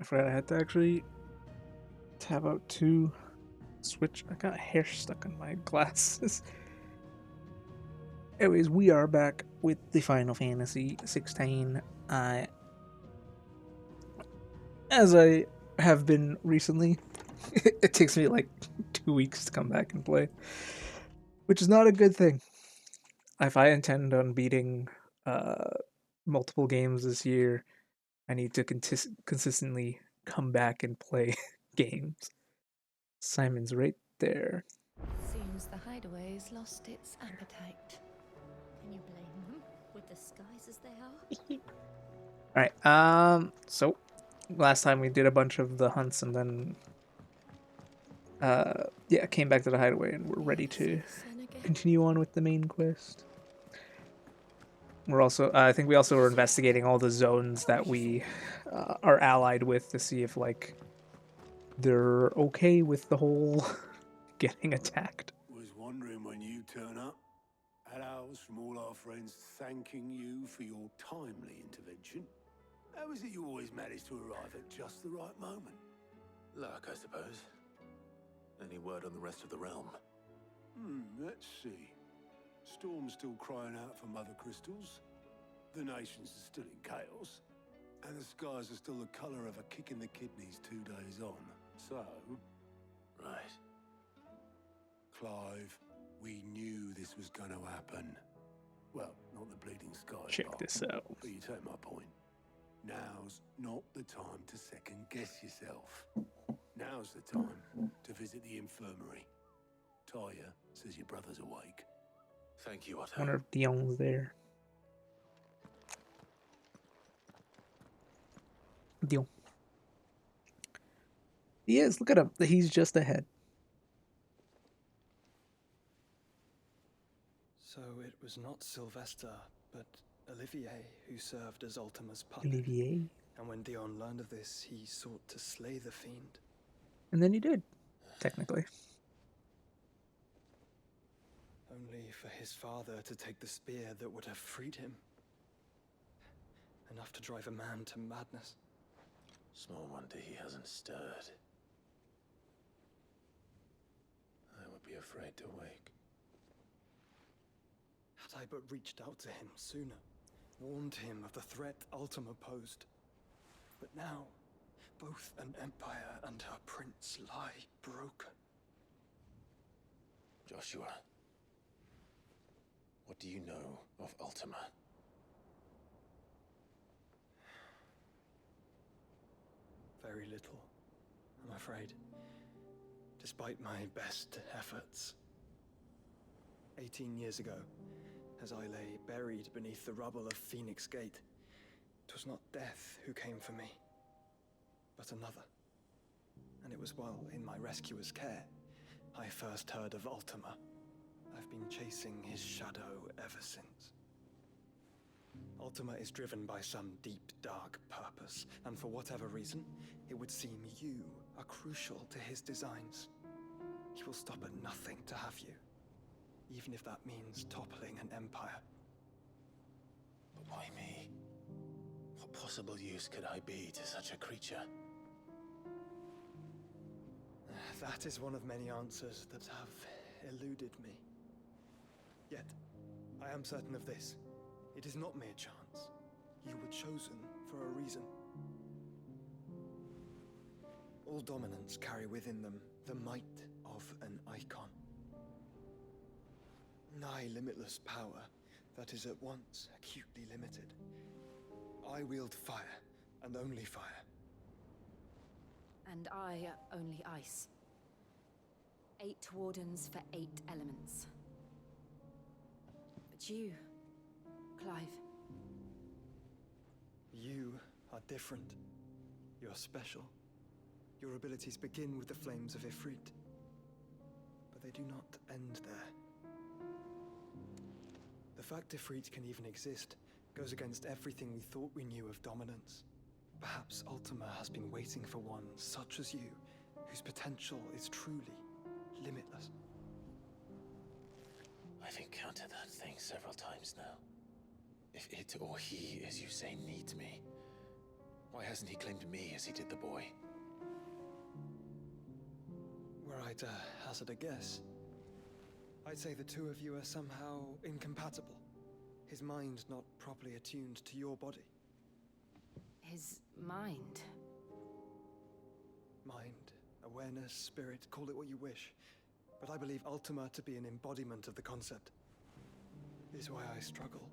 I forgot I had to actually tab out to switch. I got hair stuck in my glasses. Anyways, we are back with the Final Fantasy 16. As I have been recently, it takes me like 2 weeks to come back and play, which is not a good thing. If I intend on beating multiple games this year, I need to consistently come back and play games. Simon's right there. Seems the hideaway's lost its appetite. Can you blame them? With the skies as they are? Alright, so last time we did a bunch of the hunts and then yeah, came back to the hideaway and we're ready to continue on with the main quest. We're also, I think we also were investigating all the zones that we are allied with to see if, like, they're okay with the whole getting attacked. Was wondering when you turn up. Hellos from all our friends thanking you for your timely intervention. How is it you always manage to arrive at just the right moment? Luck, I suppose. Any word on the rest of the realm? Let's see. Storm's still crying out for mother crystals. The nations are still in chaos. And the skies are still the colour of a kick in the kidneys 2 days on. So... Right. Clive, we knew this was going to happen. Well, not the bleeding skies. Check this out. But you take my point. Now's not the time to second guess yourself. Now's the time to visit the infirmary. Taya says your brother's awake. Thank you, Otto. I wonder if Dion's there. Dion. He is, look at him. He's just ahead. So it was not Sylvester, but Olivier who served as Ultima's puppet. Olivier? And when Dion learned of this, he sought to slay the fiend. And then he did, technically. Only for his father to take the spear that would have freed him. Enough to drive a man to madness. Small wonder he hasn't stirred. I would be afraid to wake. Had I but reached out to him sooner, warned him of the threat Ultima posed. But now, both an empire and her prince lie broken. Joshua, what do you know of Ultima? Very little, I'm afraid. Despite my best efforts. 18 years ago, as I lay buried beneath the rubble of Phoenix Gate, 'twas not death who came for me, but another. And it was while in my rescuer's care, I first heard of Ultima. I've been chasing his shadow ever since. Ultima is driven by some deep, dark purpose, and for whatever reason, it would seem you are crucial to his designs. He will stop at nothing to have you, even if that means toppling an empire. But why me? What possible use could I be to such a creature? That is one of many answers that have eluded me. Yet, I am certain of this. It is not mere chance. You were chosen for a reason. All dominants carry within them the might of an icon. Nigh limitless power that is at once acutely limited. I wield fire, and only fire. And I only ice. 8 wardens for 8 elements. But you, Clive. You are different. You're special. Your abilities begin with the flames of Ifrit. But they do not end there. The fact Ifrit can even exist goes against everything we thought we knew of dominance. Perhaps Ultima has been waiting for one such as you, whose potential is truly limitless. I've encountered that thing several times now. If it or he, as you say, needs me, Why hasn't he claimed me as he did the boy? Were I to hazard a guess, I'd say the two of you are somehow incompatible. His mind not properly attuned to your body. His mind. Mind, awareness, spirit, call it what you wish. But I believe Ultima to be an embodiment of the concept. This is why I struggle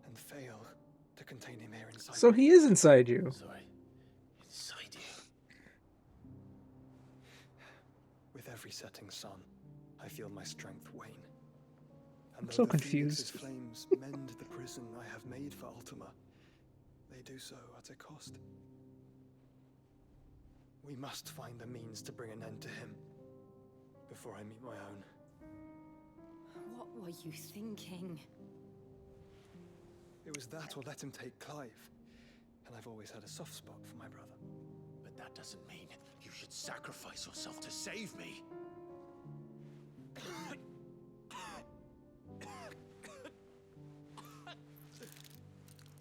and fail to contain him here inside. So he is inside you. Sorry. Inside you. With every setting sun, I feel my strength wane. And I'm though so the confused. Phoenix's flames mend the prison I have made for Ultima, they do so at a cost. We must find a means to bring an end to him before I meet my own. What were you thinking? It was that or let him take Clive. And I've always had a soft spot for my brother. But that doesn't mean you should sacrifice yourself to save me.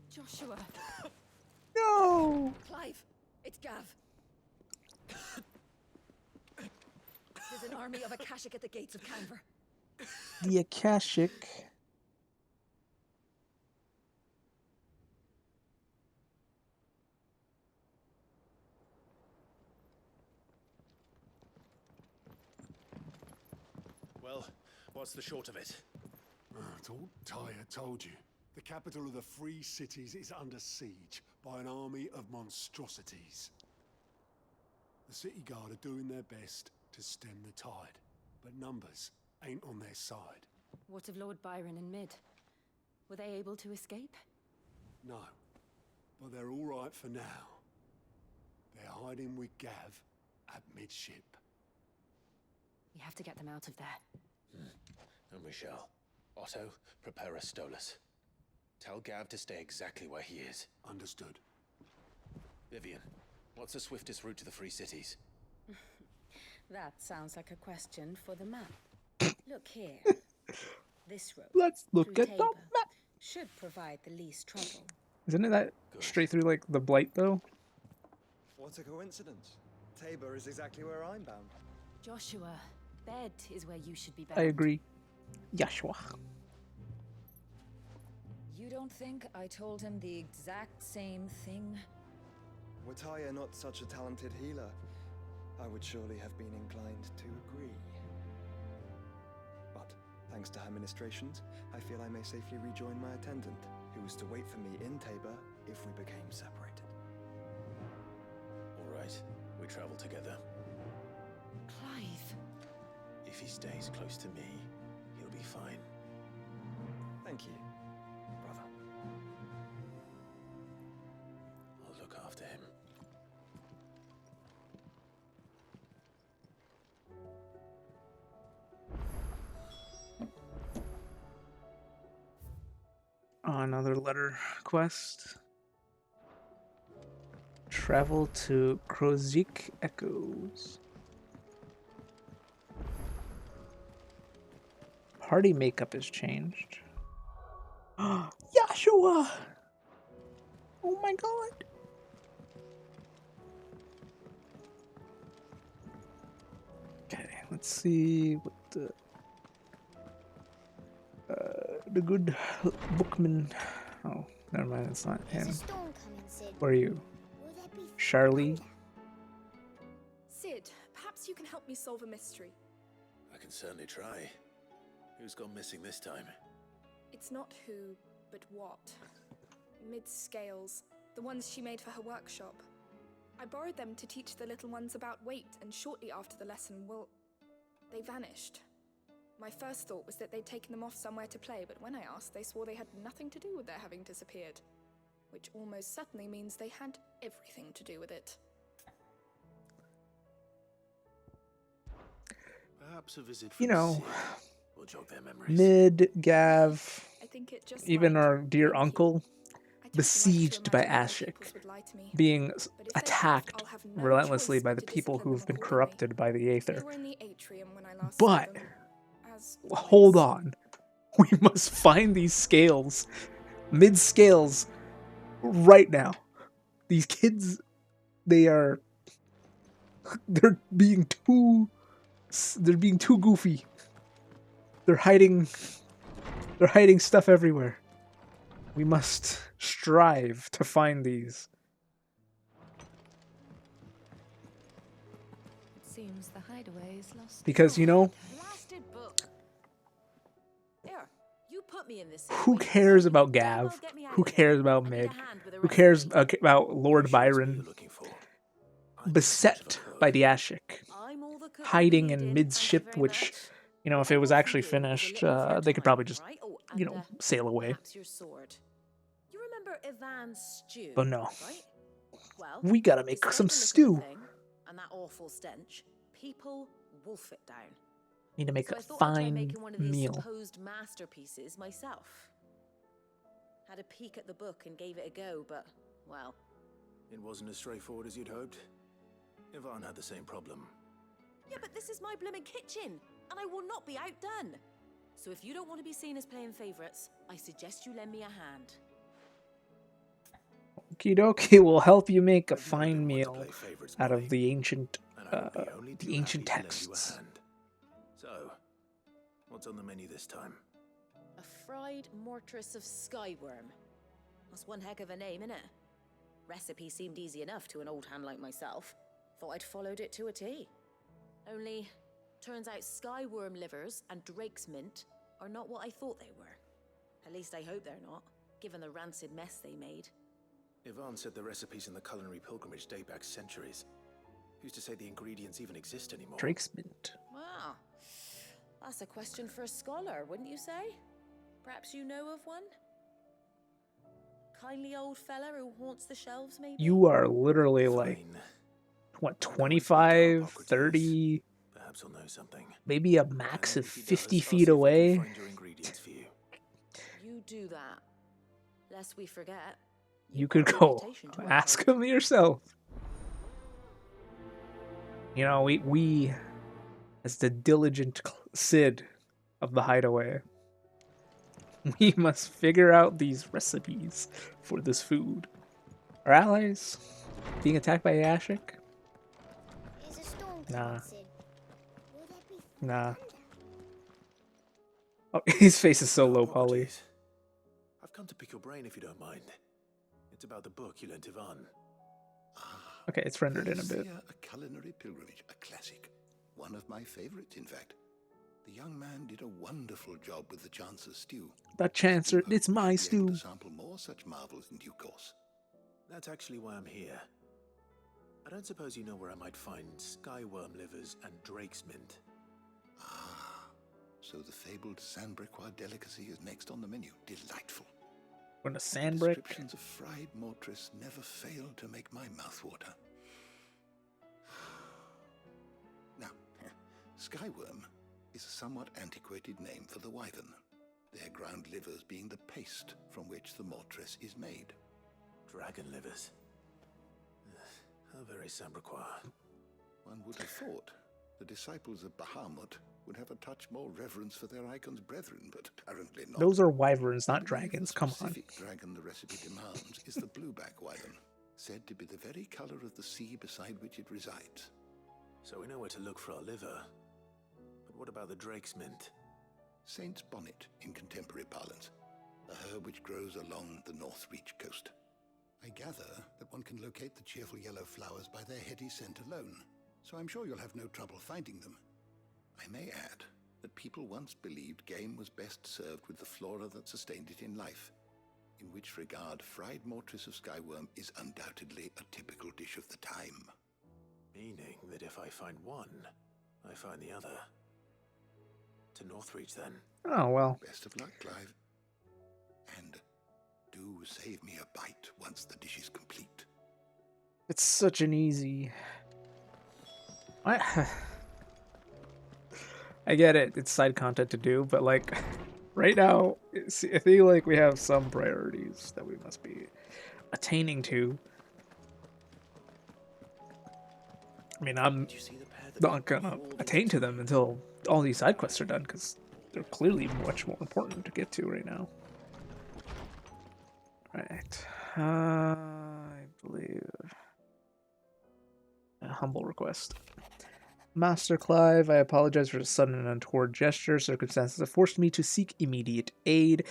Joshua. No! Clive. It's Gav. There's an army of Akashic at the gates of Kanver. The Akashic. Well, what's the short of it? Tyre told you. The capital of the Free Cities is under siege by an army of monstrosities. The city guard are doing their best to stem the tide, but numbers ain't on their side. What of Lord Byron and Mid? Were they able to escape? No, but they're all right for now. They're hiding with Gav at midship. We have to get them out of there. And we shall. Otto, prepare a Stolas. Tell Gav to stay exactly where he is. Understood. Vivian, what's the swiftest route to the Free Cities? That sounds like a question for the map. Look here. This road. Let's look through at the Tabor map. should provide the least trouble. Isn't it that straight through like the Blight though? What a coincidence. Tabor is exactly where I'm bound. Joshua, bed is where you should be bound. I agree. Joshua. You don't think I told him the exact same thing? Were Tyre not such a talented healer, I would surely have been inclined to agree. But, thanks to her ministrations, I feel I may safely rejoin my attendant, who was to wait for me in Tabor if we became separated. All right, we travel together. Clive. If he stays close to me, he'll be fine. Thank you, brother. I'll look after him. Oh, another letter quest. Travel to Krozik Echoes. Party makeup has changed. Joshua! Oh my god! Okay, let's see what the good bookman. Oh, never mind, it's not There's him. a storm coming, Sid. Where are you? Will there be Charlie? Sid, perhaps you can help me solve a mystery. I can certainly try. Who's gone missing this time? It's not who, but what. Mid's scales, the ones she made for her workshop. I borrowed them to teach the little ones about weight, and shortly after the lesson, well, they vanished. My first thought was that they'd taken them off somewhere to play, but when I asked, they swore they had nothing to do with their having disappeared. Which almost certainly means they had everything to do with it. Perhaps a visit You from know, Sid will jog their memories. Mid, Gav, I think it just even might. our dear Thank you. uncle, I don't like to besieged by imagine other Ashik, peoples would lie to me. being But if they have, attacked I'll have no relentlessly choice by but the to people discipline who've them been accordingly. corrupted by the They Aether. were in the atrium when I last But, saw them, as hold always. on. We must find these scales, mid scales, right now. These kids, they're being too goofy. They're hiding stuff everywhere. We must strive to find these. Seems the hideaway is lost. Because, you know, Blasted book. Here, you put me in this who situation, cares so about you damn Gav? well get me out Who of here. cares about I need a Meg? hand with a Who cares recipe. about Lord Sure it's what Byron? you're looking for. I know Beset much of a by cook. the Akashic. I'm all the cook Hiding you in needed, mid-ship, thank you very which, much. you know, if What it was I want actually from you is a finished, little of your they could time, probably just, right? Oh, you and, know, sail away. perhaps your sword. You remember Ivan's stew? But no. Right? Well, We gotta make despite some the look of the stew. thing and that awful stench, people wolf it down. Need to make So a I thought I'd try fine making one of these meal. supposed masterpieces myself. Had a peek at the book and gave it a go, but, well, It wasn't as straightforward as you'd hoped. Ivan had the same problem. yeah, but this is my blooming kitchen, and I will not be outdone. So if you don't want to be seen as playing favourites, I suggest you lend me a hand. Okie dokie, will help you make a I've never fine been one to meal play favourites, out Molly, of the ancient, and I would be only too the ancient happy to lend you a texts. hand. So, what's on the menu this time? A fried mortress of skyworm. That's one heck of a name, innit? Recipe seemed easy enough to an old hand like myself. Thought I'd followed it to a T. Only, turns out skyworm livers and drake's mint are not what I thought they were. At least I hope they're not, given the rancid mess they made. Ivan said the recipes in the culinary pilgrimage date back centuries. Who's to say the ingredients even exist anymore? Drake's mint. Wow. That's a question for a scholar, wouldn't you say? Perhaps you know of one? Kindly old fella who haunts the shelves, maybe? You are literally like, Fine. what, I'm going to 25, Hippocrates. 30, Perhaps he'll know something. maybe a max And of if he 50 does, I'll feet see if I can away? find your ingredients for you. You do that. Lest we forget. You you've could got a go reputation to ask uphold. him yourself. You know, we as the diligent Sid of the Hideaway, we must figure out these recipes for this food. Our allies being attacked by Akashic? Is a storm Nah. coming, Sid? Will there be Nah. thunder? Oh, his face is so low, Polly. Hippocrates. I've come to pick your brain if you don't mind. It's about the book you lent Ivan. Okay, it's rendered in a bit. A culinary pilgrimage, a classic. One of my favorites, in fact. The young man did a wonderful job with the Chancer's stew. That Chancer, We hope it's we my shall be able stew. to sample more such marvels in due course. That's actually why I'm here. I don't suppose you know where I might find skyworm livers and drake's mint. Ah, so the fabled Sandbrequois delicacy is next on the menu. Delightful. When a sandbrick. Descriptions of fried mortress never fail to make my mouth water. Now, skyworm is a somewhat antiquated name for the wyvern, their ground livers being the paste from which the mortress is made. Dragon livers. How very Sandbrequois. One would have thought the disciples of Bahamut would have a touch more reverence for their icon's brethren, but apparently not. Those are wyverns, I not believe dragons. the Come on. specific dragon the recipe demands is the blueback wyvern, said to be the very color of the sea beside which it resides. So we know where to look for our liver. But what about the drake's mint? Saint's bonnet in contemporary parlance, a herb which grows along the North Reach coast. I gather that one can locate the cheerful yellow flowers by their heady scent alone, so I'm sure you'll have no trouble finding them. I may add that people once believed game was best served with the flora that sustained it in life, in which regard fried mortress of skyworm is undoubtedly a typical dish of the time. Meaning that if I find one, I find the other. To Northreach, then. Oh, well. Best of luck, Clive. And do save me a bite once the dish is complete. It's such an easy... I get it. It's side content to do, but like right now, I feel like we have some priorities that we must be attaining to. I mean, I'm Did you see the pair that not gonna attain to them until all these side quests are done, because they're clearly much more important to get to right now. Right. I believe. A humble request. Master Clive, I apologize for the sudden and untoward gesture. Circumstances have forced me to seek immediate aid,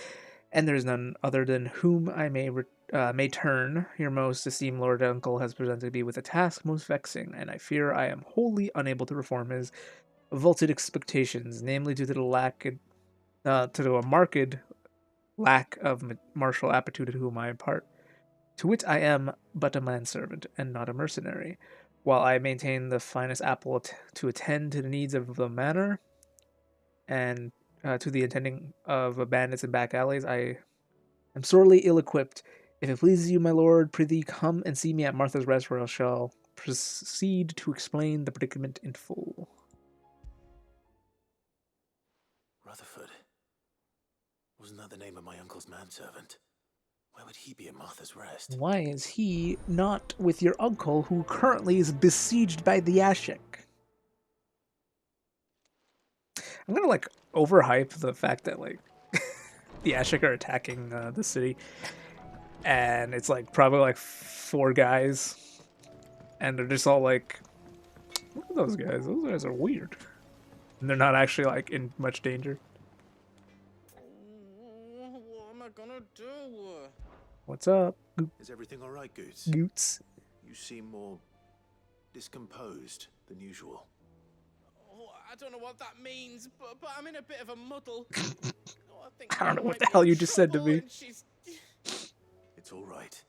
and there is none other than whom I may turn. Your most esteemed Lord Uncle has presented me with a task most vexing, and I fear I am wholly unable to perform his vaulted expectations, namely due to a marked lack of martial aptitude to whom I impart. To wit, I am but a manservant, and not a mercenary. While I maintain the finest apple to attend to the needs of the manor, and to the attending of bandits and back alleys, I am sorely ill-equipped. If it pleases you, my lord, prithee come and see me at Martha's Rest, where I shall proceed to explain the predicament in full. Rutherford. Wasn't that the name of my uncle's manservant? Why would he be at Martha's Rest? Why is he not with your uncle, who currently is besieged by the Akashic? I'm gonna overhype the fact that the Akashic are attacking the city, and it's probably 4 guys, and they're just all like, "Look at those guys! Those guys are weird," and they're not actually in much danger. What am I gonna do? What's up, Is everything all right, Goots? Goots? You seem more discomposed than usual. Oh, I don't know what that means, but I'm in a bit of a muddle. I don't know what the hell you just said to me. It's all right.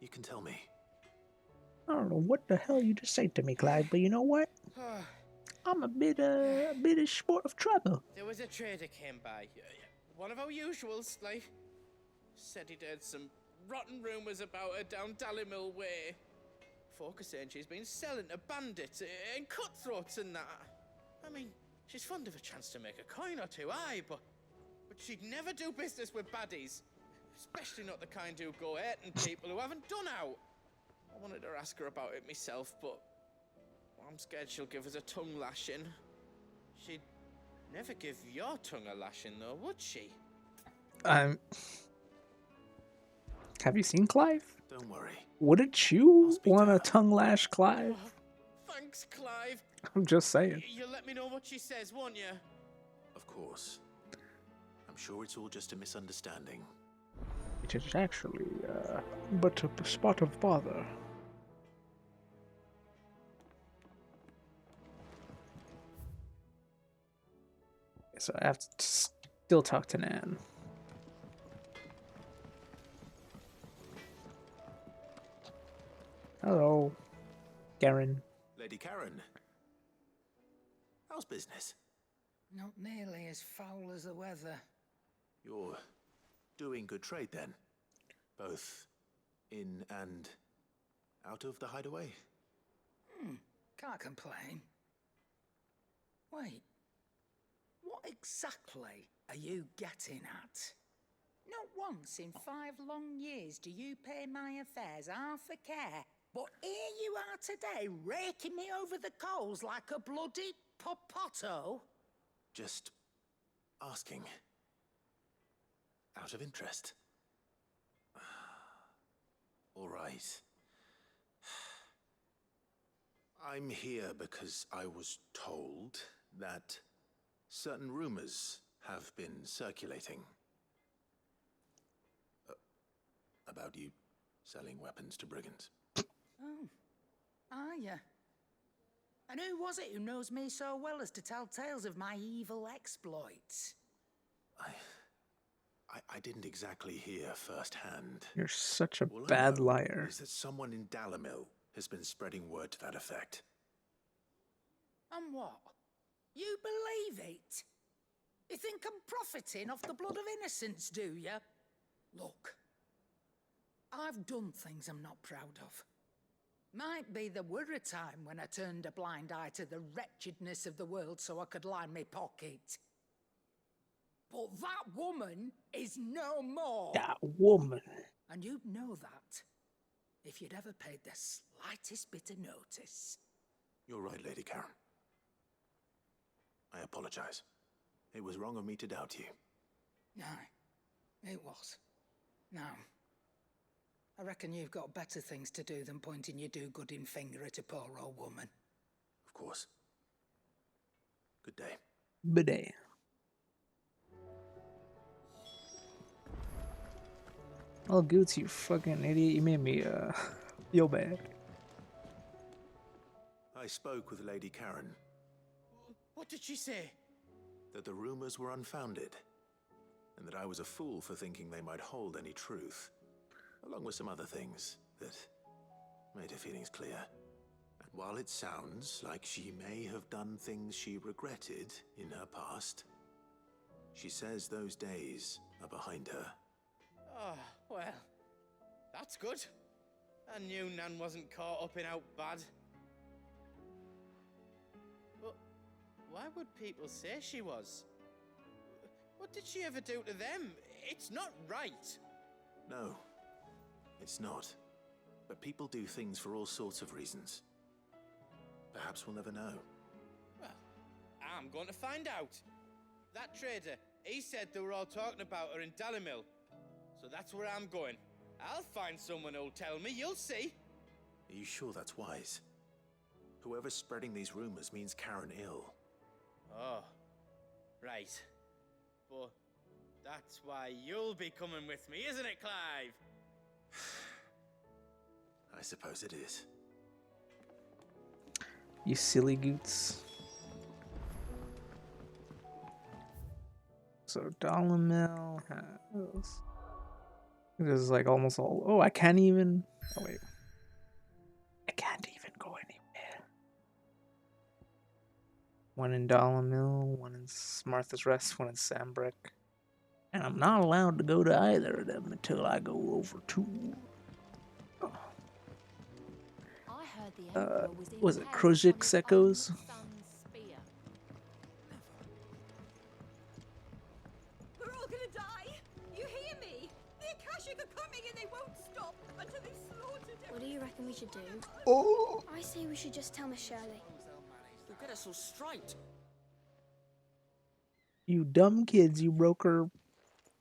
You can tell me. I don't know what the hell you just said to me, Clyde, but you know what? I'm a bit of sport of trouble. There was a trader came by. One of our usuals, said he'd heard some rotten rumours about her down Dallymill Way. Folk are saying she's been selling to bandits and cutthroats and that. I mean, she's fond of a chance to make a coin or two, aye, but she'd never do business with baddies. Especially not the kind who go hurting people who haven't done out. I wanted to ask her about it myself, but I'm scared she'll give us a tongue lashing. She'd never give your tongue a lashing, though, would she? Have you seen Clive? Don't worry. Wouldn't you want to tongue lash Clive? Oh, thanks, Clive. I'm just saying. You'll let me know what she says, won't you? Of course. I'm sure it's all just a misunderstanding. It is actually, but a spot of bother. So I have to still talk to Nan. Hello, Karen. Lady Karen. How's business? Not nearly as foul as the weather. You're doing good trade then? Both in and out of the hideaway? Can't complain. Wait, what exactly are you getting at? Not once in 5 long years do you pay my affairs half a care, but here you are today raking me over the coals like a bloody popoto? Just asking. Out of interest. All right. I'm here because I was told that certain rumors have been circulating about you selling weapons to brigands. Oh, are you? And who was it who knows me so well as to tell tales of my evil exploits? I didn't exactly hear firsthand. You're such a All I bad know liar. is that someone in Dallymill has been spreading word to that effect. And what? You believe it? You think I'm profiting off the blood of innocence, do you? Look, I've done things I'm not proud of. Might be there were a time when I turned a blind eye to the wretchedness of the world so I could line my pocket. But that woman is no more. That woman. And you'd know that if you'd ever paid the slightest bit of notice. You're right, Lady Karen. I apologize. It was wrong of me to doubt you. No, it was. Now, I reckon you've got better things to do than pointing your do-gooding finger at a poor old woman. Of course. Good day. Bidet. Oh, Goots, you fucking idiot. You made me, feel bad. I spoke with Lady Karen. What did she say? That the rumors were unfounded, and that I was a fool for thinking they might hold any truth, along with some other things that made her feelings clear. And while it sounds like she may have done things she regretted in her past, she says those days are behind her. Oh, well, that's good. I knew Nan wasn't caught up in out bad. But why would people say she was? What did she ever do to them? It's not right. No, it's not. But people do things for all sorts of reasons. Perhaps we'll never know. Well, I'm going to find out. That trader, he said they were all talking about her in Dalimil. So that's where I'm going. I'll find someone who'll tell me, you'll see. Are you sure that's wise? Whoever's spreading these rumors means Karen ill. Oh, right. But that's why you'll be coming with me, isn't it, Clive? I suppose it is. You silly Goots. So Dalimil has... This is like almost all... Oh, I can't even... Oh, wait. I can't even go anywhere. One in Dalimil, one in Martha's Rest, one in Sambrick. And I'm not allowed to go to either of them until I go over to... was it Krojik Sekos? We're all gonna die! You hear me? The Akashic are coming and they won't stop until they've slaughtered everyone. What do you reckon we should do? Oh! I say we should just tell Miss Shirley. You'll get us all straight. You dumb kids, you broke her.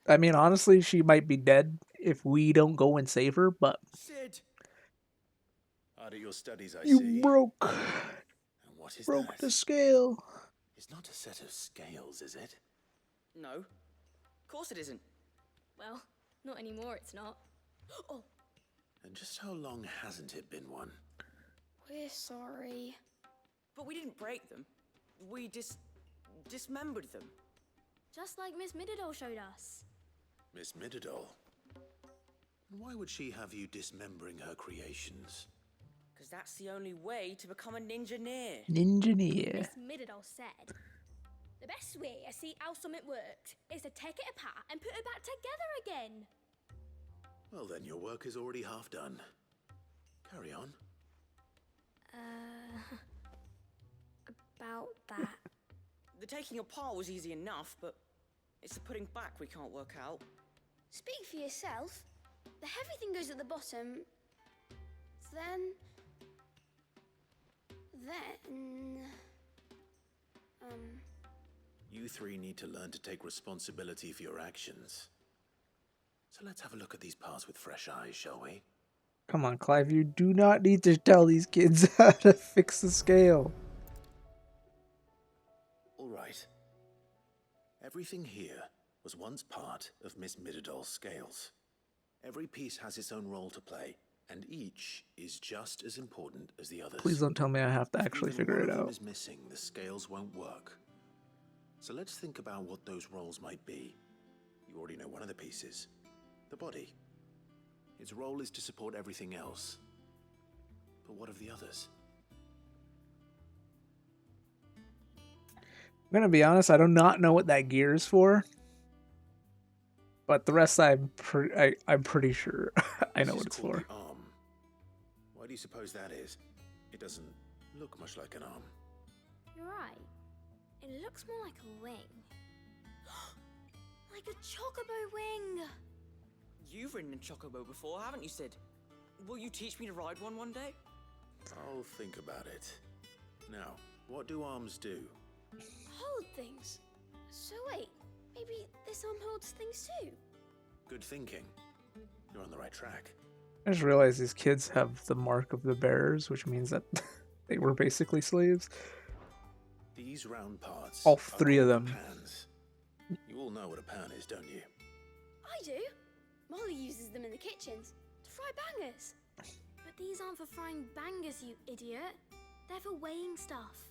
I mean, honestly, she might be dead if we don't go and save her, but... Sid! Out of your studies, I You see. broke And what is broke that? the scale. It's not a set of scales, is it? No. Of course it isn't. Well, not anymore, it's not. Oh, And just how long hasn't it been one? we're sorry. But we didn't break them. We dismembered them. Just like Miss Mididol showed us. Miss Mididol? Why would she have you dismembering her creations? Because that's the only way to become a ninja-neer. Ninja-neer. Miss Mididol said, the best way to see how something worked is to take it apart and put it back together again. Well, then your work is already half done. Carry on. About that. The taking apart was easy enough, but it's the putting back we can't work out. Speak for yourself. The heavy thing goes at the bottom. Then... You three need to learn to take responsibility for your actions. So let's have a look at these parts with fresh eyes, shall we? Come on, Clive, you do not need to tell these kids how to fix the scale. All right. Everything here was once part of Miss Mididol's scales. Every piece has its own role to play, and each is just as important as the others. Please don't tell me I have to actually Even figure one it of them out. is missing, the scales won't work. So let's think about what those roles might be. You already know one of the pieces. The body. Its role is to support everything else. But what of the others? I'm gonna be honest, I do not know what that gear is for. But the rest I'm pretty sure I know what it's for. The arm. Why do you suppose that is? It doesn't look much like an arm. You're right. It looks more like a wing. Like a chocobo wing! You've ridden a chocobo before, haven't you, Sid? Will you teach me to ride one day? I'll think about it. Now, what do arms do? Hold things. So wait, maybe this arm holds things too? Good thinking. You're on the right track. I just realized these kids have the mark of the bearers, which means that they were basically slaves. These round parts. All three of them. Pans. You all know what a pan is, don't you? I do. Molly uses them in the kitchens to fry bangers. But these aren't for frying bangers, you idiot. They're for weighing stuff.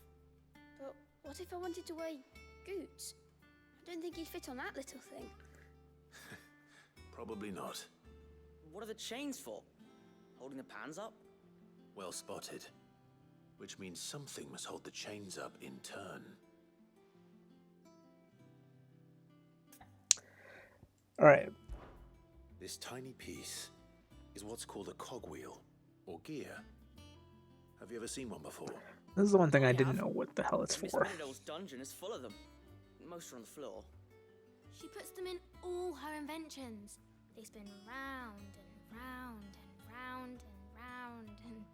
But what if I wanted to weigh goods? I don't think he'd fit on that little thing. Probably not. What are the chains for? Holding the pans up? Well spotted. Which means something must hold the chains up in turn. Alright. This tiny piece is what's called a cogwheel, or gear. Have you ever seen one before? This is the one thing I didn't know what the hell it's Miss for. Meadow's dungeon is full of them. Most are on the floor. She puts them in all her inventions. They spin round and round and round and round and...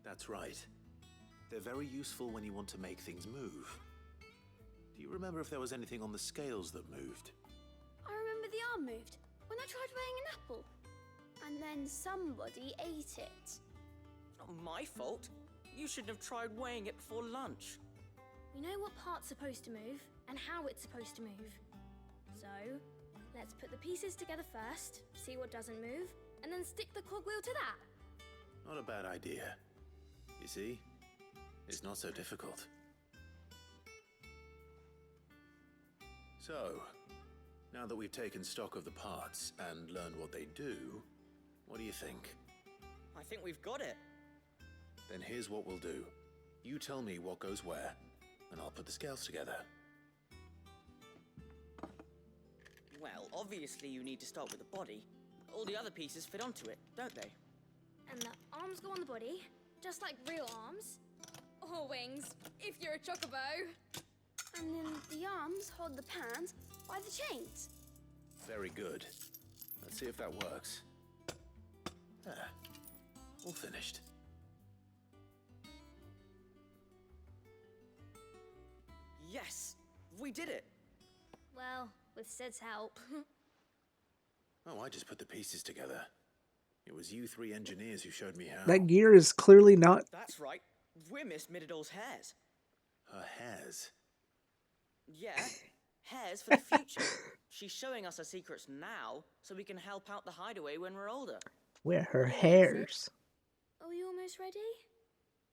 That's right. They're very useful when you want to make things move. Do you remember if there was anything on the scales that moved? I remember the arm moved when I tried weighing an apple. And then somebody ate it. Not my fault. You shouldn't have tried weighing it before lunch. We know what part's supposed to move and how it's supposed to move. So, let's put the pieces together first, see what doesn't move, and then stick the cogwheel to that. Not a bad idea. You see? It's not so difficult. So, now that we've taken stock of the parts and learned what they do, what do you think? I think we've got it. Then here's what we'll do. You tell me what goes where, and I'll put the scales together. Well, obviously you need to start with the body. All the other pieces fit onto it, don't they? And the arms go on the body, just like real arms. Or wings, if you're a chocobo. And then the arms hold the pans by the chains. Very good. Let's see if that works. There. All finished. Yes! We did it! Well, with Sid's help. Oh, I just put the pieces together. It was you three engineers who showed me how. That gear is clearly not... That's right. We're Miss Midador's hairs. Her hairs? Yeah, hairs for the future. She's showing us her secrets now, so we can help out the hideaway when we're older. We're her hairs. Are we almost ready?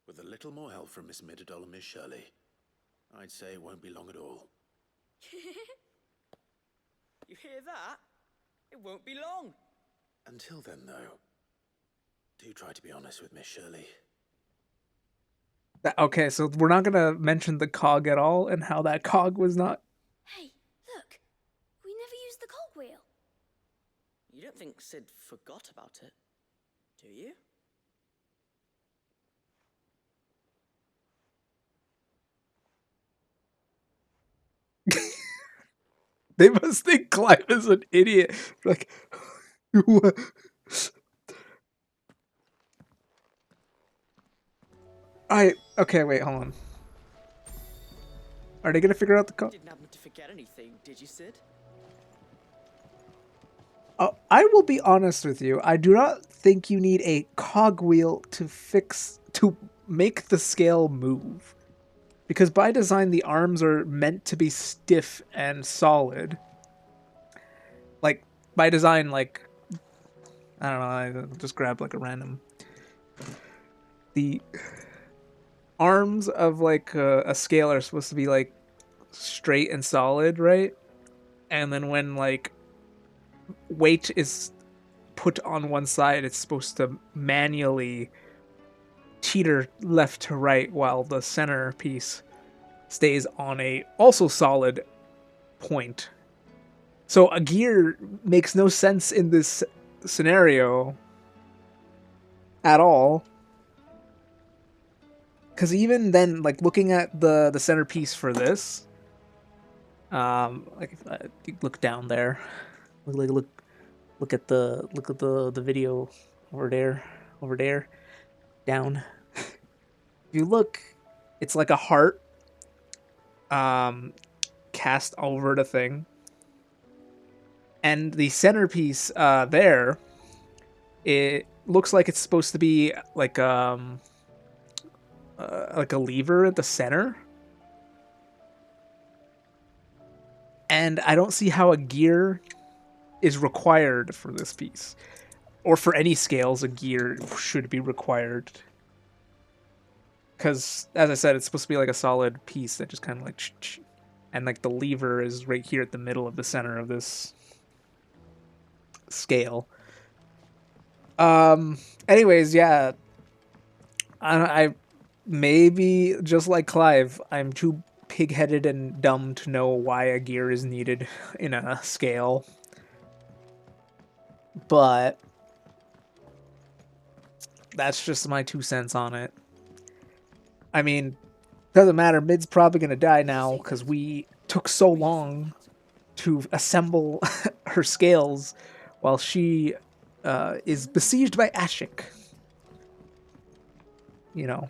With a little more help from Miss Midadol and Miss Shirley, I'd say it won't be long at all. You hear that? It won't be long. Until then, though, do try to be honest with Miss Shirley. Okay, so we're not gonna mention the cog at all and how that cog was not... Hey, look. We never used the cogwheel. You don't think Sid forgot about it, do you? They must think Clive is an idiot. Like, what? Okay, wait, hold on. Are they gonna figure out the cog? Didn't happen to forget anything, did you, Sid? I will be honest with you. I do not think you need a cogwheel to make the scale move. Because by design, the arms are meant to be stiff and solid. Like, by design, like... I don't know, I just grab, like, a random... The arms of, like, a scale are supposed to be, like, straight and solid, right? And then when, like, weight is put on one side, it's supposed to manually teeter left to right while the center piece stays on a also solid point. So a gear makes no sense in this scenario at all. Because even then, like, looking at the centerpiece for this, like, if you look down there, look at the video over there, down. If you look, it's like a heart, cast over the thing, and the centerpiece there, it looks like it's supposed to be like a lever at the center. And I don't see how a gear is required for this piece. Or for any scales, a gear should be required. Because, as I said, it's supposed to be like a solid piece that just kind of like... And like the lever is right here at the middle of the center of this scale. Anyways, yeah. I maybe, just like Clive, I'm too pig-headed and dumb to know why a gear is needed in a scale. But that's just my 2 cents on it. I mean, doesn't matter. Mid's probably going to die now because we took so long to assemble her scales while she is besieged by Akashic. You know.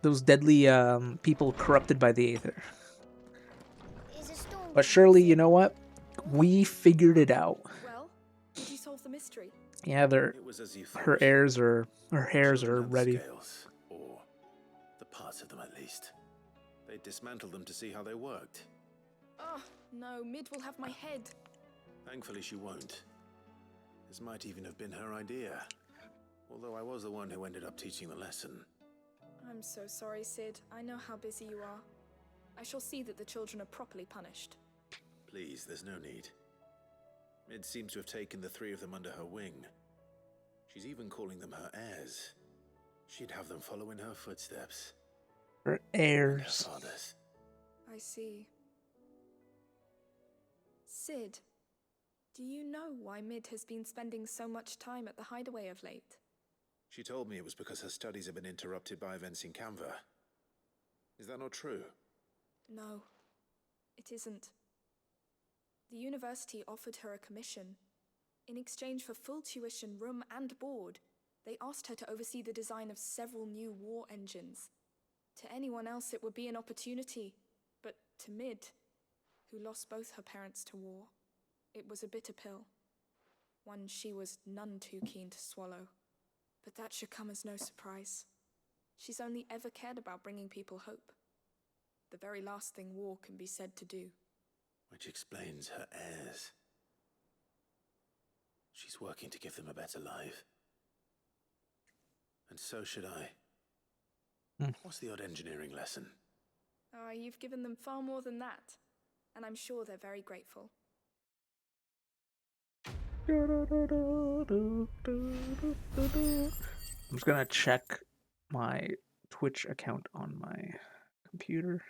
Those deadly people corrupted by the Aether. But surely, you know what? We figured it out. Well, did you solve the mystery? Yeah, her hairs are ready. Scales, or the parts of them at least. They dismantled them to see how they worked. Oh, no, Mid will have my head. Thankfully she won't. This might even have been her idea. Although I was the one who ended up teaching the lesson. I'm so sorry, Sid. I know how busy you are. I shall see that the children are properly punished. Please, there's no need. Mid seems to have taken the 3 of them under her wing. She's even calling them her heirs. She'd have them follow in her footsteps. Her heirs. Her fathers. I see. Sid, do you know why Mid has been spending so much time at the hideaway of late? She told me it was because her studies have been interrupted by events in Kanver. Is that not true? No, it isn't. The university offered her a commission. In exchange for full tuition, room and board, they asked her to oversee the design of several new war engines. To anyone else it would be an opportunity, but to Mid, who lost both her parents to war, it was a bitter pill. One she was none too keen to swallow. But that should come as no surprise. She's only ever cared about bringing people hope. The very last thing war can be said to do. Which explains her heirs. She's working to give them a better life. And so should I. What's the odd engineering lesson? You've given them far more than that. And I'm sure they're very grateful. I'm just gonna check my Twitch account on my computer,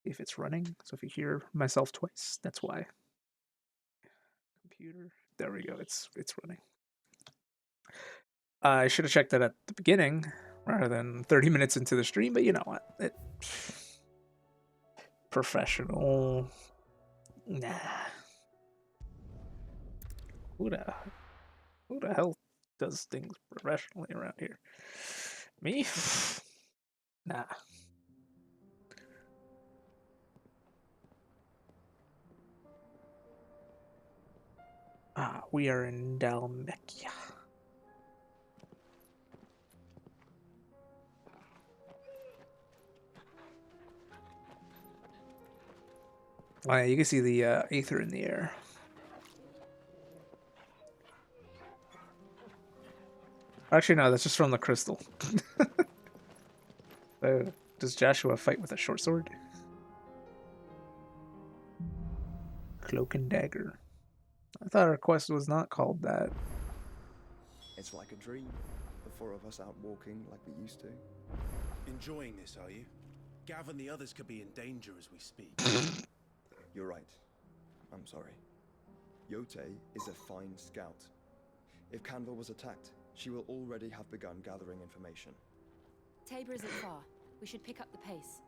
if it's running. So if you hear myself twice, that's why. Computer, there we go. It's running. I should have checked that at the beginning rather than 30 minutes into the stream, but you know what? Professional. Nah. Who the hell does things professionally around here? Me? Nah. We are in Dalmekia. Oh yeah, you can see the Aether in the air. Actually, no, that's just from the crystal. Does Joshua fight with a short sword? Cloak and dagger. I thought our quest was not called that. It's like a dream. The 4 of us out walking like we used to. Enjoying this, are you? Gav and the others could be in danger as we speak. You're right. I'm sorry. Yote is a fine scout. If Kanver was attacked, she will already have begun gathering information. Tabor isn't far. We should pick up the pace.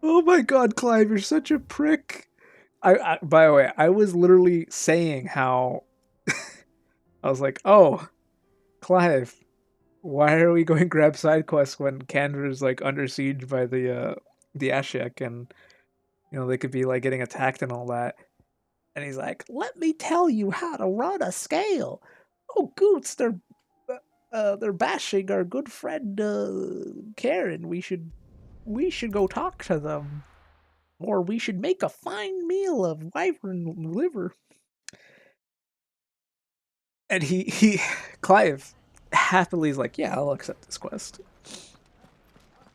Oh my god, Clive, you're such a prick. I by the way, I was literally saying how I was like, oh, Clive, why are we going grab side quests when Kanver is like under siege by the Akashic, and you know they could be like getting attacked and all that. And he's like, "Let me tell you how to run a scale." Oh, Goots, they're bashing our good friend Karen. We should go talk to them, or we should make a fine meal of wyvern liver. And Clive happily is like, "Yeah, I'll accept this quest."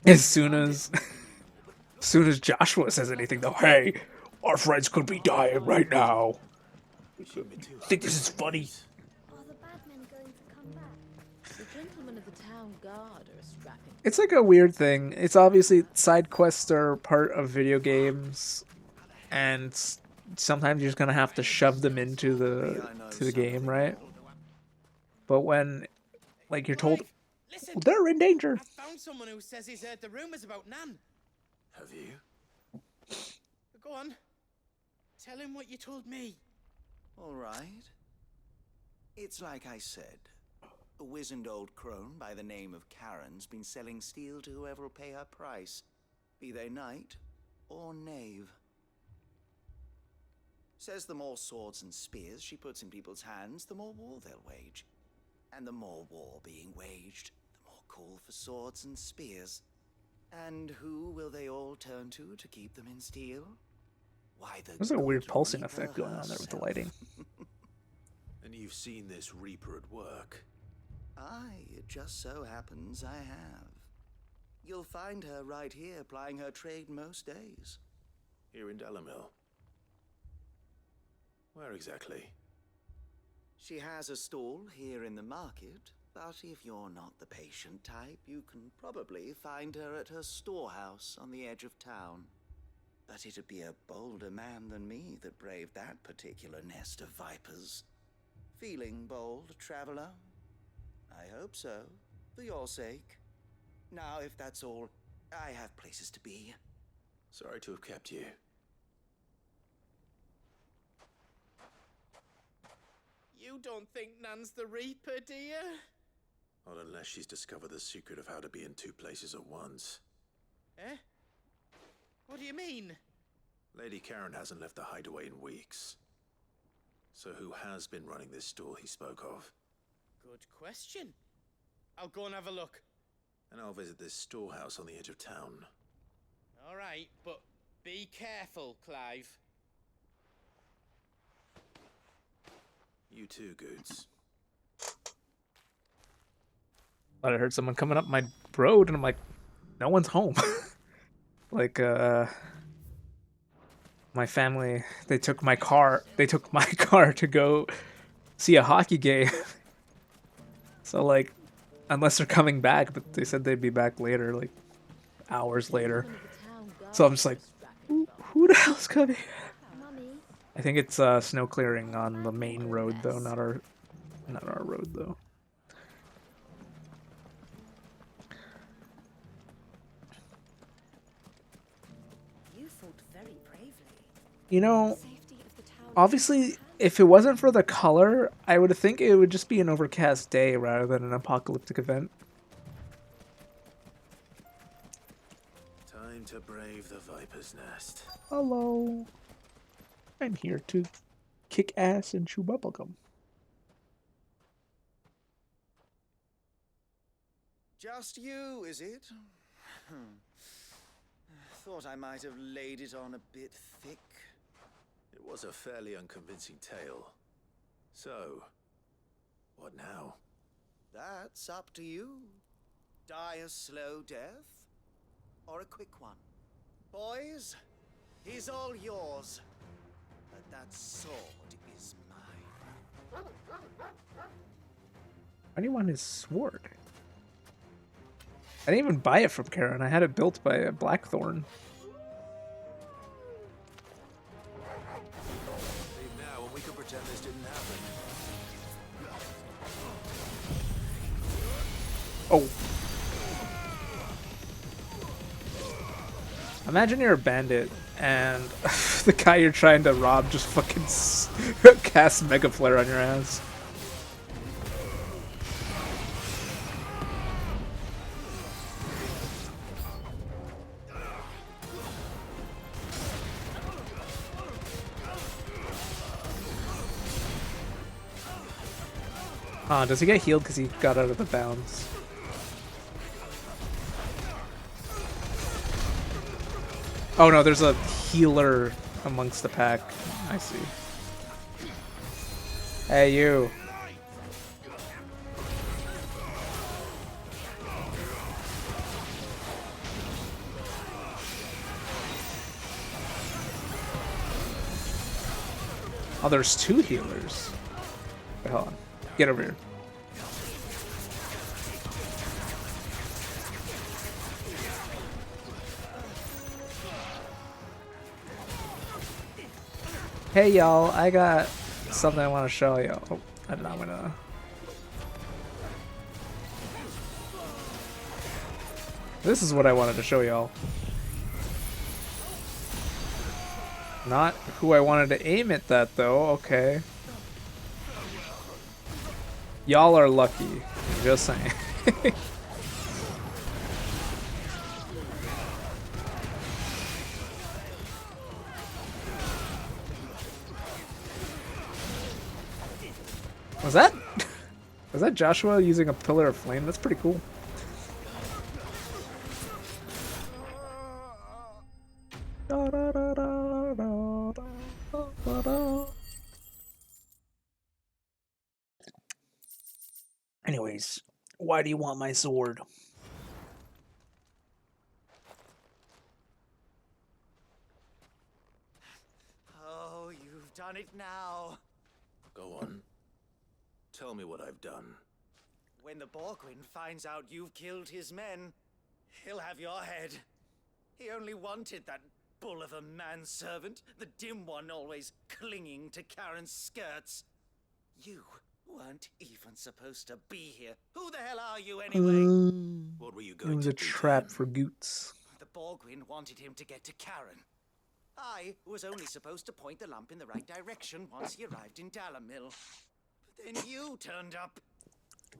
As soon as Joshua says anything, though, "Hey, our friends could be dying right now. Think this is funny?" Are the bad men going to come back? The gentlemen of the town guard are strapping. It's like a weird thing. It's obviously side quests are part of video games, and sometimes you're just gonna have to shove them into the game, right? But when, like, you're told Listen, they're in danger. I found someone who says he's heard the rumors about Nan. Have you? Go on. Tell him what you told me. All right. It's like I said. A wizened old crone by the name of Karen's been selling steel to whoever'll pay her price, be they knight or knave. Says the more swords and spears she puts in people's hands, the more war they'll wage. And the more war being waged, the more call for swords and spears. And who will they all turn to keep them in steel? Why, the There's a weird good pulsing Reaper effect going on there with the herself. lighting. And you've seen this Reaper at work? Aye, it just so happens I have. You'll find her right here plying her trade most days. Here in Dalimil? Where exactly? She has a stall here in the market, but if you're not the patient type, you can probably find her at her storehouse on the edge of town. But it'd be a bolder man than me that braved that particular nest of vipers. Feeling bold, traveler? I hope so, for your sake. Now, if that's all, I have places to be. Sorry to have kept you. You don't think Nan's the Reaper, do you? Not unless she's discovered the secret of how to be in two places at once. Eh? What do you mean? Lady Karen hasn't left the hideaway in weeks. So who has been running this stall he spoke of? Good question. I'll go and have a look. And I'll visit this storehouse on the edge of town. All right, but be careful, Clive. You too, Goots. But I heard someone coming up my road, and I'm like, no one's home. Like, my family, they took my car to go see a hockey game. So, like, unless they're coming back, but they said they'd be back later, like, hours later. So I'm just like, who the hell's coming? I think it's snow clearing on the main road, though, not our road, though. You fought very bravely. You know, obviously, if it wasn't for the color, I would think it would just be an overcast day rather than an apocalyptic event. Time to brave the Viper's Nest. Hello. I'm here to kick ass and chew bubblegum. Just you, is it? Thought I might have laid it on a bit thick. It was a fairly unconvincing tale. So, what now? That's up to you. Die a slow death, or a quick one. Boys, he's all yours. But that sword is mine. Why do you want his sword? I didn't even buy it from Karen. I had it built by a Blackthorn. Leave now when we can pretend this didn't happen. Oh. Imagine you're a bandit and the guy you're trying to rob just fucking casts Mega Flare on your ass. Does he get healed because he got out of the bounds? Oh no, there's a healer amongst the pack. I see. Hey, you. Oh, there's two healers. Wait, hold on. Get over here. Hey y'all, I got something I want to show you. Oh, I'm not gonna. This is what I wanted to show y'all. Not who I wanted to aim at that though, okay. Y'all are lucky, just saying. Was that Joshua using a pillar of flame? That's pretty cool. Anyways, why do you want my sword? Oh, you've done it now. Go on. Tell me what I've done. When the Borgwin finds out you've killed his men, he'll have your head. He only wanted that bull of a manservant, the dim one always clinging to Karen's skirts. You weren't even supposed to be here. Who the hell are you anyway? What were you It going was to a do trap then? for Goots. The Borgwin wanted him to get to Karen. I was only supposed to point the lamp in the right direction once he arrived in Dalamil. But then you turned up.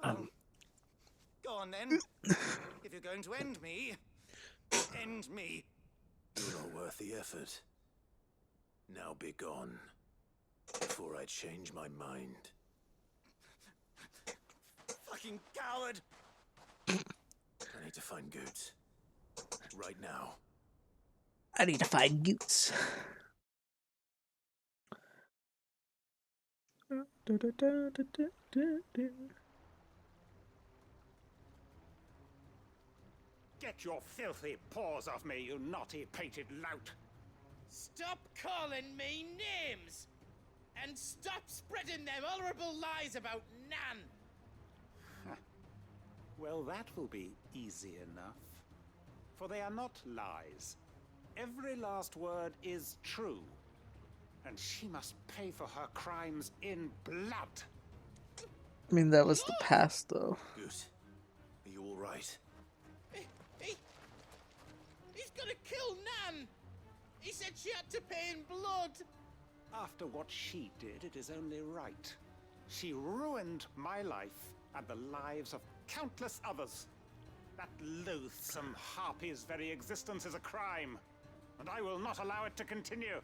Well, go on then. If you're going to end me, end me. You're not worth the effort. Now be gone, before I change my mind. Fucking coward! I need to find Goots. Right now. I need to find Goots. Get your filthy paws off me, you naughty painted lout! Stop calling me names! And stop spreading them horrible lies about Nan! Well, that will be easy enough. For they are not lies. Every last word is true. And she must pay for her crimes in blood. I mean, that was the past, though. Goot, are you all right? He's gonna kill Nan! He said she had to pay in blood! After what she did, it is only right. She ruined my life and the lives of countless others. That loathsome harpy's very existence is a crime, and I will not allow it to continue.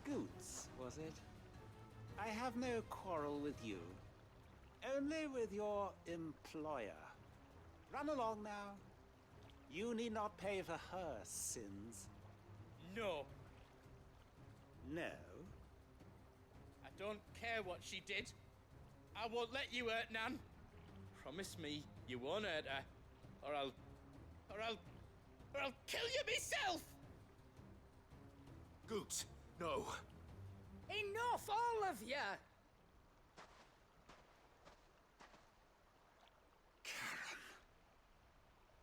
Goots, was it? I have no quarrel with you. Only with your employer. Run along now. You need not pay for her sins. No. No? I don't care what she did. I won't let you hurt Nan. Promise me you won't hurt her, or I'll kill you myself! Goots, no. Enough, all of you!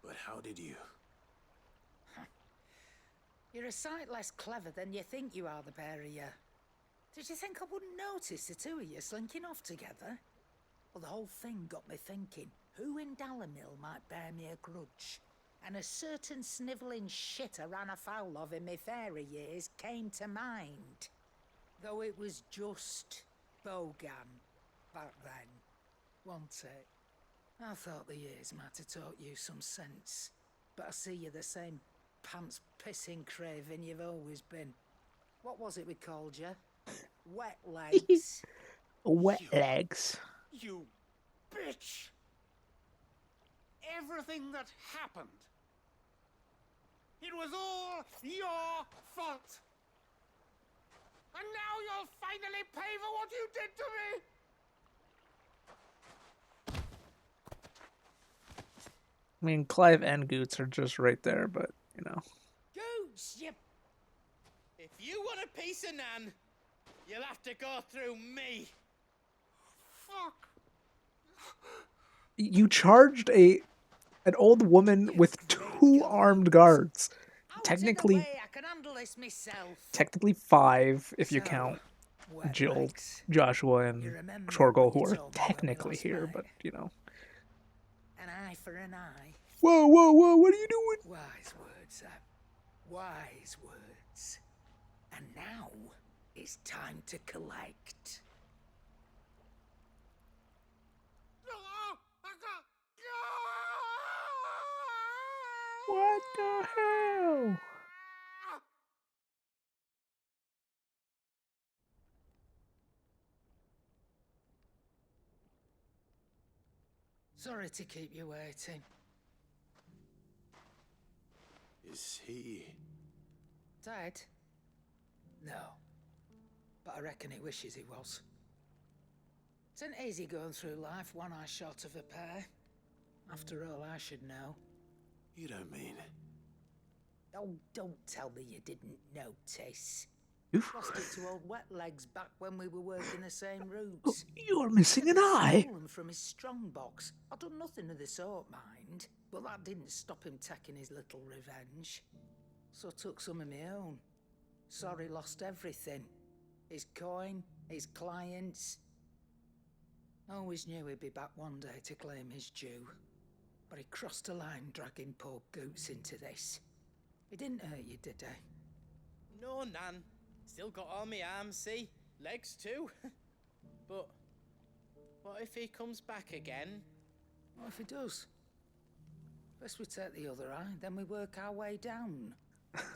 But how did you? You're a sight less clever than you think you are, the pair of you. Did you think I wouldn't notice the two of you slinking off together? Well, the whole thing got me thinking, who in Dalamil might bear me a grudge? And a certain snivelling shit I ran afoul of in my fairy years came to mind. Though it was just Bogan back then, wasn't it? I thought the years might have taught you some sense, but I see you're the same pants-pissing craven you've always been. What was it we called you? Wet legs. Wet legs. You bitch! Everything that happened, it was all your fault. And now you'll finally pay for what you did to me! I mean, Clive and Goots are just right there, but, you know. Goots, you... If you want a piece of Nan, you'll have to go through me. Fuck. You charged an old woman with 2 armed guards. Technically, I can handle this myself. technically 5 if you So, count wet Jill, legs. Joshua, and You remember Shorgle, what who you are told me when we technically last here, met? but, you know. An eye for an eye. Whoa, whoa, whoa, what are you doing? Wise words, wise words. And now it's time to collect. What the hell? Sorry to keep you waiting. Is he... Dead? No. But I reckon he wishes he was. It isn't easy going through life one eye short of a pair. After all, I should know. You don't mean... Oh, don't tell me you didn't notice. Oof. Lost it to old Wet Legs back when we were working the same routes. You're missing an eye. Stolen from his strongbox. I've done nothing of the sort, mind. But that didn't stop him taking his little revenge. So I took some of my own. Sorry, lost everything. His coin, his clients. Always knew he'd be back one day to claim his due. But he crossed a line dragging poor Goots into this. He didn't hurt you, did he? No, Nan. Still got all my arms, see? Legs too. But what if he comes back again? What if he does? First we take the other eye, then we work our way down.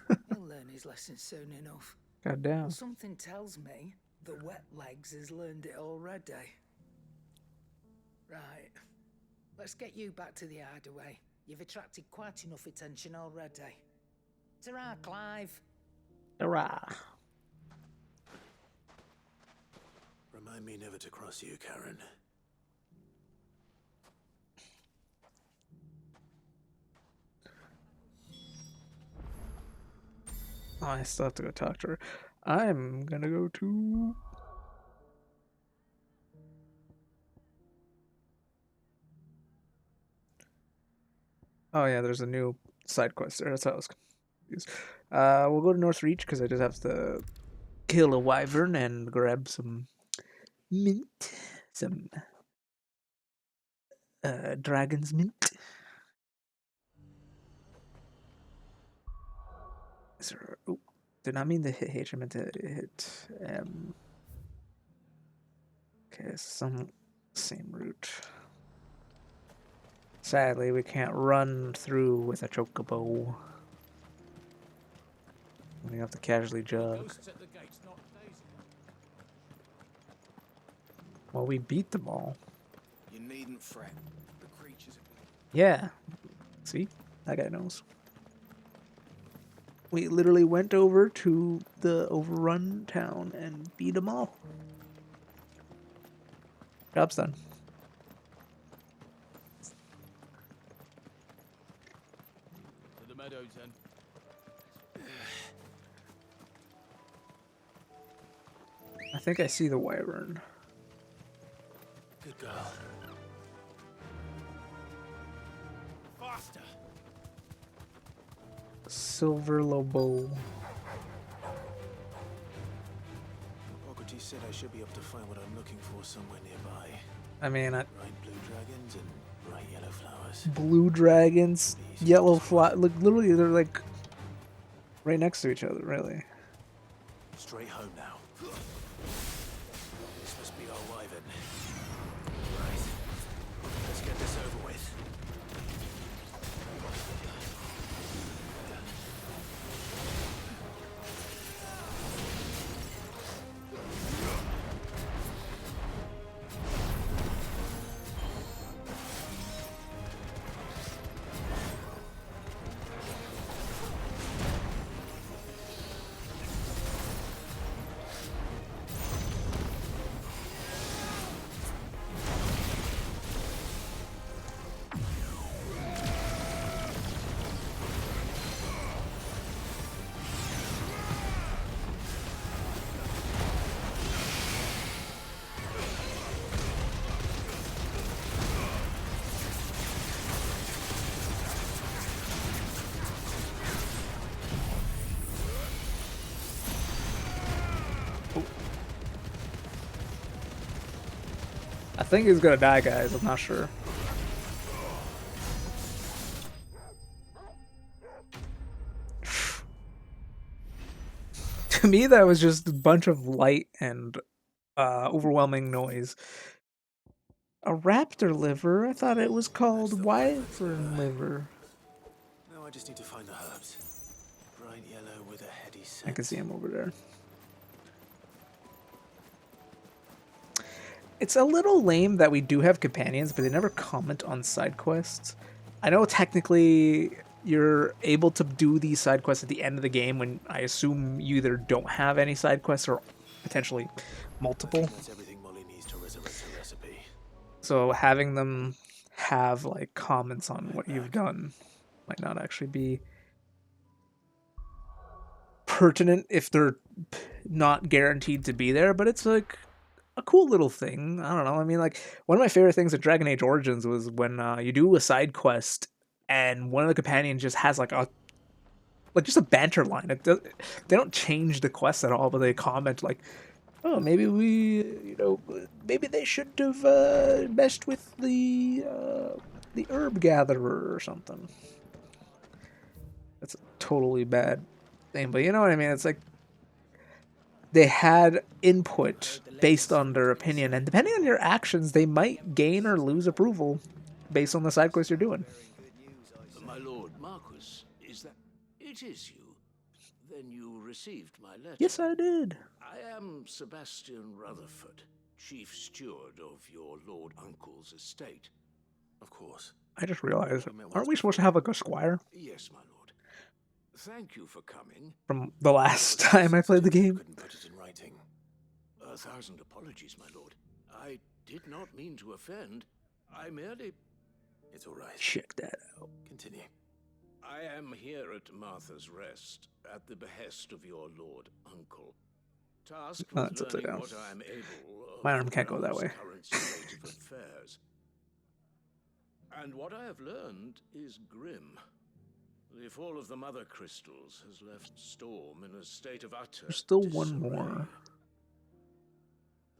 He'll learn his lesson soon enough. Goddamn. But something tells me the Wet Legs has learned it already. Right. Let's get you back to the hideaway. You've attracted quite enough attention already. Ta-ra, Clive. Hurrah. Remind me never to cross you, Karen. Oh, I still have to go talk to her. I'm gonna go to... Oh yeah, there's a new side quest there. That's how I was confused. We'll go to North Reach because I just have to kill a wyvern and grab some mint. Some dragon's mint. Is there... Oh, did not mean to hit H. I meant to hit M. Okay, some same route. Sadly, we can't run through with a chocobo. We have to casually jog. Well, we beat them all. You needn't fret. The creatures have... Yeah. See? That guy knows. We literally went over to the overrun town and beat them all. Job's done. To the meadows, then. I think I see the wyvern. Good girl. Faster. Silver Lobo. Pockety said I should be able to find what I'm looking for somewhere nearby. I mean, Bright blue dragons and bright yellow flowers. blue dragons, yellow fly. Look, literally, they're like right next to each other, really. Straight home now. This must be our wyvern. Right. Let's get this over with. think he's gonna die, guys. I'm not sure. To me, that was just a bunch of light and overwhelming noise. A raptor liver? I thought it was called wyvern liver. Now I just need to find the herbs. Bright yellow with a heady scent. I can see him over there. It's a little lame that we do have companions, but they never comment on side quests. I know technically you're able to do these side quests at the end of the game when I assume you either don't have any side quests or potentially multiple. That's everything Molly needs to resurrect her recipe. So having them have like comments on what you've done might not actually be pertinent if they're not guaranteed to be there, but it's like a cool little thing. I don't know. I mean, like, one of my favorite things at Dragon Age Origins was when you do a side quest and one of the companions just has like just a banter line. They don't change the quest at all, but they comment like, "Oh, maybe maybe they should have messed with the herb gatherer or something." That's a totally bad thing, but you know what I mean. It's like they had input based on their opinion, and depending on your actions, they might gain or lose approval based on the side quest you're doing. My lord Marquis, is that... It is you. Then you received my letter. Yes, I did. I am Sebastian Rutherford, chief steward of your lord uncle's estate. Of course. I just realized, aren't we supposed to have like a squire? Yes, my lord. Thank you for coming. From the last time I played the game. Couldn't put it in writing. 1,000 apologies, my lord. I did not mean to offend. I merely... It's all right. Check that out. Continue. I am here at Martha's Rest at the behest of your lord uncle. Tasked with It's upside learning down. what I am able of My arm can't go that realm's way. current state of affairs. And what I have learned is grim. The fall of the Mother Crystals has left Storm in a state of utter There's still disarray. one more.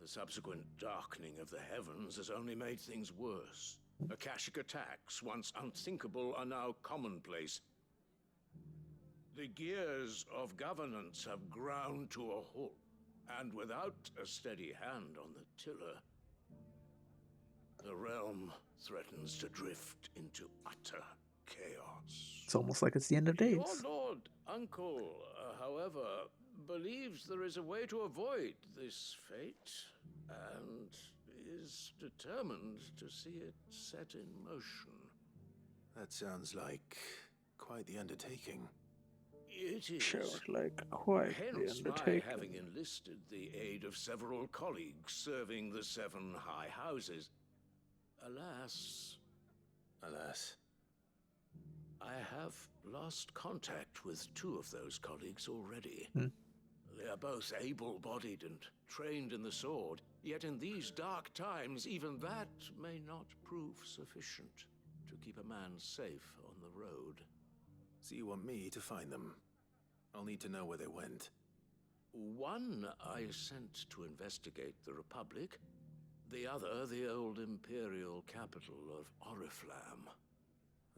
The subsequent darkening of the heavens has only made things worse. Akashic attacks, once unthinkable, are now commonplace. The gears of governance have ground to a halt, and without a steady hand on the tiller, the realm threatens to drift into utter chaos. It's almost like it's the end of days. Your lord uncle, however, believes there is a way to avoid this fate, and is determined to see it set in motion. That sounds like quite the undertaking. It is. Sounds like quite the Hence undertaking. my having enlisted the aid of several colleagues serving the 7 high houses. Alas, I have lost contact with 2 of those colleagues already. They are both able-bodied and trained in the sword, yet in these dark times, even that may not prove sufficient to keep a man safe on the road. So you want me to find them? I'll need to know where they went. One I sent to investigate the Republic, the other the old Imperial capital of Oriflamme.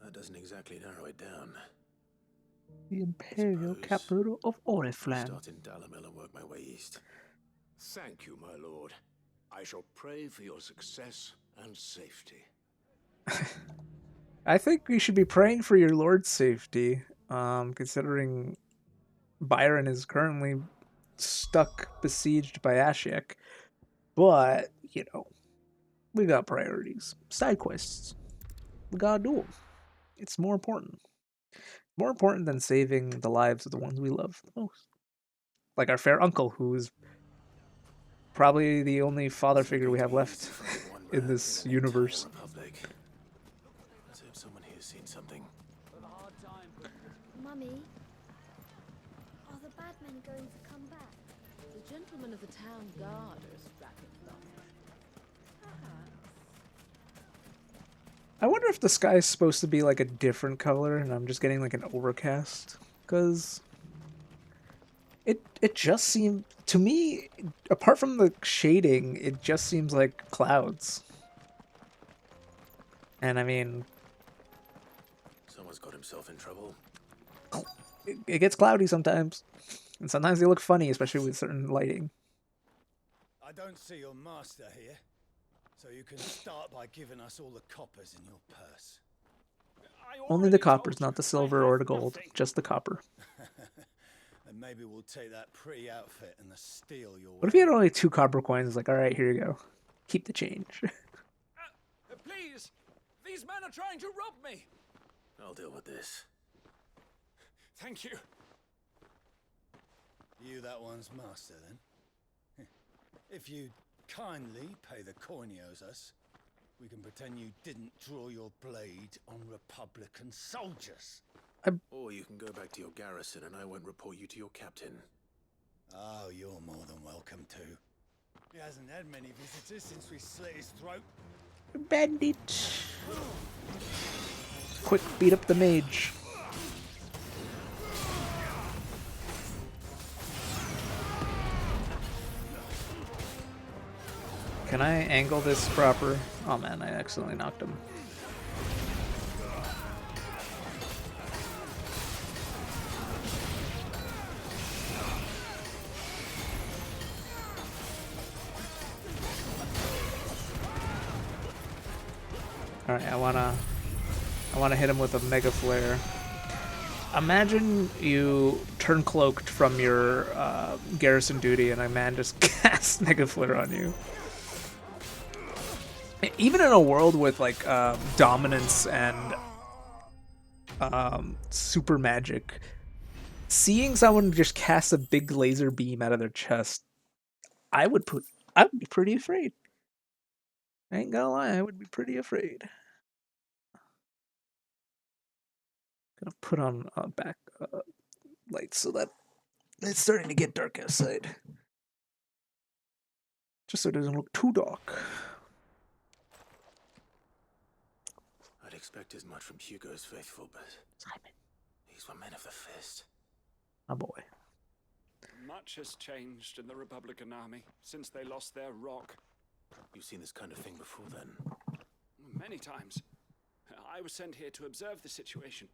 That doesn't exactly narrow it down. The Imperial capital of Oriflamme. Start in Dalimil and work my way east. Thank you, my lord. I shall pray for your success and safety. I think we should be praying for your lord's safety, considering Byron is currently stuck, besieged by Ashiek. But, you know, we got priorities. Side quests. We gotta do them. It's more important. More important than saving the lives of the ones we love the most. Like our fair uncle, who's probably the only father figure we have left in this universe. Let's hope someone here's seen something. Mummy, are the bad men going to come back? The gentlemen of the town guard are strapping them. I wonder if the sky is supposed to be like a different color and I'm just getting like an overcast. Because it just seemed, to me, apart from the shading, it just seems like clouds. And I mean, Someone's got himself in trouble. it gets cloudy sometimes. And sometimes they look funny, especially with certain lighting. I don't see your master here, so you can start by giving us all the coppers in your purse. Only the coppers, not the silver or the gold. Just the copper. And maybe we'll take that pretty outfit and the steel you're What if you had only 2 copper coins? It's like, alright, here you go. Keep the change. Please! These men are trying to rob me! I'll deal with this. Thank you. You that one's master, then? If you kindly pay the coin he owes us, we can pretend you didn't draw your blade on Republican soldiers. Or you can go back to your garrison and I won't report you to your captain. Oh, you're more than welcome to. He hasn't had many visitors since we slit his throat. Bandit. Quick, beat up the mage. Can I angle this proper? Oh man, I accidentally knocked him. Alright, I wanna hit him with a mega flare. Imagine you turn cloaked from your garrison duty and a man just casts mega flare on you. Even in a world with like dominance and super magic, seeing someone just cast a big laser beam out of their chest, I would be pretty afraid. I ain't gonna lie, I would be pretty afraid. Gonna put on back lights so that it's starting to get dark outside. Just so it doesn't look too dark. I'd expect as much from Hugo's faithful, but Simon, these were men of the fist. My boy. Much has changed in the Republican army since they lost their rock. You've seen this kind of thing before then? Many times. I was sent here to observe the situation.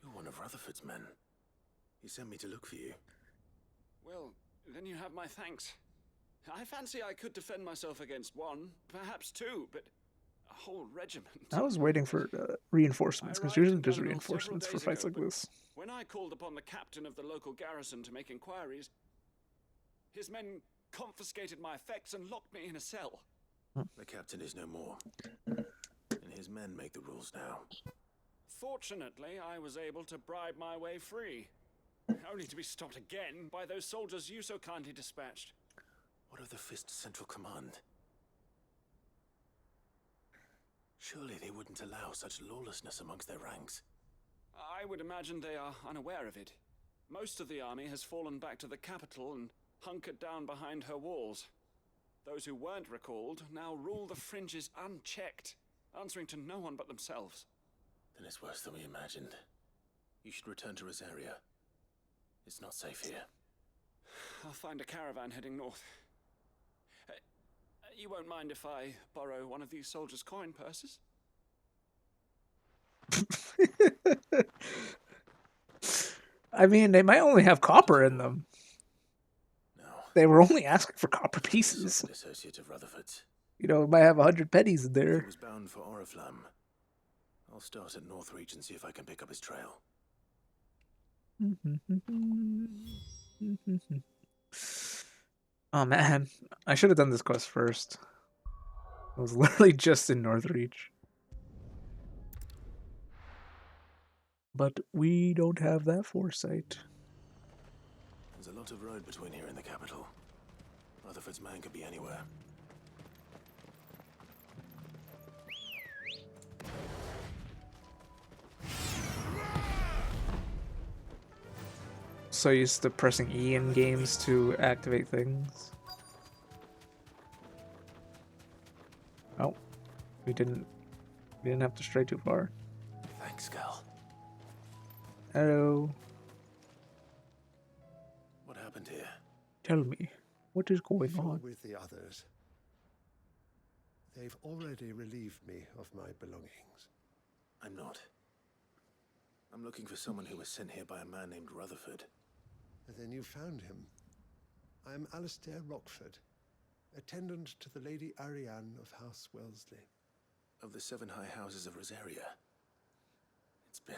You're one of Rutherford's men. He sent me to look for you. Well, then you have my thanks. I fancy I could defend myself against one, perhaps 2, but a whole regiment. I was waiting for reinforcements, because usually there's reinforcements for fights like this. When I called upon the captain of the local garrison to make inquiries, his men confiscated my effects and locked me in a cell. The captain is no more, and his men make the rules now. Fortunately, I was able to bribe my way free, only to be stopped again by those soldiers you so kindly dispatched. What of the Fist's central command? Surely they wouldn't allow such lawlessness amongst their ranks. I would imagine they are unaware of it. Most of the army has fallen back to the capital and hunkered down behind her walls. Those who weren't recalled now rule the fringes unchecked, answering to no one but themselves. Then it's worse than we imagined. You should return to Rosaria. It's not safe here. I'll find a caravan heading north. You won't mind if I borrow one of these soldiers' coin purses? I mean, they might only have copper in them. No. They were only asking for copper pieces. An associate of Rutherford's. You know, it might have 100 pennies in there. He was bound for Oriflamme. I'll start at Northreach and see if I can pick up his trail. Oh man, I should have done this quest first. I was literally just in Northreach. But we don't have that foresight. There's a lot of road between here and the capital. Rutherford's man could be anywhere. So used to pressing E in games to activate things. Oh, we didn't have to stray too far. Thanks, Gal. Hello. What happened here? Tell me, what is going on? With the others, They've already relieved me of my belongings. I'm not. I'm looking for someone who was sent here by a man named Rutherford. Then you found him. I'm Alistair Rockford, attendant to the Lady Ariane of House Wellesley. Of the 7 high houses of Rosaria. It's been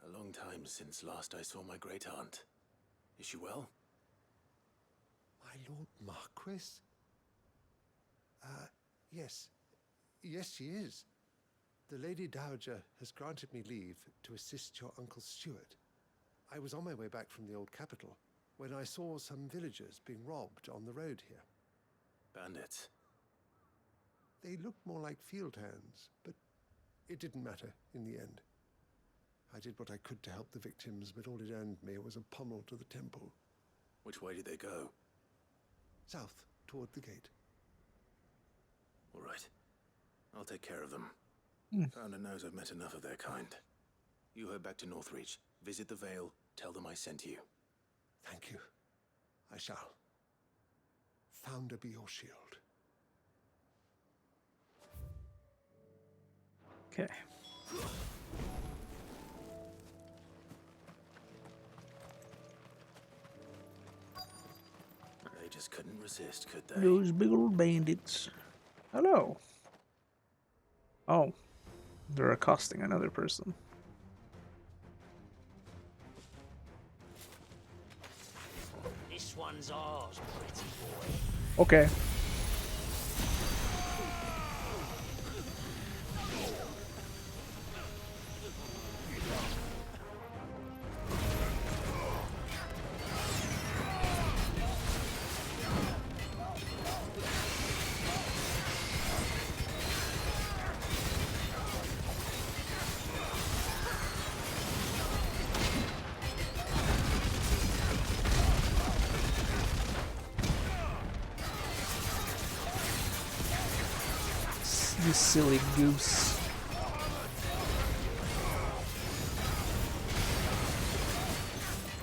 a long time since last I saw my great-aunt. Is she well? My Lord Marquis? Yes. Yes, she is. The Lady Dowager has granted me leave to assist your Uncle Stuart. I was on my way back from the old capital when I saw some villagers being robbed on the road here. Bandits? They looked more like field hands, but it didn't matter in the end. I did what I could to help the victims, but all it earned me was a pommel to the temple. Which way did they go? South, toward the gate. All right. I'll take care of them. Founder knows I've met enough of their kind. You head back to Northreach, visit the Vale, tell them I sent you. Thank you. I shall. Founder be your shield. Okay. They just couldn't resist, could they? Those big old bandits. Hello. Oh. They're accosting another person. This one's ours, pretty boy. Okay. You silly goose.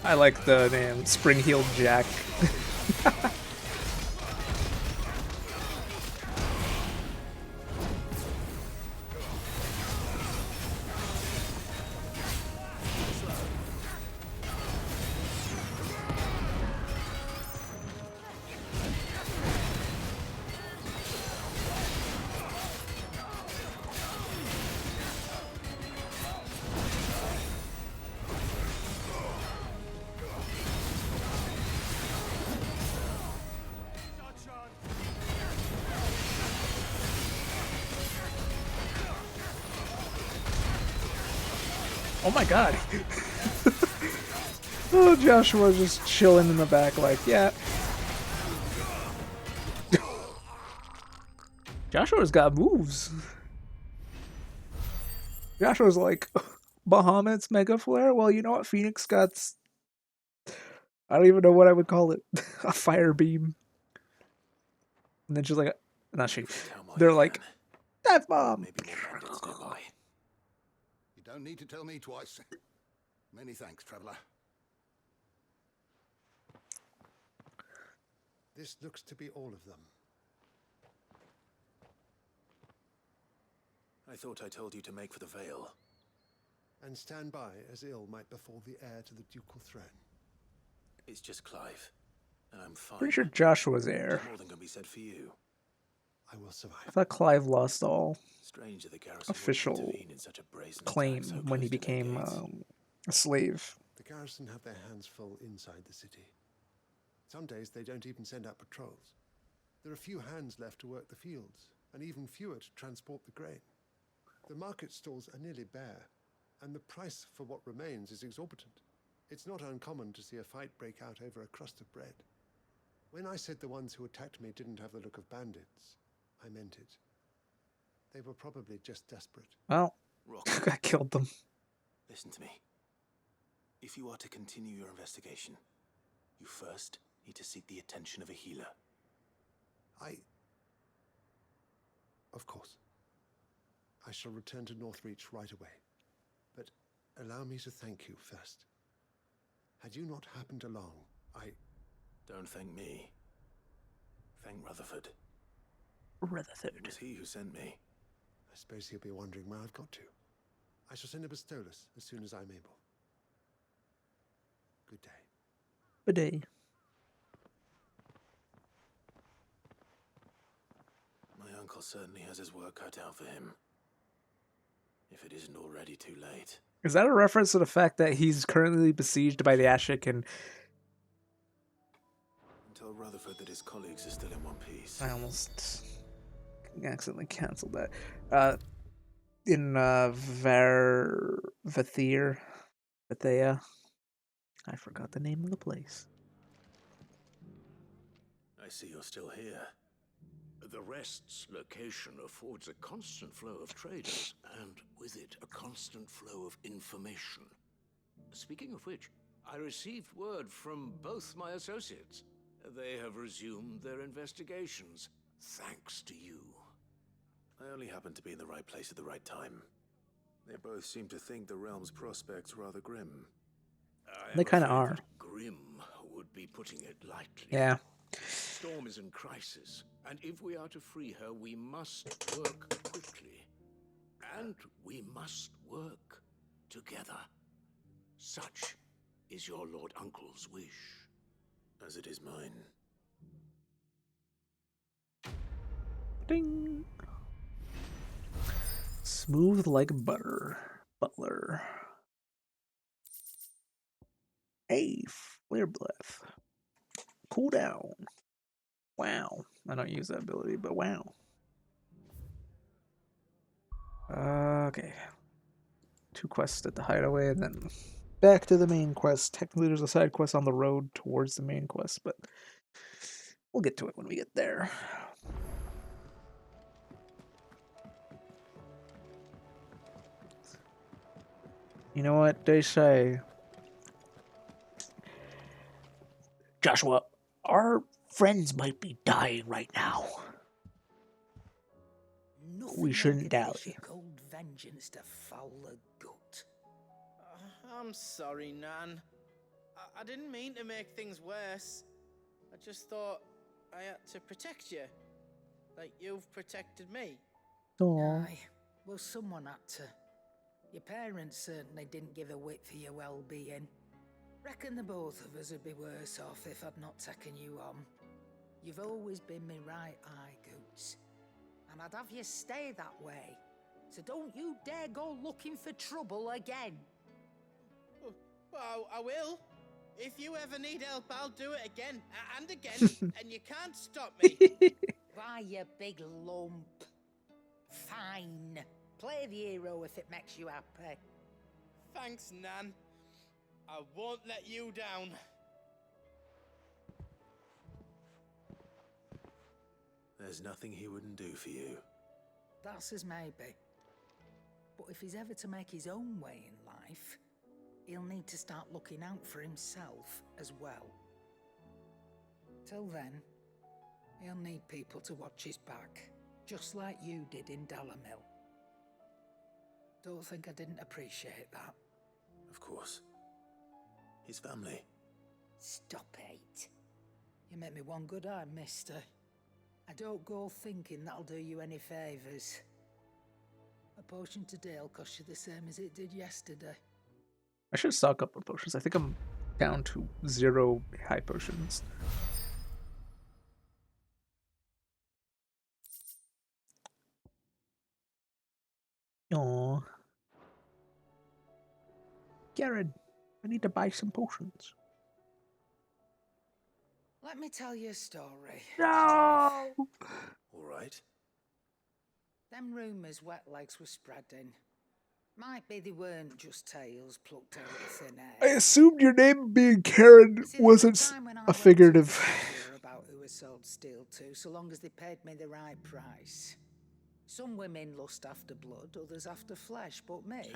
I like the name Spring-Heeled Jack. Oh my god. Oh, Joshua just chilling in the back like, yeah. Joshua's got moves. Joshua's like, Bahamut's Mega Flare? Well, you know what? Phoenix got... I don't even know what I would call it. A fire beam. And then she's like... Not she. They're like, Death Bomb! You don't need to tell me twice. Many thanks, traveler. This looks to be all of them. I thought I told you to make for the Vale. And stand by as ill might befall the heir to the ducal throne. It's just Clive, and I'm fine. Pretty sure Joshua's heir. More than can be said for you. I will survive. I thought Clive lost all Strange that the garrison official intervene in such a brazen claim attack so when he close to their became gates. a slave. The garrison have their hands full inside the city. Some days they don't even send out patrols. There are few hands left to work the fields, and even fewer to transport the grain. The market stalls are nearly bare, and the price for what remains is exorbitant. It's not uncommon to see a fight break out over a crust of bread. When I said the ones who attacked me didn't have the look of bandits, I meant it. They were probably just desperate. Well, I killed them. Listen to me. If you are to continue your investigation, you first need to seek the attention of a healer. Of course. I shall return to Northreach right away. But allow me to thank you first. Had you not happened along, Don't thank me. Thank Rutherford. It was he who sent me. I suppose he'll be wondering where I've got to. I shall send a bestolus as soon as I'm able. Good day. Good day. My uncle certainly has his work cut out for him. If it isn't already too late. Is that a reference to the fact that he's currently besieged by the Akashic and... Tell Rutherford that his colleagues are still in one piece. I almost accidentally canceled that. In Vathea. I forgot the name of the place. I see you're still here. The Rest's location affords a constant flow of traders, and with it, a constant flow of information. Speaking of which, I received word from both my associates. They have resumed their investigations, thanks to you. I only happened to be in the right place at the right time. They both seem to think the realm's prospects rather grim. They kind of are. Grim would be putting it lightly. Yeah. Storm is in crisis, and if we are to free her, we must work quickly. And we must work together. Such is your Lord Uncle's wish. As it is mine. Ding. Smooth like butter. Butler. Hey, flare breath. Cool down. Wow. I don't use that ability, but wow. Okay. 2 quests at the hideaway, and then back to the main quest. Technically, there's a side quest on the road towards the main quest, but we'll get to it when we get there. You know what they say? Joshua, our friends might be dying right now. We shouldn't dally. Cold vengeance to foul the gut. I'm sorry, Nan. I didn't mean to make things worse. I just thought I had to protect you. Like you've protected me. Aye, well, someone had to. Your parents certainly didn't give a whit for your well-being. Reckon the both of us would be worse off if I'd not taken you on. You've always been me right eye, Goots. And I'd have you stay that way. So don't you dare go looking for trouble again. Well, I will. If you ever need help, I'll do it again and again, and you can't stop me. Why, you big lump. Fine. Play the hero if it makes you happy. Thanks, Nan. I won't let you down. There's nothing he wouldn't do for you. That's as maybe. But if he's ever to make his own way in life, he'll need to start looking out for himself as well. Till then, he'll need people to watch his back, just like you did in Dalamil. Don't think I didn't appreciate that. Of course. His family. Stop it. You make me one good eye, mister. I don't go thinking that'll do you any favours. A potion today'll cost you the same as it did yesterday. I should stock up on potions. I think I'm down to 0 high potions. Aww. Garrett, I need to buy some potions. Let me tell you a story. No! All right. Them rumours wet legs were spreading. Might be they weren't just tales plucked out of thin air. I assumed your name being Karen wasn't a figurative. About who I sold steel to, so long as they paid me the right price. Some women lust after blood, others after flesh, but me,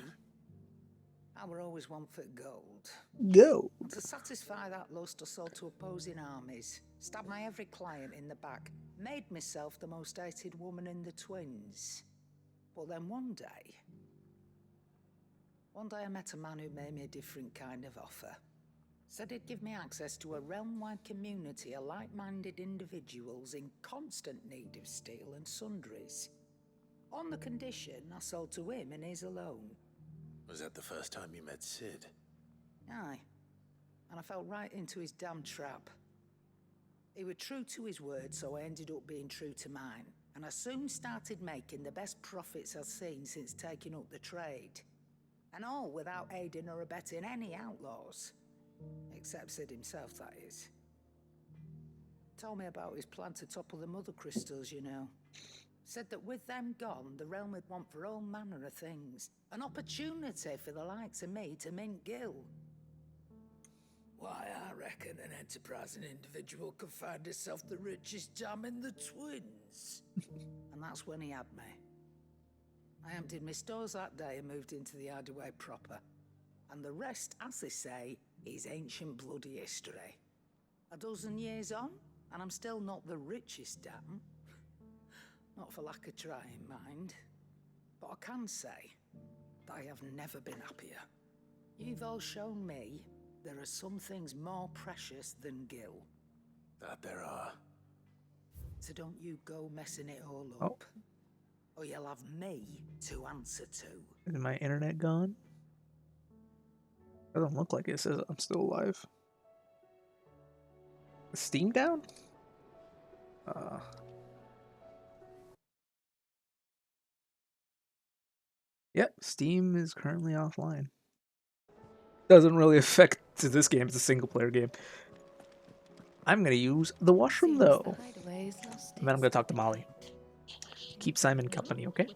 I were always one for gold. Gold. To satisfy that lust, I sold to opposing armies, stabbed my every client in the back, made myself the most hated woman in the twins. But then one day I met a man who made me a different kind of offer. Said it'd give me access to a realm-wide community of like-minded individuals in constant need of steel and sundries. On the condition I sold to him and his alone. Was that the first time you met Sid? Aye. And I fell right into his damn trap. He was true to his word, so I ended up being true to mine. And I soon started making the best profits I've seen since taking up the trade. And all without aiding or abetting any outlaws. Except Sid himself, that is. Told me about his plan to topple the mother crystals, you know. Said that with them gone, the realm would want for all manner of things. An opportunity for the likes of me to mint gil. Why, I reckon an enterprising individual could find himself the richest dam in the twins. And that's when he had me. I emptied my stores that day and moved into the hideaway proper. And the rest, as they say, is ancient bloody history. A dozen years on, and I'm still not the richest dam. Not for lack of trying, mind. But I can say that I have never been happier. You've all shown me there are some things more precious than gil. That there are. So don't you go messing it all up. Or you'll have me to answer to. Is my internet gone? Doesn't look like it. Says I'm still alive. Is Steam down? Yep, Steam is currently offline. Doesn't really affect this game. It's a single player game. I'm gonna use the washroom though. And then I'm gonna talk to Molly. Keep Simon company, okay?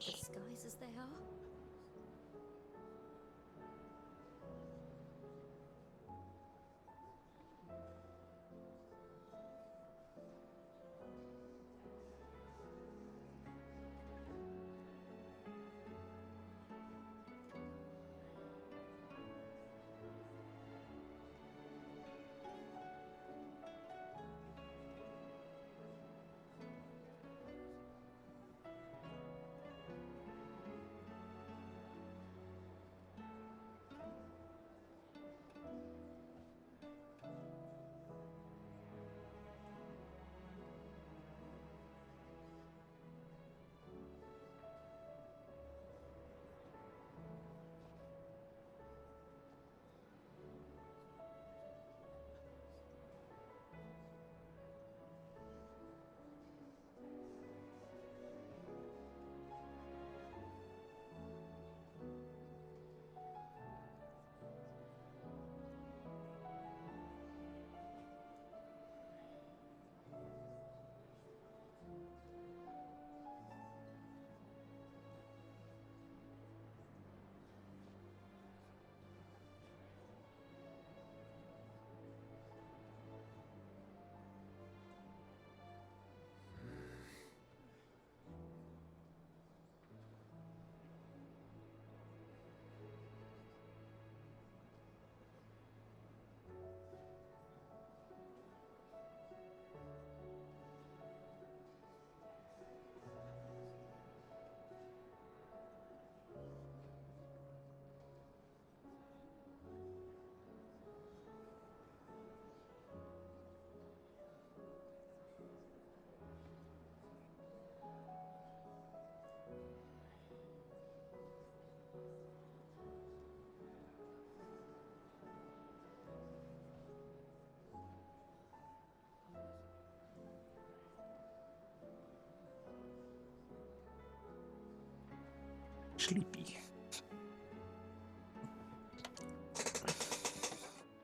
Sleepy.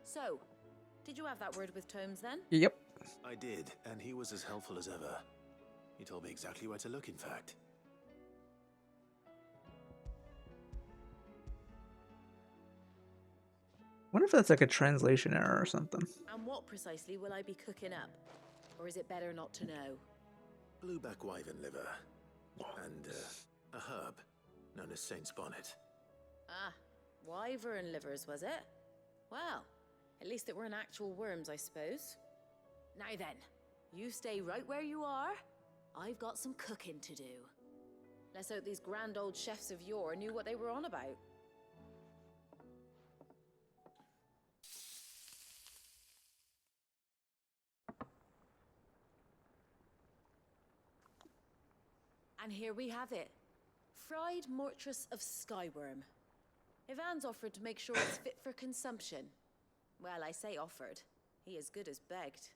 So, did you have that word with Tomes then? Yep. I did, and he was as helpful as ever. He told me exactly where to look, in fact. Wonder if that's like a translation error or something. And what precisely will I be cooking up? Or is it better not to know? Blueback wyvern liver. And a herb known as Saint's Bonnet. Ah, wyvern livers, was it? Well, at least it weren't actual worms, I suppose. Now then, you stay right where you are. I've got some cooking to do. Let's hope these grand old chefs of yore knew what they were on about. And here we have it. Fried mortress of Skyworm. Ivan's offered to make sure it's fit for consumption. Well, I say offered. He as good as begged.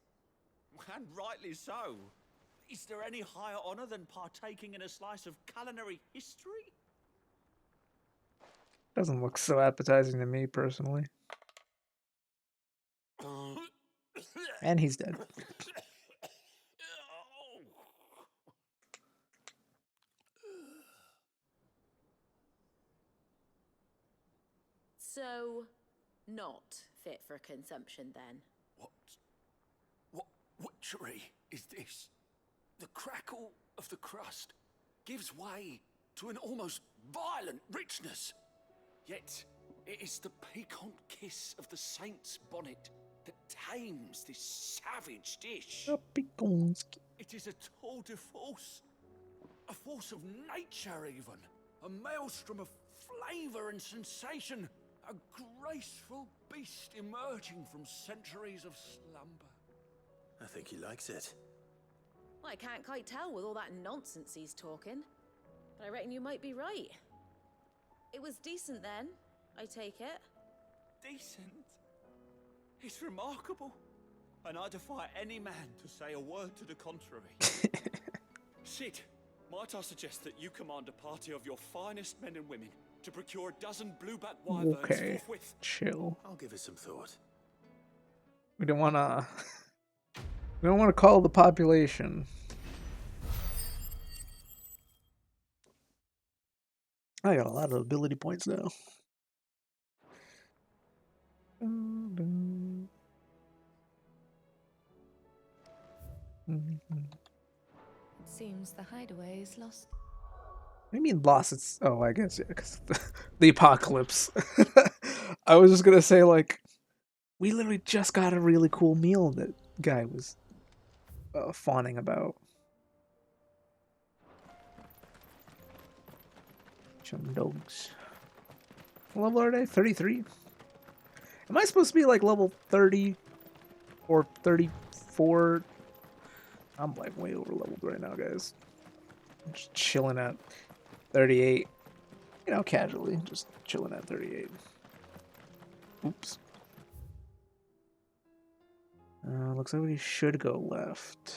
And rightly so. Is there any higher honor than partaking in a slice of culinary history? Doesn't look so appetizing to me personally. And he's dead. So, not fit for consumption then? What witchery is this? The crackle of the crust gives way to an almost violent richness. Yet, it is the piquant kiss of the saint's bonnet that tames this savage dish. It is a tour de force. A force of nature even. A maelstrom of flavor and sensation. A graceful beast emerging from centuries of slumber. I think he likes it. Well, I can't quite tell with all that nonsense he's talking. But I reckon you might be right. It was decent then, I take it. Decent? It's remarkable. And I defy any man to say a word to the contrary. Sid, might I suggest that you command a party of your finest men and women to procure a dozen blueback wyverns forthwith? Chill. I'll give it some thought. We don't want to call the population. I got a lot of ability points now. It seems the hideaway is lost. What do you mean lost? It's I guess yeah, because the apocalypse. I was just gonna say like, we literally just got a really cool meal that guy was fawning about. Chum dogs. What level are they? 33? Am I supposed to be like level 30 or 34? I'm like way over leveled right now, guys. I'm just chilling at 38. You know, casually. Just chilling at 38. Oops. Looks like we should go left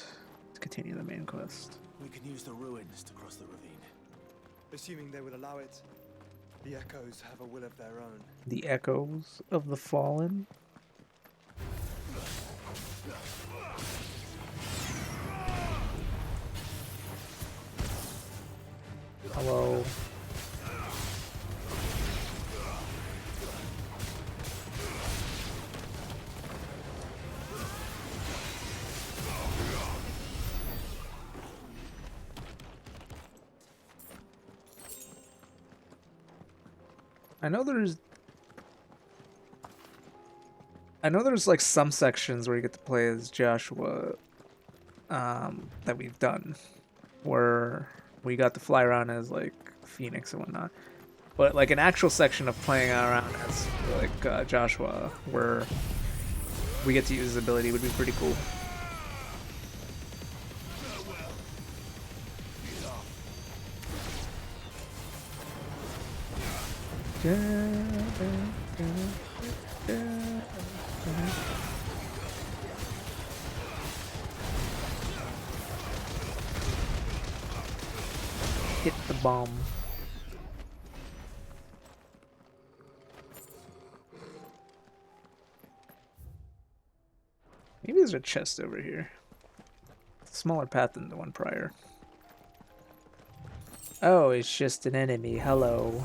to continue the main quest. We can use the ruins to cross the ravine. Assuming they would allow it. The echoes have a will of their own. The echoes of the fallen. Hello. I know there's like some sections where you get to play as Joshua that we've done where we got to fly around as like Phoenix and whatnot, but like an actual section of playing around as like Joshua where we get to use his ability would be pretty cool. Hit the bomb. Maybe there's a chest over here. Smaller path than the one prior. Oh, it's just an enemy. Hello.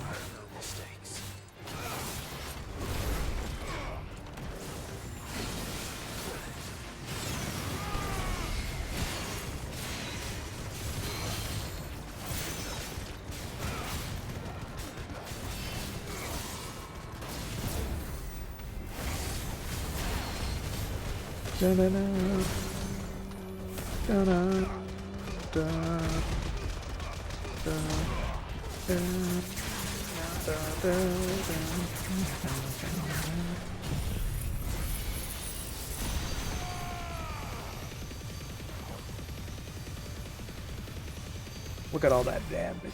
Look at all that damage.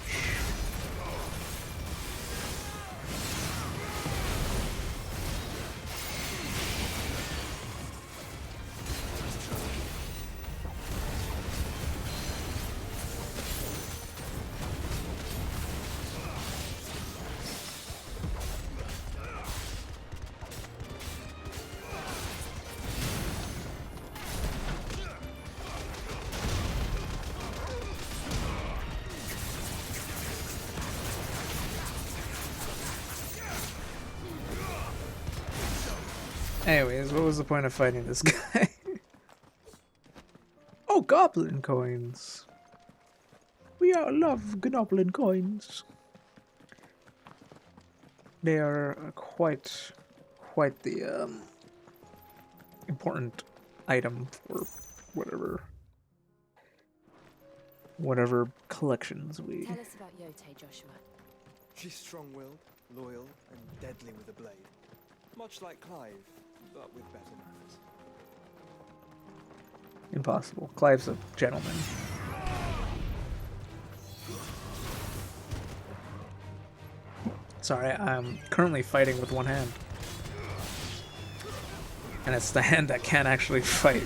Anyways, what was the point of fighting this guy? Oh, goblin coins. We all love goblin coins. They are quite the important item for whatever collections we. Tell us about Yote, Joshua. She's strong-willed, loyal, and deadly with a blade. Much like Clive, but with better manners. Impossible. Clive's a gentleman. Sorry, I'm currently fighting with one hand. And it's the hand that can't actually fight.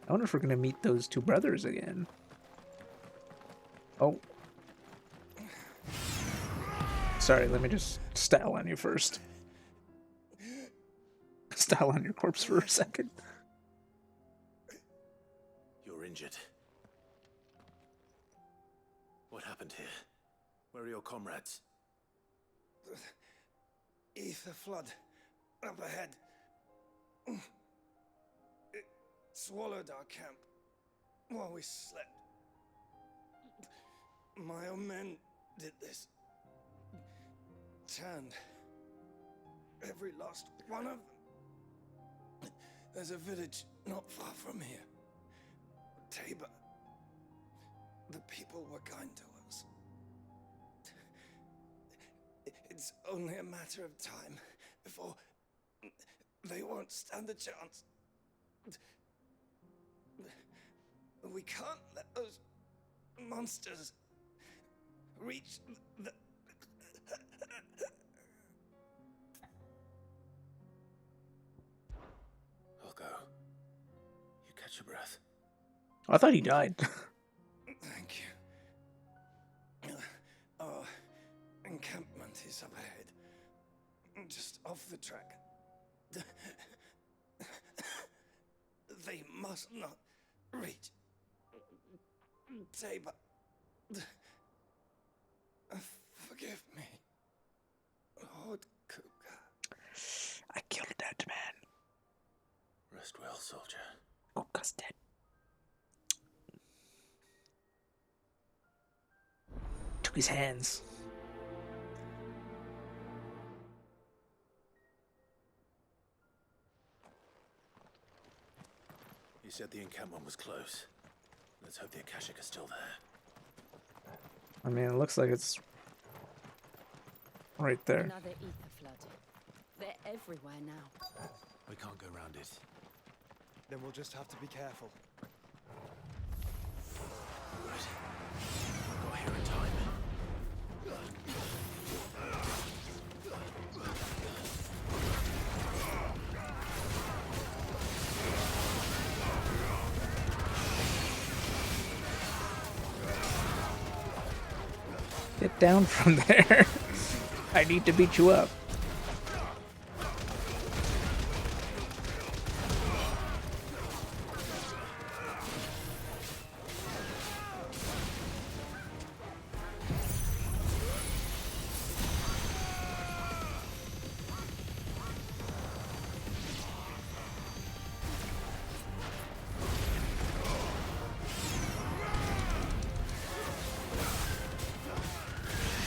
I wonder if we're gonna meet those two brothers again. Oh. Sorry, let me just style on you first. Style on your corpse for a second. You're injured. What happened here? Where are your comrades? Ether flood up ahead. It swallowed our camp while we slept. My own men did this. Turned every last one of them. There's a village not far from here. Tabor. The people were kind to us. It's only a matter of time before they won't stand a chance. We can't let those monsters reach the... I'll go. You catch your breath. I thought he died. Thank you. Our encampment is up ahead. Just off the track. They must not reach Tabor. Forgive me, Lord Kuka. I killed that man. Rest well, soldier. Kuka's dead. Took his hands. You said the encampment was close. Let's hope the Akashic is still there. I mean, it looks like it's right there. Another ether flood. They're everywhere now. We can't go round it. Then we'll just have to be careful. Right. I got here in time. Get down from there. I need to beat you up.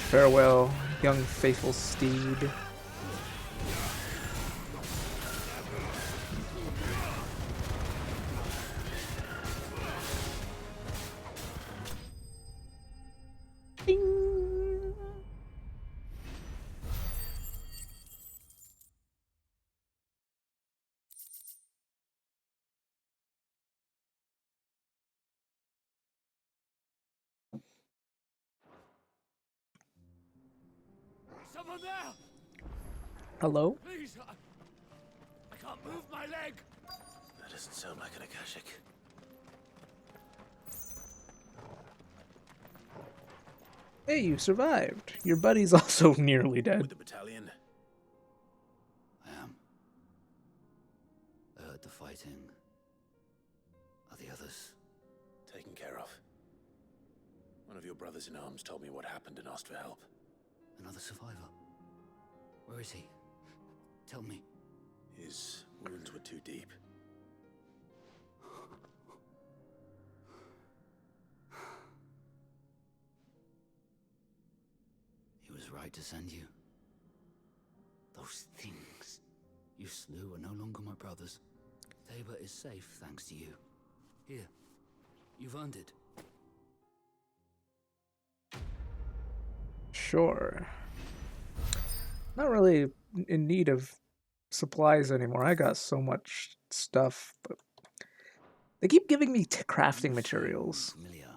Farewell young faithful steed. Someone there! Hello? Please, I can't move my leg. That doesn't sound like an Akashic. Hey, you survived. Your buddy's also nearly dead. With the battalion? I am. I heard the fighting. Are the others? Taken care of. One of your brothers in arms told me what happened and asked for help. Another survivor? Where is he? Tell me. His wounds were too deep. He was right to send you. Those things you slew are no longer my brothers. Tabor is safe thanks to you. Here, you've earned it. Sure. Not really in need of supplies anymore. I got so much stuff, but they keep giving me crafting materials. Familiar.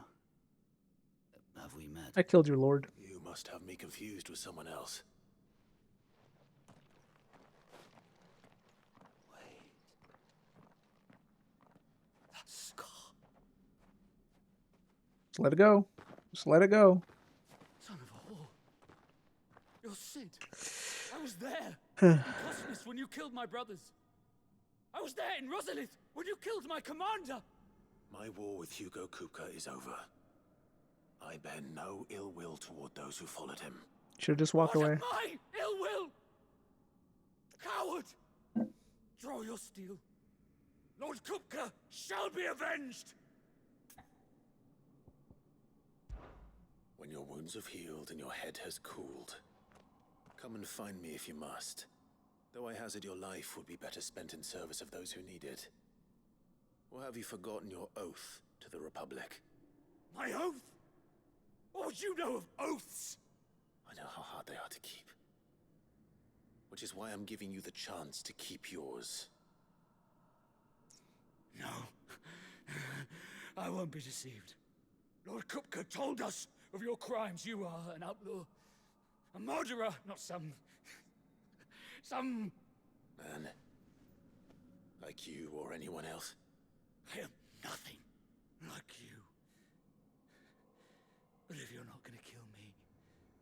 Have we met? I killed your lord. You must have me confused with someone else. That scar. Just let it go. Just let it go. Son of a whore. You're Sid. I was there in Cosmos when you killed my brothers. I was there in Rosalith when you killed my commander. My war with Hugo Kupka is over. I bear no ill will toward those who followed him. Should just walk away. My ill will! Coward! Draw your steel. Lord Kupka shall be avenged! When your wounds have healed and your head has cooled, come and find me if you must. Though I hazard your life would be better spent in service of those who need it. Or have you forgotten your oath to the Republic? My oath? What would you know of oaths? I know how hard they are to keep. Which is why I'm giving you the chance to keep yours. No. I won't be deceived. Lord Kupka told us of your crimes. You are an outlaw. A murderer, not some man. Like you or anyone else. I am nothing like you. But if you're not gonna kill me,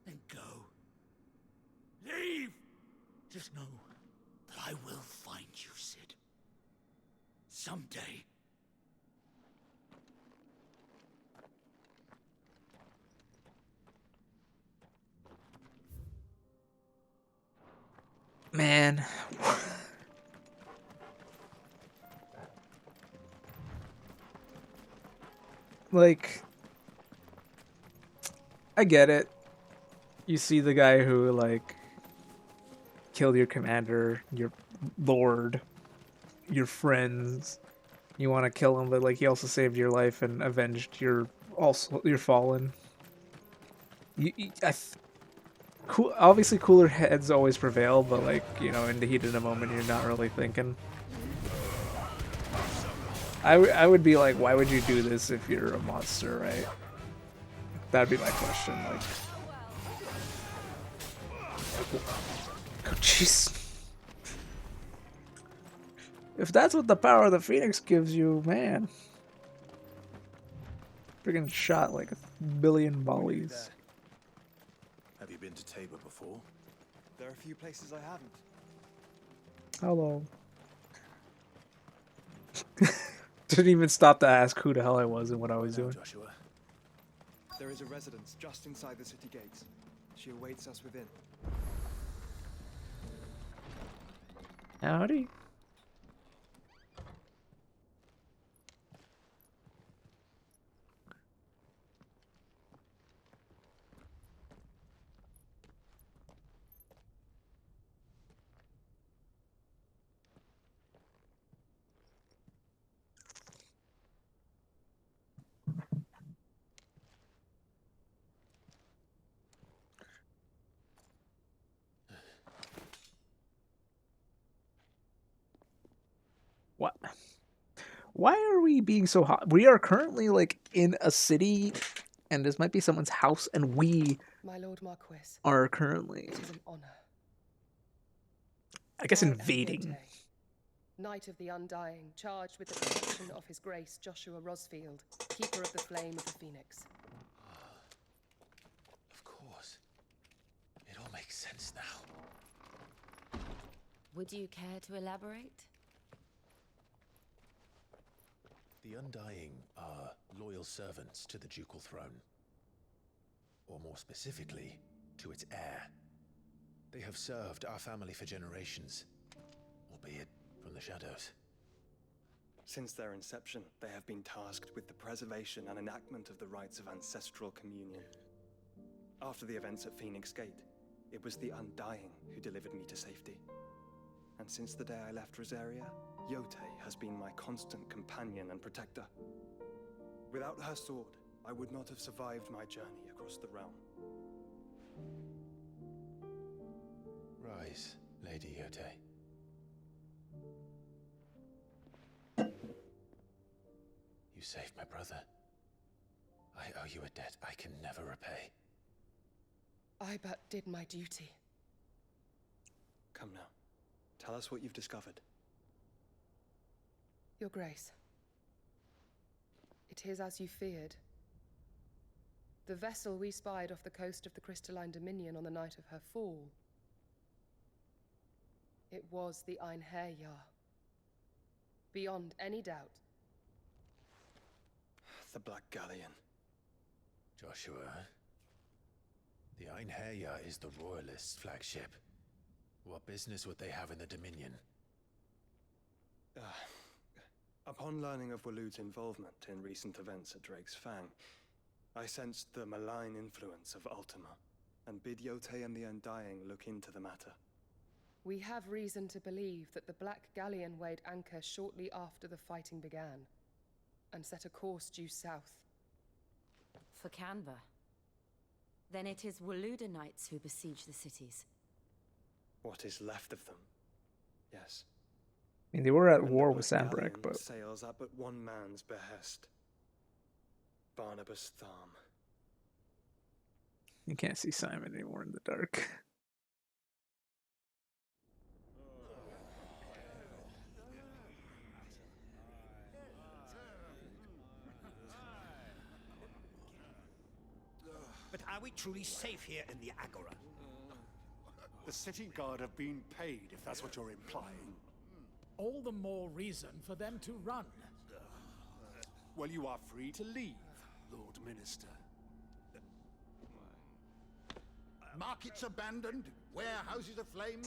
then go. Leave! Just know that I will find you, Sid. Someday. Man. Like, I get it. You see the guy who, like, killed your commander, your lord, your friends. You want to kill him, but, like, he also saved your life and avenged your fallen. Obviously, cooler heads always prevail, but, like, you know, in the heat of the moment, you're not really thinking. I would be like, why would you do this if you're a monster, right? That'd be my question, like. Oh, jeez. If that's what the power of the Phoenix gives you, man. Freaking shot like 1 billion volleys. Have you been to Tabor before? There are a few places I haven't. Hello. Didn't even stop to ask who the hell I was and what I was doing. Joshua. There is a residence just inside the city gates. She awaits us within. Howdy. Why are we being so hot? We are currently like in a city, and this might be someone's house, and we My Lord Marquis, are currently, it is an honor. I guess, I am invading. Yotei, Knight of the Undying, charged with the protection of His Grace Joshua Rosfield, Keeper of the Flame of the Phoenix. Of course. It all makes sense now. Would you care to elaborate? The Undying are loyal servants to the ducal throne. Or more specifically, to its heir. They have served our family for generations, albeit from the shadows. Since their inception, they have been tasked with the preservation and enactment of the rites of ancestral communion. After the events at Phoenix Gate, it was the Undying who delivered me to safety. And since the day I left Rosaria, Yotei has been my constant companion and protector. Without her sword, I would not have survived my journey across the realm. Rise, Lady Yotei. You saved my brother. I owe you a debt I can never repay. I but did my duty. Come now. Tell us what you've discovered. Your Grace. It is as you feared. The vessel we spied off the coast of the Crystalline Dominion on the night of her fall. It was the Einherjar. Beyond any doubt. The Black Galleon. Joshua, the Einherjar is the Royalists' flagship. What business would they have in the Dominion? Upon learning of Waloed's involvement in recent events at Drake's Fang, I sensed the malign influence of Ultima, and bid Yotei and the Undying look into the matter. We have reason to believe that the Black Galleon weighed anchor shortly after the fighting began, and set a course due south. For Kanver. Then it is Waloed knights who besiege the cities. What is left of them? Yes. I mean, they were at And war the with Black Sambrek, Galleon but sails at but one man's behest. Barnabas Tharm. you can't see Simon anymore in the dark. But are we truly safe here in the Agora? The city guard have been paid, if that's what you're implying. All the more reason for them to run. Well, you are free to leave, Lord Minister. Markets abandoned, warehouses aflame,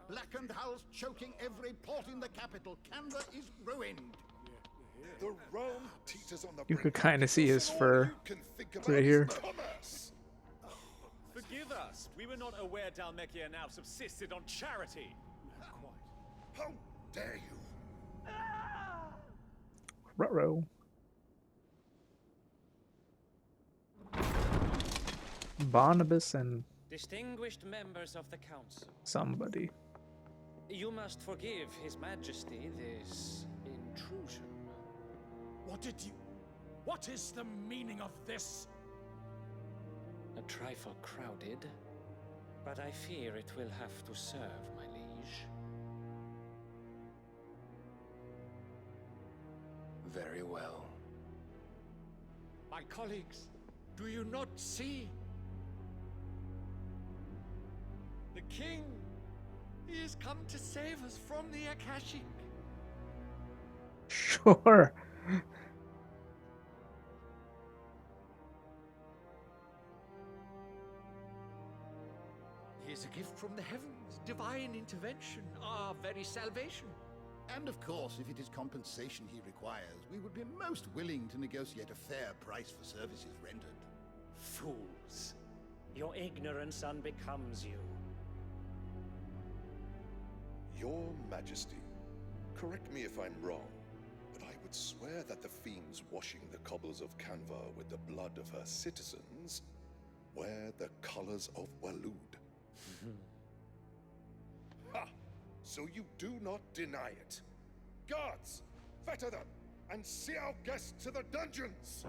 blackened hulls choking every port in the capital. Kanver is ruined. The realm teeters on the You could kind of see his fur right here. Forgive us. We were not aware Dhalmekia now subsisted on charity. How dare you? Ruh-roh. Barnabas and Distinguished members of the council, somebody. you must forgive His Majesty this intrusion. What is the meaning of this? A trifle crowded, but I fear it will have to serve, my liege. Very well. My colleagues, do you not see? The king, he has come to save us from the Akashic. Sure. He is a gift from the heavens, divine intervention, our very salvation. And of course, if it is compensation he requires, we would be most willing to negotiate a fair price for services rendered. Fools. Your ignorance unbecomes you. Your Majesty, correct me if I'm wrong, but I would swear that the fiends washing the cobbles of Kanver with the blood of her citizens wear the colors of Waloed. Ha! So you do not deny it. Guards, fetter them! and see our guests to the dungeons!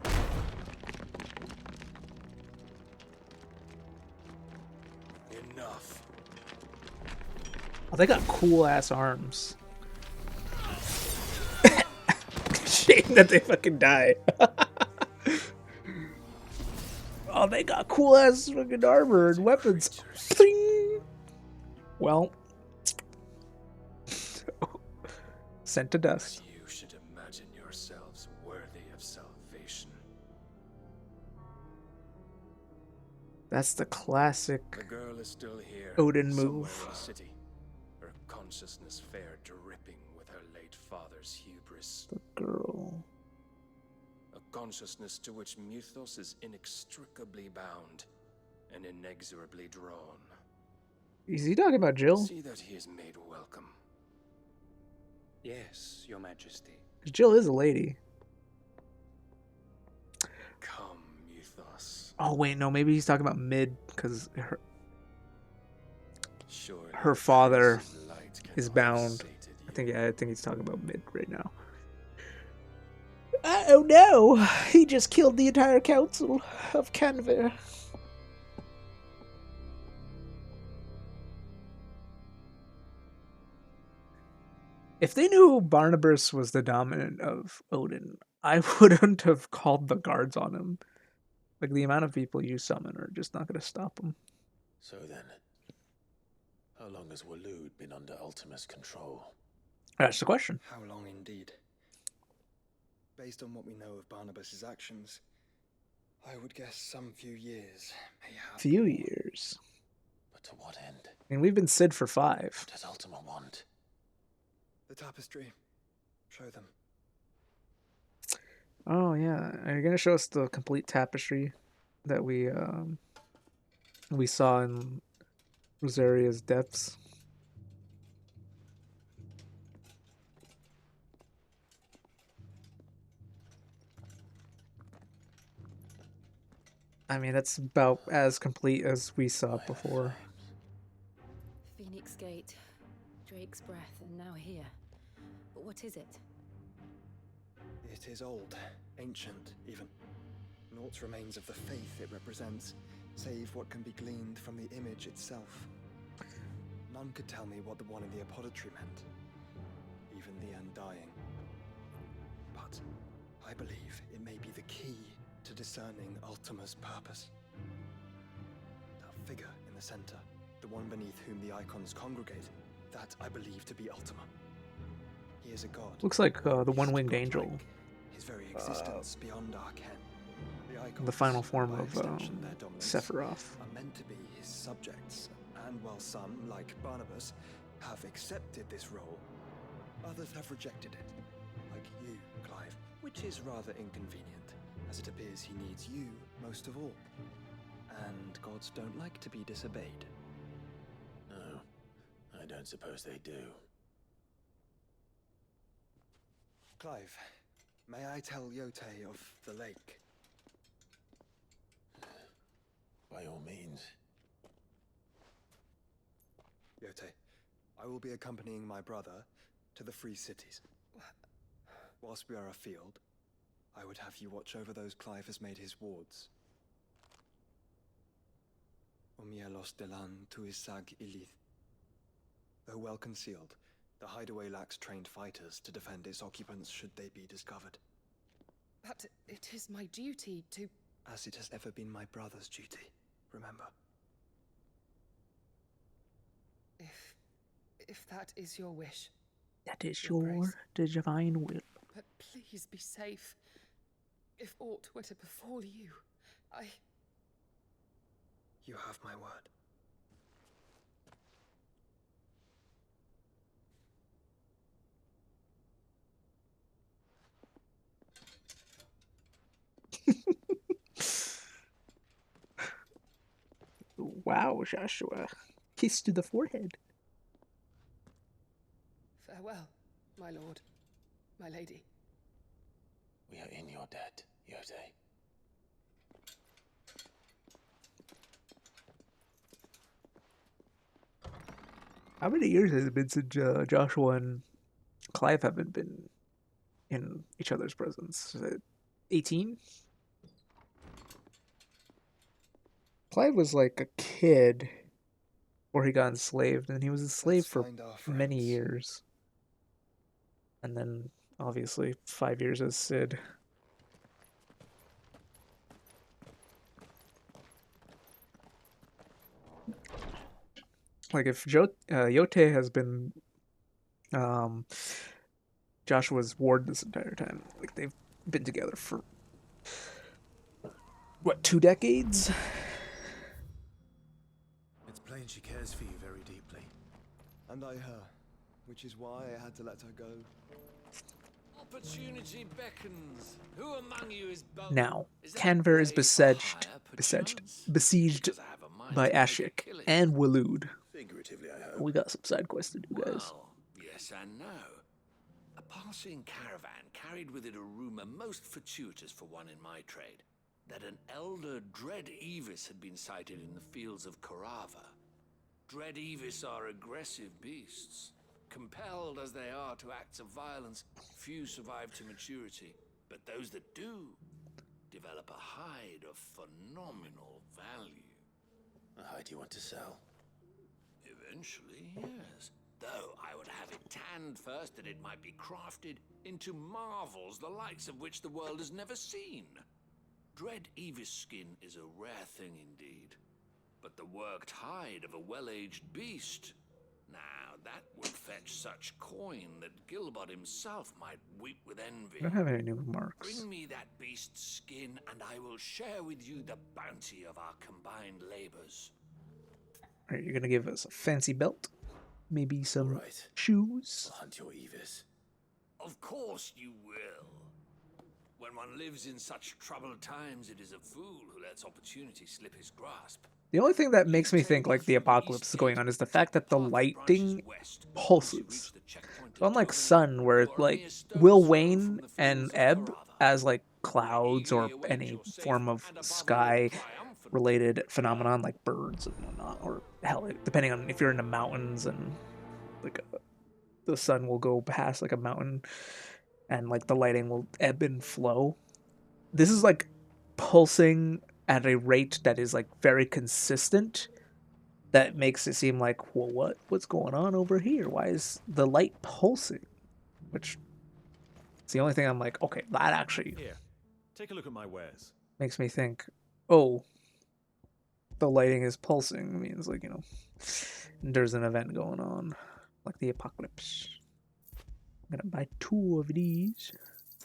Enough. Oh, they got cool ass arms. Shame that they fucking die. Oh, they got cool ass fucking armor and weapons. Well, sent to dust. You should imagine yourselves worthy of salvation. That's the classic The girl is still here, Odin somewhere move. in the city. Her consciousness fair dripping with her late father's hubris. The girl. A consciousness to which Mythos is inextricably bound and inexorably drawn. Is he talking about Jill? See that he is made welcome. Yes, Your Majesty. Jill is a lady. Come, Mythos. Oh wait, no, maybe he's talking about Mid because her father is bound. I think he's talking about Mid right now. Oh no! He just killed the entire council of Kanver. If they knew Barnabas was the dominant of Odin, I wouldn't have called the guards on him. Like, the amount of people you summon are just not going to stop him. So then, how long has Waloed been under Ultima's control? That's the question. How long indeed? Based on what we know of Barnabas's actions, I would guess some few years, mayhap. Few years. But to what end? I mean, we've been Sid for 5. What does Ultima want? The tapestry. Show them. Oh yeah, are you gonna show us the complete tapestry that we saw in Rosaria's depths? I mean, that's about as complete as we saw before. Phoenix Gate, Drake's Breath, and now here. But what is it? It is old, ancient even. Naught remains of the faith it represents, save what can be gleaned from the image itself. None could tell me what the one in the apothecary meant, even the Undying. But I believe it may be the key to discerning Ultima's purpose. That figure in the center, the one beneath whom the icons congregate, that I believe to be Ultima. He is a god. Looks like the one-winged angel. His very existence beyond our ken. The icons, The final form by of extension, their dominance, Sephiroth. are meant to be his subjects, and while some, like Barnabas, have accepted this role, others have rejected it, like you, Clive, which is rather inconvenient, as it appears he needs you most of all. And gods don't like to be disobeyed. No, I don't suppose they do. Clive, may I tell Yote of the lake? By all means. Yote, I will be accompanying my brother to the Free Cities. Whilst we are afield, I would have you watch over those Clive has made his wards. Umielos delan tuisag ilith. Though well concealed, the hideaway lacks trained fighters to defend its occupants should they be discovered. But it is my duty to... As it has ever been my brother's duty, remember. If that is your wish. That is your divine will. But please be safe. If aught were to befall you, You have my word. Wow, Joshua. Kiss to the forehead. Farewell, my lord, my lady. We are in your debt, Yote. How many years has it been since Joshua and Clive haven't been in each other's presence. 18? Clive was like a kid before he got enslaved, and he was enslaved for many years. And then, obviously, 5 years as Cid. Like, if Yote has been Joshua's ward this entire time, like, they've been together for, what, 2 decades? It's plain she cares for you very deeply. And I her, which is why I had to let her go. Opportunity beckons. Who among you is bold? Now, Kanver is besieged by Akashic and Waloed. Figuratively, I hope. We got some side quests to do, guys. Well, yes and no. A passing caravan carried with it a rumor most fortuitous for one in my trade, that an elder Dread Evis had been sighted in the fields of Karava. Dread Evis are aggressive beasts. Compelled as they are to acts of violence, few survive to maturity, but those that do develop a hide of phenomenal value. A hide you want to sell? Eventually, yes. Though I would have it tanned first that it might be crafted into marvels the likes of which the world has never seen. Dread Evis skin is a rare thing indeed, but the worked hide of a well-aged beast, now that would fetch such coin that Gilbert himself might weep with envy. I don't have any new marks. Bring me that beast's skin, and I will share with you the bounty of our combined labors. Alright, you're gonna give us a fancy belt? Maybe some shoes? I'll hunt your Evis. Of course you will. When one lives in such troubled times, it is a fool who lets opportunity slip his grasp. The only thing that makes me think like the apocalypse is going on is the fact that the lighting pulses. So unlike sun, where it like will wane and ebb as like clouds or any form of sky related phenomenon like birds and whatnot, or hell, depending on if you're in the mountains and like the sun will go past like a mountain and like the lighting will ebb and flow. This is like pulsing at a rate that is like very consistent, that makes it seem like, well, what's going on over here? Why is the light pulsing? Which it's the only thing I'm like, okay, that actually Here, take a look at my wares. makes me think, oh, the lighting is pulsing. It means like, you know, there's an event going on, like the apocalypse. I'm gonna buy 2 of these.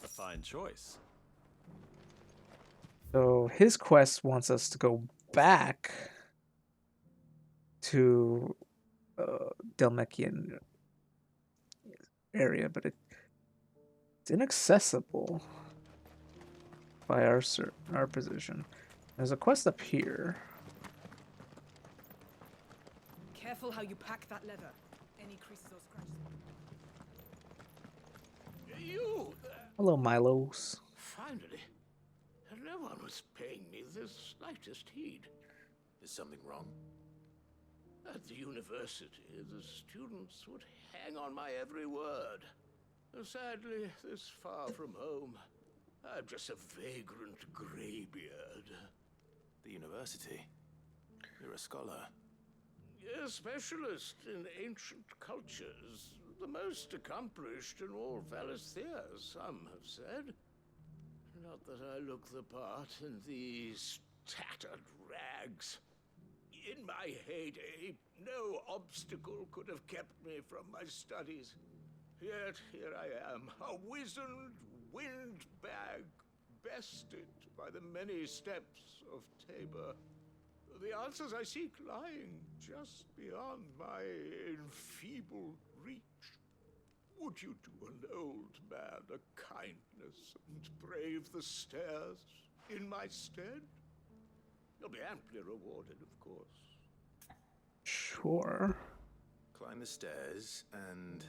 A fine choice. So his quest wants us to go back to Delmekian area, but it's inaccessible by our position. There's a quest up here. Careful how you pack that leather. Any creases or scratches. You! Hello, Milos. Finally. No one was paying me the slightest heed. Is something wrong? At the university, the students would hang on my every word. Sadly, this far from home, I'm just a vagrant greybeard. The university? You're a scholar. A specialist in ancient cultures. The most accomplished in all Valisthea, some have said. Not that I look the part in these tattered rags. In my heyday, no obstacle could have kept me from my studies. Yet here I am, a wizened windbag, bested by the many steps of Tabor. The answers I seek lying just beyond my enfeebled reach. Would you do an old man a kindness and brave the stairs in my stead? You'll be amply rewarded, of course. Sure. Climb the stairs and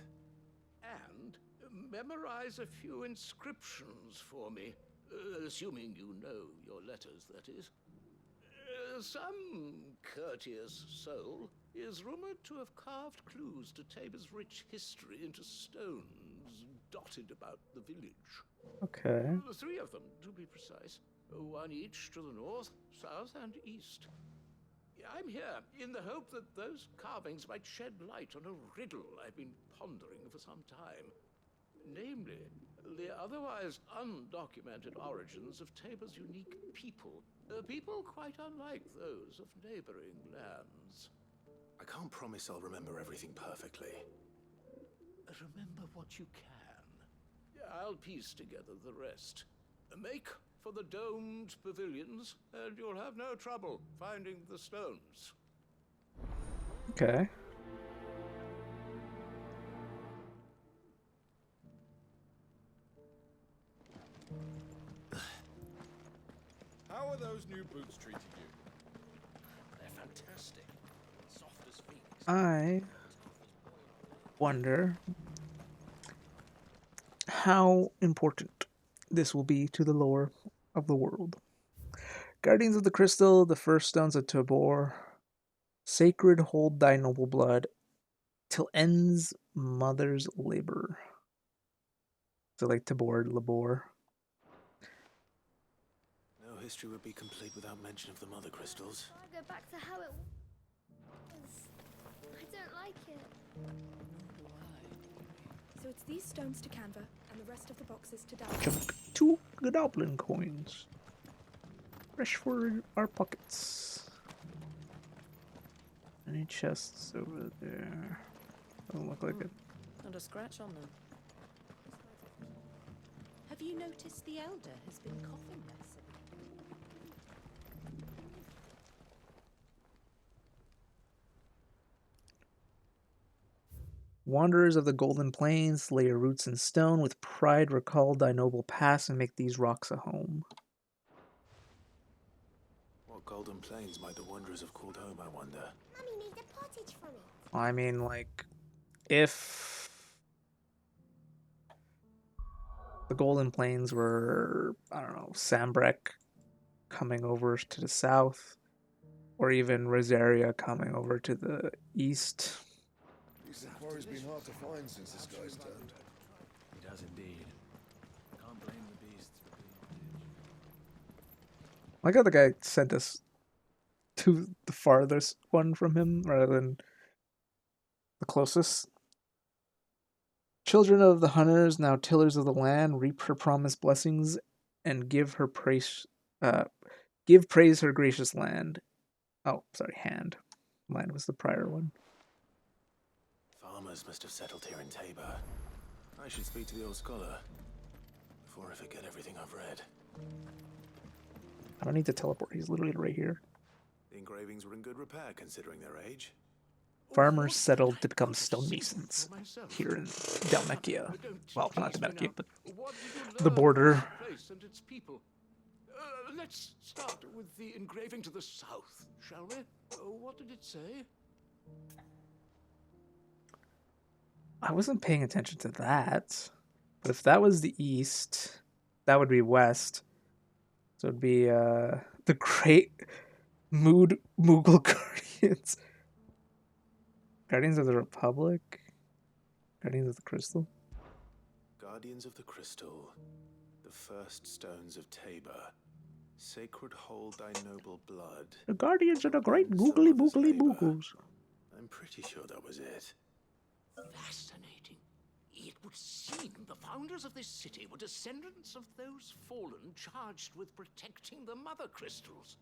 memorize a few inscriptions for me, assuming you know your letters, that is. Some courteous soul is rumored to have carved clues to Tabor's rich history into stones, dotted about the village. Okay. 3 of them, to be precise. 1 each to the north, south, and east. I'm here in the hope that those carvings might shed light on a riddle I've been pondering for some time. Namely, the otherwise undocumented origins of Tabor's unique people. People quite unlike those of neighboring lands. I can't promise I'll remember everything perfectly. Remember what you can. I'll piece together the rest. Make for the domed pavilions, and you'll have no trouble finding the stones. Okay. How are those new boots treating you? They're fantastic. Soft as feet. I wonder how important this will be to the lore of the world. Guardians of the Crystal, the first stones of Tabor, sacred hold thy noble blood, till ends mother's labor. So like Tabor, Labor. No history would be complete without mention of the Mother Crystals. I go back to how it was. I don't like it. So it's these stones to Kanver, and the rest of the boxes to Dallas. Chunk 2 goblin coins. Fresh for our pockets. Any chests over there? Doesn't look like it. Not a scratch on them. Have you noticed the elder has been coughing less? Wanderers of the Golden Plains, lay your roots in stone. With pride recall thy noble past and make these rocks a home. What Golden Plains might the wanderers have called home, I wonder? Mummy made a pottage from it. I mean, like, if the Golden Plains were, I don't know, Sambrek coming over to the south, or even Rosaria coming over to the east. This quarry's been hard to find since the sky's turned. It has indeed. Can't blame the beasts for being I like how the guy sent us to the farthest one from him rather than the closest. Children of the hunters, now tillers of the land, reap her promised blessings and give her praise. Give praise her gracious land. Oh, sorry, hand. Land was the prior one. Farmers must have settled here in Tabor. I should speak to the old scholar before I forget everything I've read. I don't need to teleport. He's literally right here. The engravings were in good repair considering their age. Farmers settled to become stonemasons here in Dalmekia. Well, not Dalmekia, but the border. Let's start with the engraving to the south, shall we? What did it say? I wasn't paying attention to that. But if that was the east, that would be west. So it'd be the Great Moogle Guardians. Guardians of the Republic? Guardians of the Crystal? Guardians of the Crystal, the first stones of Tabor, sacred hold thy noble blood. The Guardians of the Great Googly Boogly Boogles. I'm pretty sure that was it. Fascinating. It would seem the founders of this city were descendants of those fallen charged with protecting the Mother Crystals.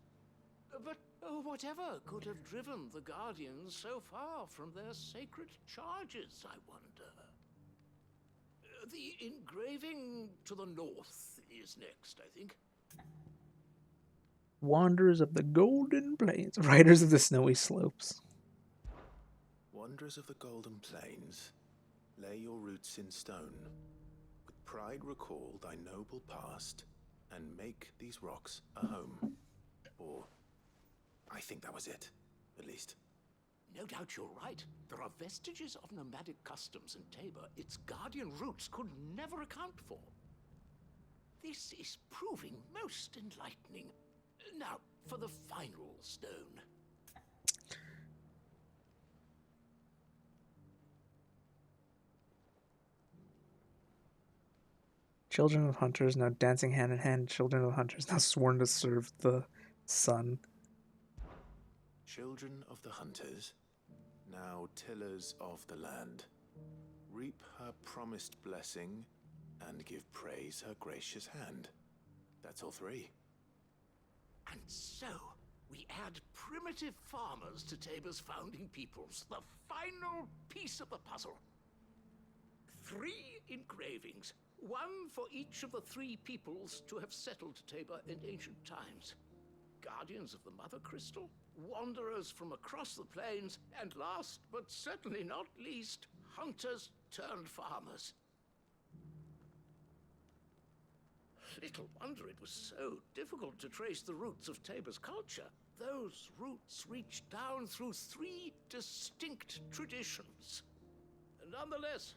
But whatever could have driven the Guardians so far from their sacred charges, I wonder? The engraving to the north is next, I think. Wanderers of the Golden Plains. Riders of the Snowy Slopes. Wanderers of the Golden Plains, lay your roots in stone. With pride recall thy noble past, and make these rocks a home. Or, I think that was it, at least. No doubt you're right. There are vestiges of nomadic customs in Tabor its guardian roots could never account for. This is proving most enlightening. Now, for the final stone. Children of hunters now dancing hand in hand. Children of hunters now sworn to serve the sun. Children of the hunters, now tillers of the land, reap her promised blessing and give praise her gracious hand. That's all three. And so, we add primitive farmers to Tabor's founding peoples, the final piece of the puzzle. 3 engravings, one for each of the 3 peoples to have settled Tabor in ancient times. Guardians of the Mother Crystal, wanderers from across the plains, and last but certainly not least, hunters turned farmers. Little wonder it was so difficult to trace the roots of Tabor's culture. Those roots reach down through 3 distinct traditions. Nonetheless,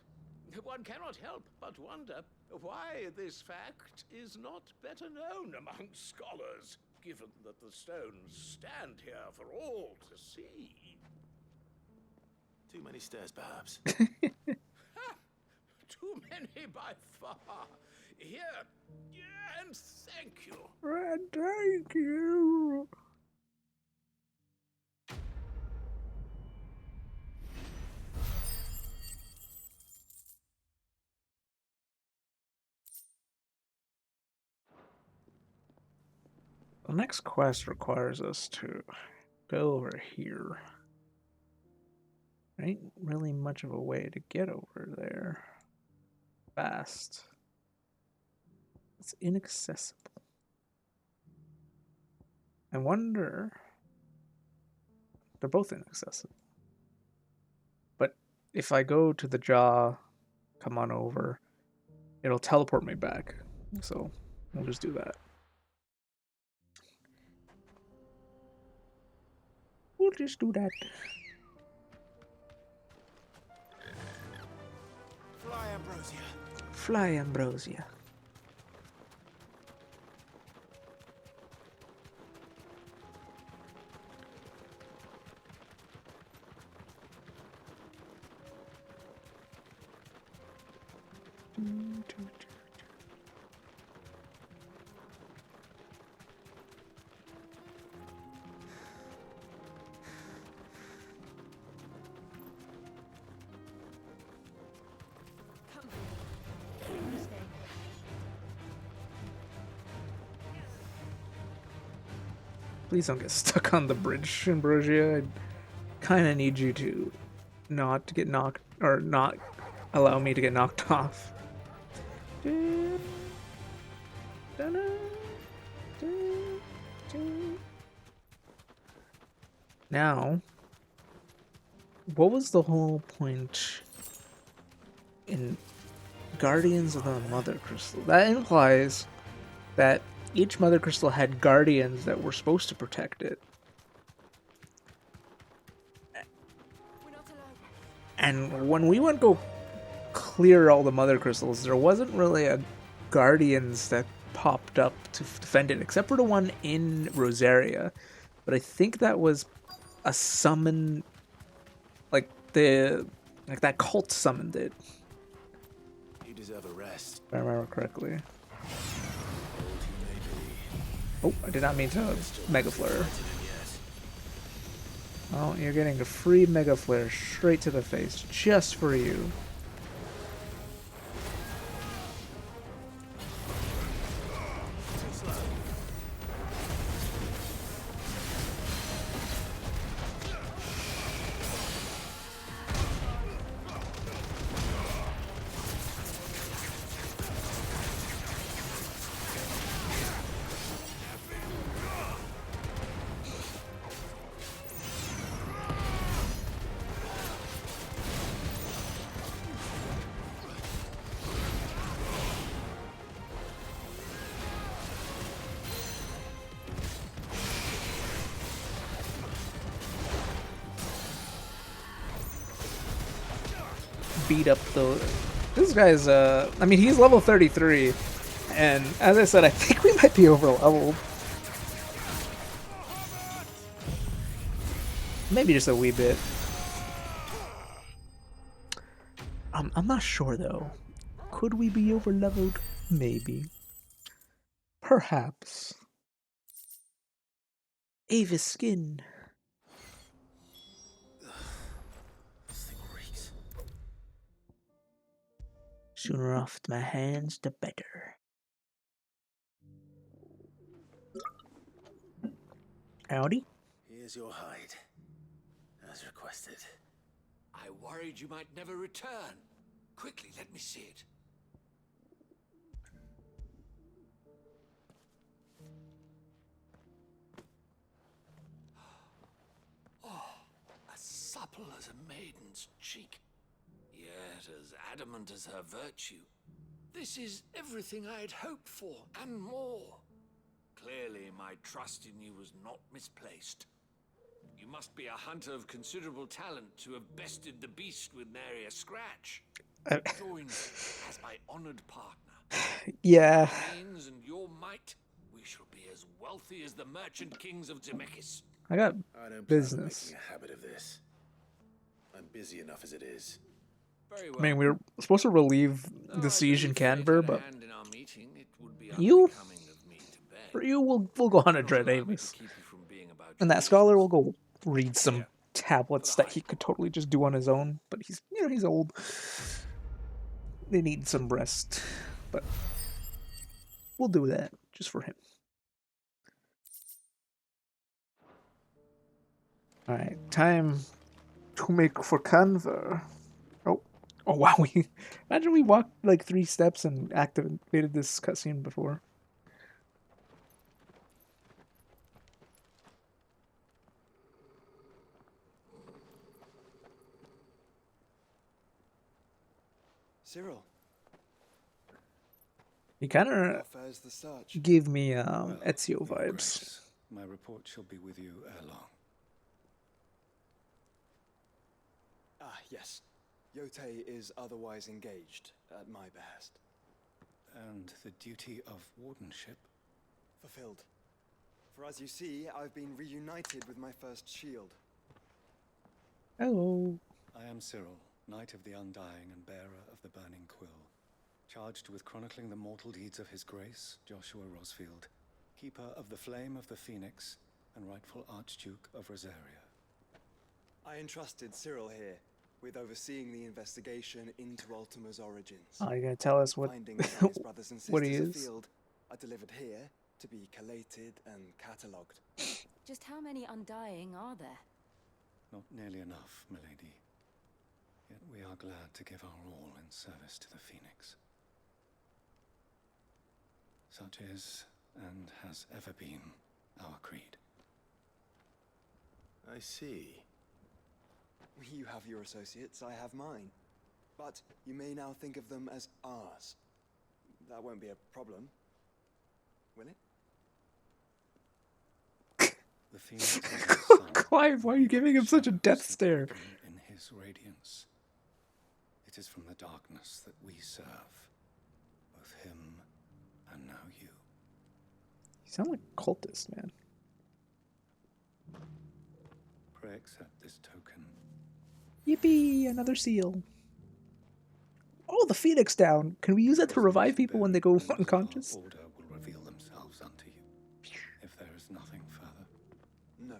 one cannot help but wonder why this fact is not better known among scholars, given that the stones stand here for all to see. Too many stairs, perhaps. Too many by far. Here, and thank you. And thank you. The next quest requires us to go over here. There ain't really much of a way to get over there fast. It's inaccessible. I wonder... They're both inaccessible. But if I go to the jaw, come on over, it'll teleport me back. So we'll just do that. We'll just do that. Fly, Ambrosia. Fly, Ambrosia. Please don't get stuck on the bridge, Ambrosia. I kind of need you to not get knocked, or not allow me to get knocked off. Now, what was the whole point in Guardians of the Mother Crystal? That implies that each Mother Crystal had guardians that were supposed to protect it. And when we went go clear all the Mother Crystals, there wasn't really a guardians that popped up to defend it, except for the one in Rosaria. But I think that was a summon, like that cult summoned it. You deserve a rest. If I remember correctly. Oh, I did not mean to Mega Flare. Oh, you're getting a free Mega Flare straight to the face, just for you. Beat up the... This guy's, I mean, he's level 33, and as I said, I think we might be over-leveled. Maybe just a wee bit. I'm not sure, though. Could we be over-leveled? Maybe. Perhaps. Ava's skin. This thing reeks. Sooner off my hands, the better. Howdy. Here's your hide, as requested. I worried you might never return. Quickly, let me see it. Oh, as supple as a maiden's cheek, yet as adamant as her virtue. This is everything I had hoped for, and more. Clearly, my trust in you was not misplaced. You must be a hunter of considerable talent to have bested the beast with nary a scratch. Join me as my honored partner. Yeah. With means and your might, we shall be as wealthy as the merchant kings of Zemeckis. I got I don't plan on business. making a habit of this. I'm busy enough as it is. Very well. I mean, we were supposed to relieve the siege in Kanver, but In our meeting, it would be you, unbecoming of me to beg. for you, we'll go on a dread anyways. And that scholar will go read some tablets that he could totally just do on his own, but he's, you know, he's old. They need some rest, but we'll do that just for him. All right, time to make for Kanver. Oh wow! Imagine we walked like 3 steps and activated this cutscene before. Cyril. He kind of fares the search? gave me Ezio vibes. My report shall be with you ere long. Ah, yes. Yotei is otherwise engaged at my behest. And the duty of wardenship? Fulfilled. For as you see, I've been reunited with my first shield. Hello. I am Cyril, Knight of the Undying and bearer of the Burning Quill, charged with chronicling the mortal deeds of His Grace, Joshua Rosfield, keeper of the Flame of the Phoenix and rightful Archduke of Rosaria. I entrusted Cyril here with overseeing the investigation into Ultima's origins. Are you gonna tell us what Findings from his brothers and what he sisters is? afield are delivered here to be collated and catalogued. Just how many Undying are there? Not nearly enough, milady. Yet we are glad to give our all in service to the Phoenix. Such is, and has ever been, our creed. I see. You have your associates, I have mine. But you may now think of them as ours. That won't be a problem, will it? The Phoenix is the sun. Clive, why are you giving him such a death stare? In his radiance. It is from the darkness that we serve. Both him and now you. You sound like a cultist, man. Pray accept this token. Yippee! Another seal. Oh, the Phoenix down. Can we use that to revive people when they go unconscious? Order will reveal themselves unto you. If there is nothing further. No.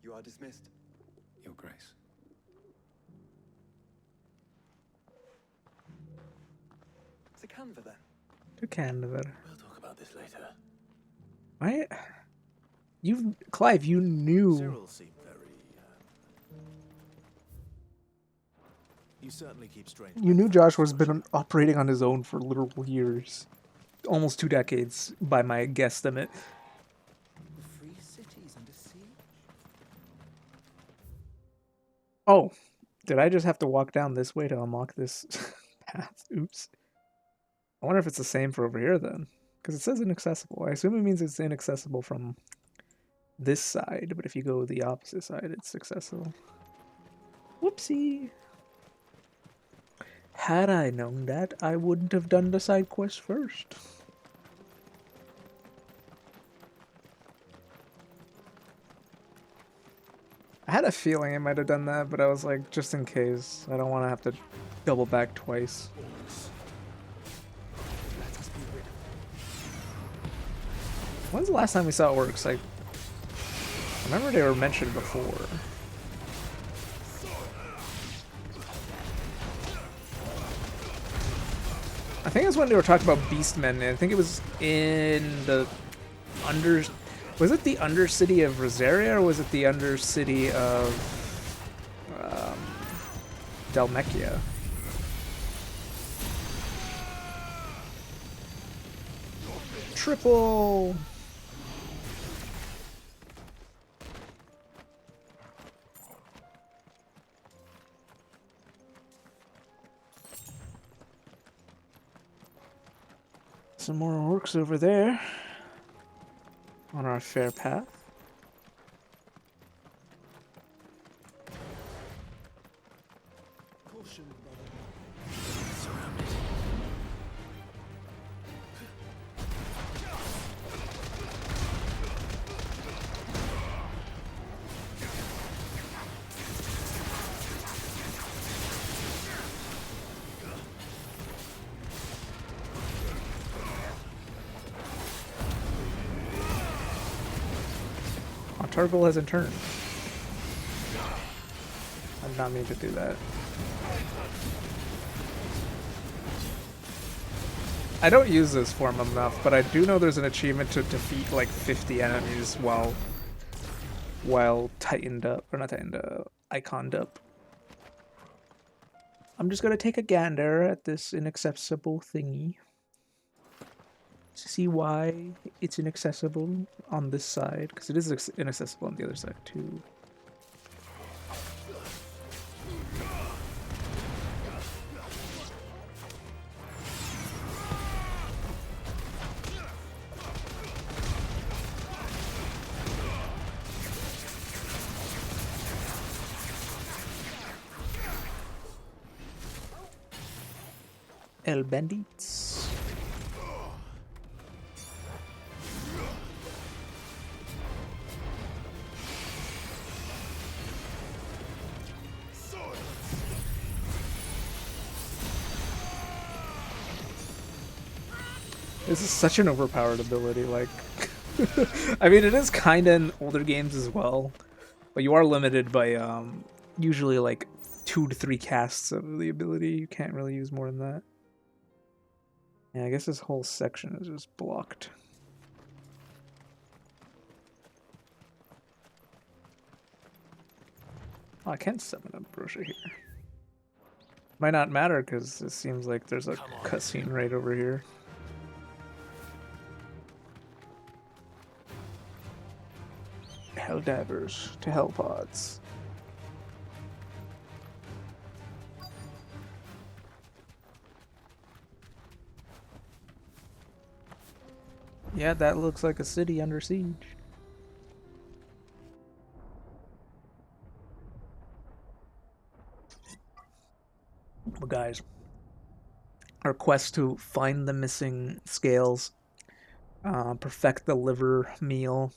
You are dismissed. Your Grace. To Kanver then. To Kanver. We'll talk about this later. Why? Clive, you knew. Cyril seemed very. You certainly keep strange. You knew Joshua's been operating on his own for literal years. Almost 2 decades, by my guesstimate. The free cities under siege? Oh, did I just have to walk down this way to unlock this path? Oops. I wonder if it's the same for over here then. Because it says inaccessible. I assume it means it's inaccessible from this side, but if you go the opposite side, it's accessible. Whoopsie. Had I known that, I wouldn't have done the side quest first. I had a feeling I might have done that, but I was like, just in case. I don't want to have to double back twice. Let us be When's the last time we saw orcs? I remember they were mentioned before. I think it's when they were talking about beastmen, and I think it was in the was it the undercity of Rosaria, or was it the undercity of Dalmekia? Triple! Some more orcs over there on our fair path. Caution, brother. Surrounded. Turgle hasn't turned. I did not mean to do that. I don't use this form enough, but I do know there's an achievement to defeat like 50 enemies while tightened up, or not tightened up, iconed up. I'm just gonna take a gander at this inaccessible thingy. See why it's inaccessible on this side, because it is inaccessible on the other side too. El Bandits. This is such an overpowered ability, like... I mean, it is kinda in older games as well, but you are limited by, usually like 2 to 3 casts of the ability. You can't really use more than that. Yeah, I guess this whole section is just blocked. Oh, I can't summon a brochure here. Might not matter, because it seems like there's a cutscene right over here. Helldivers to Hellpods. Yeah, that looks like a city under siege. But guys, our quest to find the missing scales, perfect the liver meal.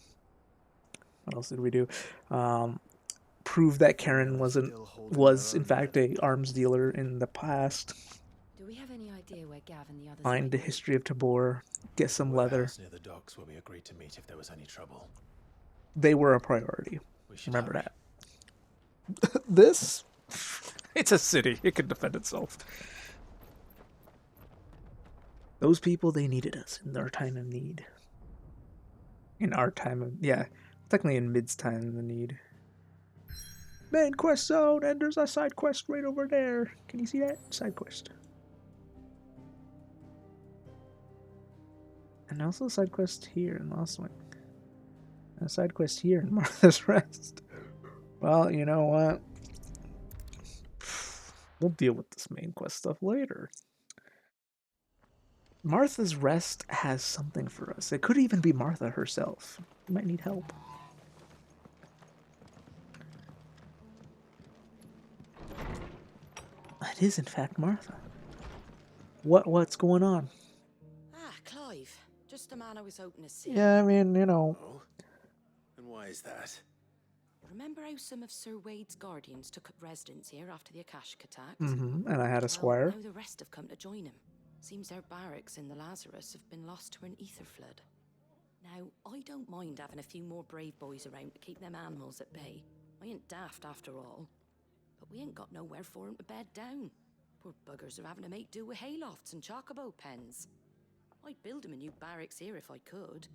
What else did we do? Prove that Karen was in fact a arms dealer in the past. Do we have any idea where Gav and the others Find the history of Tabor. Get some leather. Near the docks where we agreed to meet if there was any trouble. They were a priority. Remember that. This? It's a city. It can defend itself. Those people, they needed us in their time of need. In our time of... Yeah, technically in Mid's time of need. Main quest zone, and there's a side quest right over there. Can you see that? Side quest. And also a side quest here in Lost Wing. And a side quest here in Martha's Rest. Well, you know what? We'll deal with this main quest stuff later. Martha's Rest has something for us. It could even be Martha herself. We might need help. It is, in fact, Martha. What's going on? Ah, Clive. Just the man I was hoping to see. Yeah, I mean, you know. Oh? And why is that? Remember how some of Sir Wade's guardians took up residence here after the Akashic attacks? Mm-hmm, and I had a squire. Well, now the rest have come to join him. Seems their barracks in the Lazarus have been lost to an ether flood. Now, I don't mind having a few more brave boys around to keep them animals at bay. I ain't daft after all. But we ain't got nowhere for 'em to bed down. Poor buggers are having to make do with haylofts and chocobo pens. I'd build 'em a new barracks here if I could.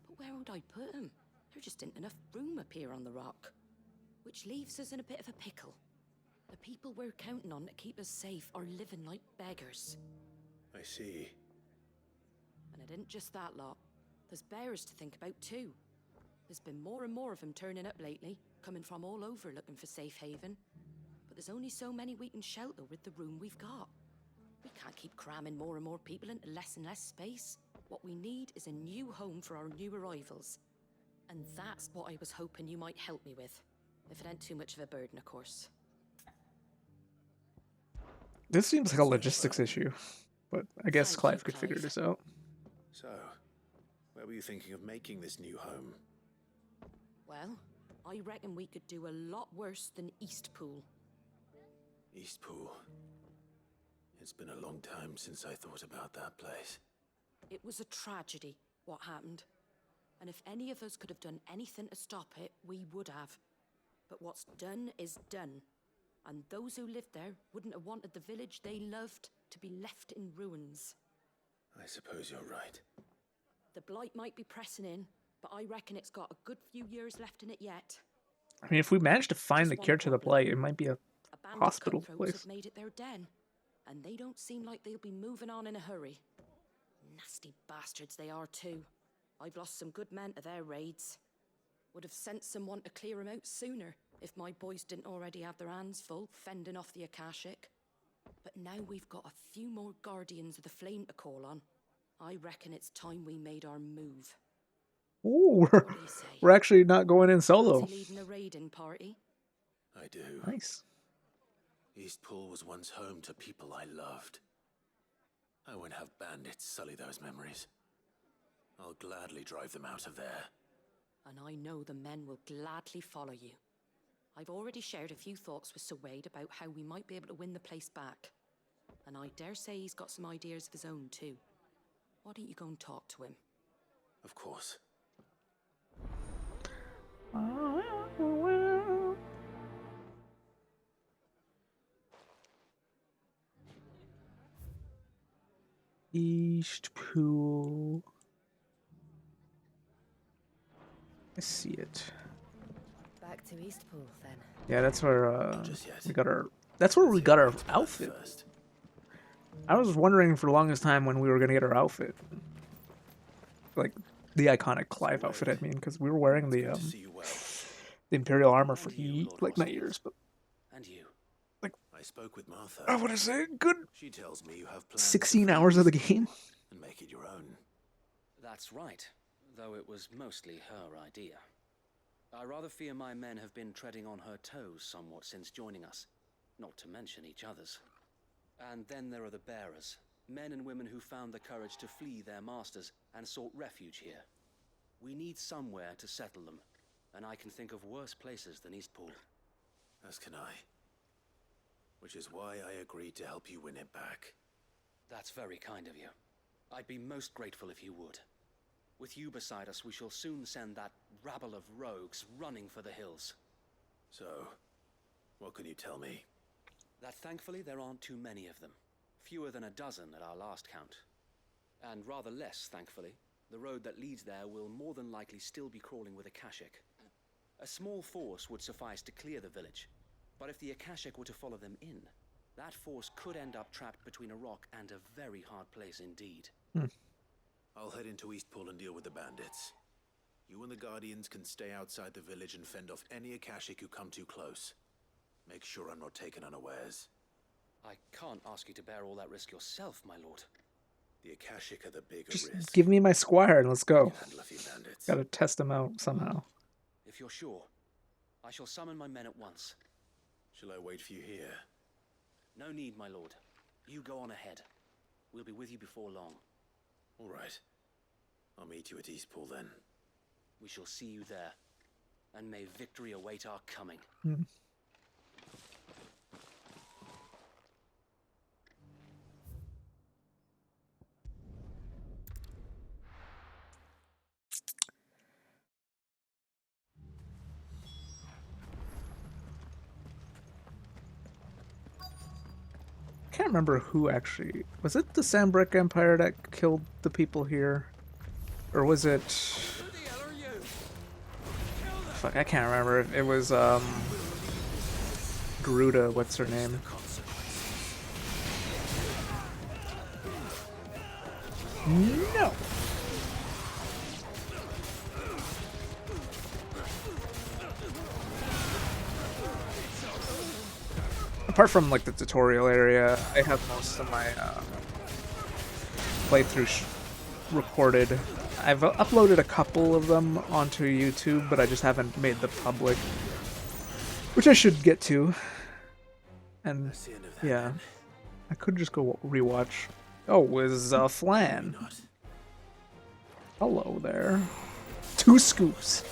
But where would I put 'em? There just ain't enough room up here on the rock. Which leaves us in a bit of a pickle. The people we're counting on to keep us safe are living like beggars. I see. And it ain't just that lot. There's bears to think about too. There's been more and more of them turning up lately, coming from all over looking for safe haven. But there's only so many we can shelter with the room we've got. We can't keep cramming more and more people into less and less space. What we need is a new home for our new arrivals. And that's what I was hoping you might help me with. If it ain't too much of a burden, of course. This seems like a logistics issue, but I guess Clive could figure this out. So, where were you thinking of making this new home? Well, I reckon we could do a lot worse than Eastpool. Eastpool. It's been a long time since I thought about that place. It was a tragedy, what happened. And if any of us could have done anything to stop it, we would have. But what's done is done. And those who lived there wouldn't have wanted the village they loved to be left in ruins. I suppose you're right. The blight might be pressing in, but I reckon it's got a good few years left in it yet. I mean, if we manage to find the cure to the plague, it might be a hospital Cutthroats place. have made it their den, and they don't seem like they'll be moving on in a hurry. Nasty bastards they are too. I've lost some good men to their raids. Would have sent someone to clear 'em out sooner if my boys didn't already have their hands full fending off the Akashic. But now we've got a few more guardians of the flame to call on. I reckon it's time we made our move. Ooh, we're actually not going in solo. Fancy leading a raiding party? I do. Nice. Eastpool was once home to people I loved. I won't have bandits sully those memories. I'll gladly drive them out of there. And I know the men will gladly follow you. I've already shared a few thoughts with Sir Wade about how we might be able to win the place back. And I dare say he's got some ideas of his own too. Why don't you go and talk to him? Of course. Eastpool. I see it. Back to Eastpool then. Yeah, that's where we got our. That's where we got our outfit. I was wondering for the longest time when we were gonna get our outfit, like the iconic Clive outfit. I mean, because we were wearing the Imperial armor for like years, but And you. Like, I spoke with Martha. I want to say good. She tells me you have plans 16 hours of the game. and make it your own. That's right, though it was mostly her idea. I rather fear my men have been treading on her toes somewhat since joining us, not to mention each other's. And then there are the bearers, men and women who found the courage to flee their masters and sought refuge here. We need somewhere to settle them, and I can think of worse places than Eastpool. As can I. Which is why I agreed to help you win it back. That's very kind of you. I'd be most grateful if you would. With you beside us, we shall soon send that rabble of rogues running for the hills. So, what can you tell me? That thankfully there aren't too many of them. Fewer than a dozen at our last count. And rather less, thankfully, the road that leads there will more than likely still be crawling with Akashic. A small force would suffice to clear the village, but if the Akashic were to follow them in, that force could end up trapped between a rock and a very hard place indeed. I'll head into Eastpool and deal with the bandits. You and the Guardians can stay outside the village and fend off any Akashic who come too close. Make sure I'm not taken unawares. I can't ask you to bear all that risk yourself, my lord. The Akashic are the bigger Just risk. give me my squire and let's go. Handle a few bandits. Gotta test him out somehow. If you're sure, I shall summon my men at once. Shall I wait for you here? No need, my lord. You go on ahead. We'll be with you before long. All right. I'll meet you at Eastpool then. We shall see you there. And may victory await our coming. can't remember who actually... Was it the Sambrick Empire that killed the people here? Or was it... Fuck, I can't remember. It was, Garuda, what's her name? No! Apart from, like, the tutorial area, I have most of my, playthrough recorded. I've uploaded a couple of them onto YouTube, but I just haven't made the public. Which I should get to. And, yeah. I could just go rewatch. Oh, it was, Flan. Hello there. 2 scoops.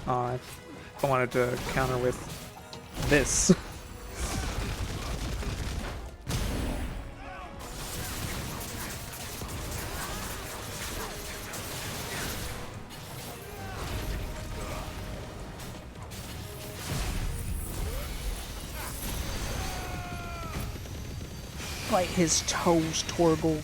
I wanted to counter with this. Bite his toes, Torgal.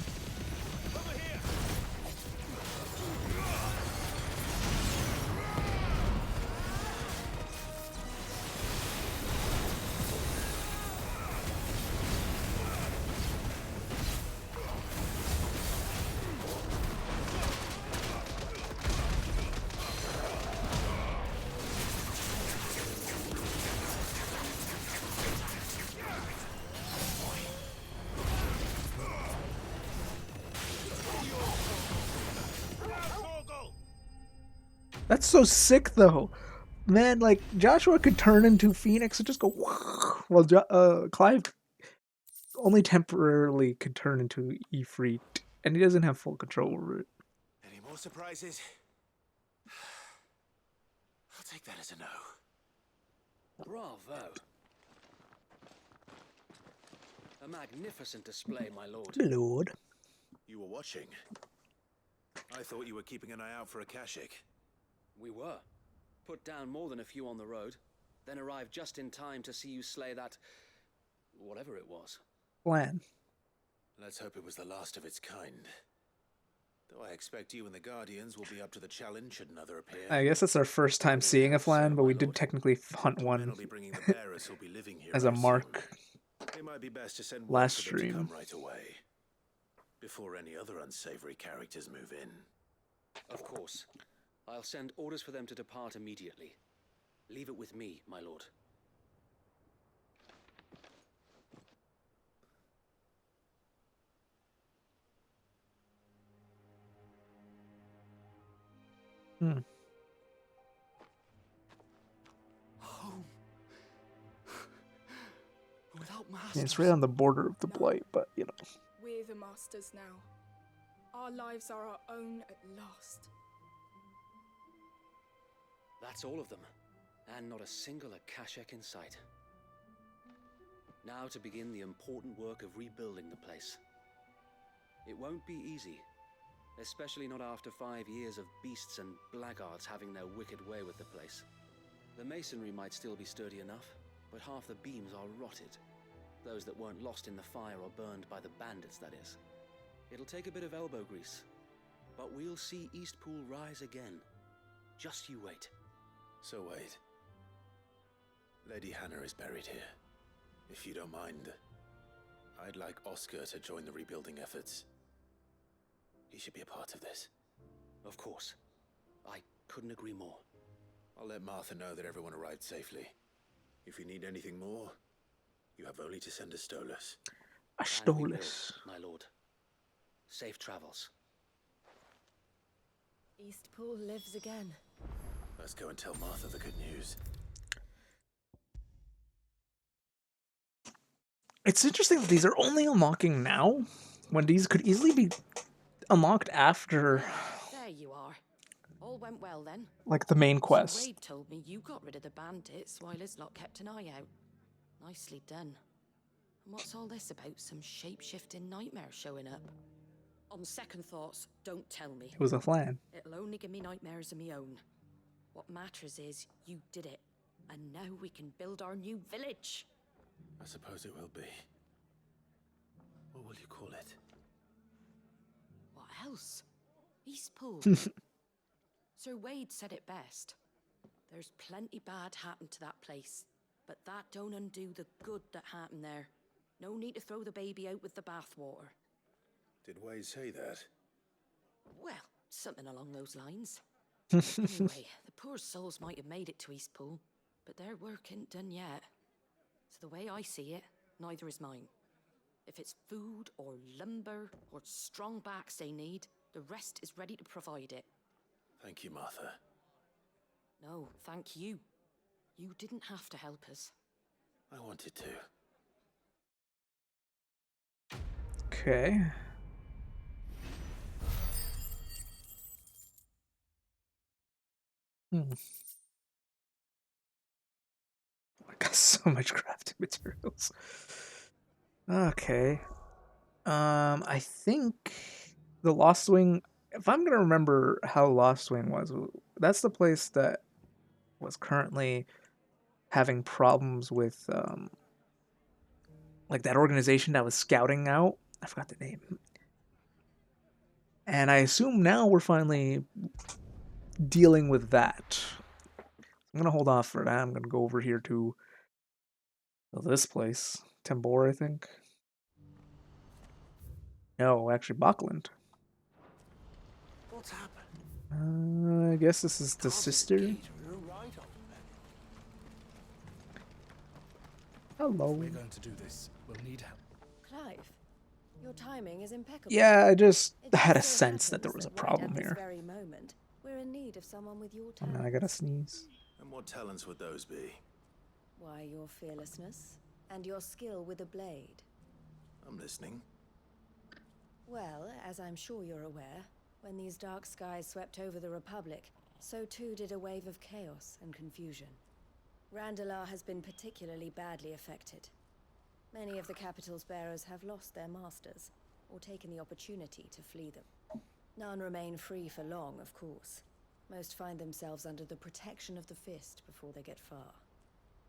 That's so sick, though. Man, like, Joshua could turn into Phoenix and just go... Well, Clive only temporarily could turn into Ifrit, and he doesn't have full control over it. Any more surprises? I'll take that as a no. Bravo. A magnificent display, my lord. Lord. You were watching. I thought you were keeping an eye out for Akashic. We were. Put down more than a few on the road, then arrived just in time to see you slay that... whatever it was. Plan. Let's hope it was the last of its kind. Though I expect you and the Guardians will be up to the challenge should another appear. I guess it's our first time seeing a Flan, but we did technically hunt one as a mark It might be best to send last for them to stream. come right away, before any other unsavory characters move in. Of course. I'll send orders for them to depart immediately. Leave it with me, my lord. Home. Without Yeah, masters. it's right on the border of the Blight, but, you know. We're the masters now. Our lives are our own at last. That's all of them, and not a single Akashic in sight. Now to begin the important work of rebuilding the place. It won't be easy, especially not after 5 years of beasts and blackguards having their wicked way with the place. The masonry might still be sturdy enough, but half the beams are rotted. Those that weren't lost in the fire or burned by the bandits, that is. It'll take a bit of elbow grease, but we'll see Eastpool rise again. Just you wait. So wait. Lady Hannah is buried here. If you don't mind, I'd like Oscar to join the rebuilding efforts. He should be a part of this. Of course. I couldn't agree more. I'll let Martha know that everyone arrived safely. If you need anything more, you have only to send a Stolas. A Stolas. My lord. Safe travels. Eastpool lives again. Let's go and tell Martha the good news. It's interesting that these are only unlocking now, when these could easily be unlocked after. There you are. All all went well then. Like the main Sir quest. Wade told me you got rid of the bandits while his lot kept an eye out. Nicely done. And what's all this about some shape-shifting nightmare showing up? On second thoughts, don't tell me. It was a plan. It'll only give me nightmares of my own. What matters is you did it. And now we can build our new village. I suppose it will be. What will you call it? What else? Eastpool. Sir Wade said it best. There's plenty bad happened to that place, but that don't undo the good that happened there. No need to throw the baby out with the bathwater. Did Wade say that? Well, something along those lines. Anyway, the poor souls might have made it to Eastpool, but their work ain't done yet. So the way I see it, neither is mine. If it's food or lumber or strong backs they need, the rest is ready to provide it. Thank you, Martha. No, thank you. You didn't have to help us. I wanted to. Okay. I got so much crafting materials. Okay. I think the Lost Wing, if I'm gonna remember how Lost Wing was, that's the place that was currently having problems with like that organization that was scouting out. I forgot the name. And I assume now we're finally dealing with that. I'm gonna hold off for that. I'm gonna go over here to this place, Tambor, I think. No, actually, Buckland. What's happened? I guess this is the sister. Hello. If we're going to do this, we'll need help. Clive, your timing is impeccable. Yeah, I just It had a so sense that there happens was a right problem at this here. very moment, we're in need of someone with your Oh, talents. now I gotta sneeze. And what talents would those be? Why, your fearlessness and your skill with a blade. I'm listening. Well, as I'm sure you're aware, when these dark skies swept over the Republic, so too did a wave of chaos and confusion. Randalar has been particularly badly affected. Many of the capital's bearers have lost their masters, or taken the opportunity to flee them. None remain free for long, of course. Most find themselves under the protection of the Fist before they get far.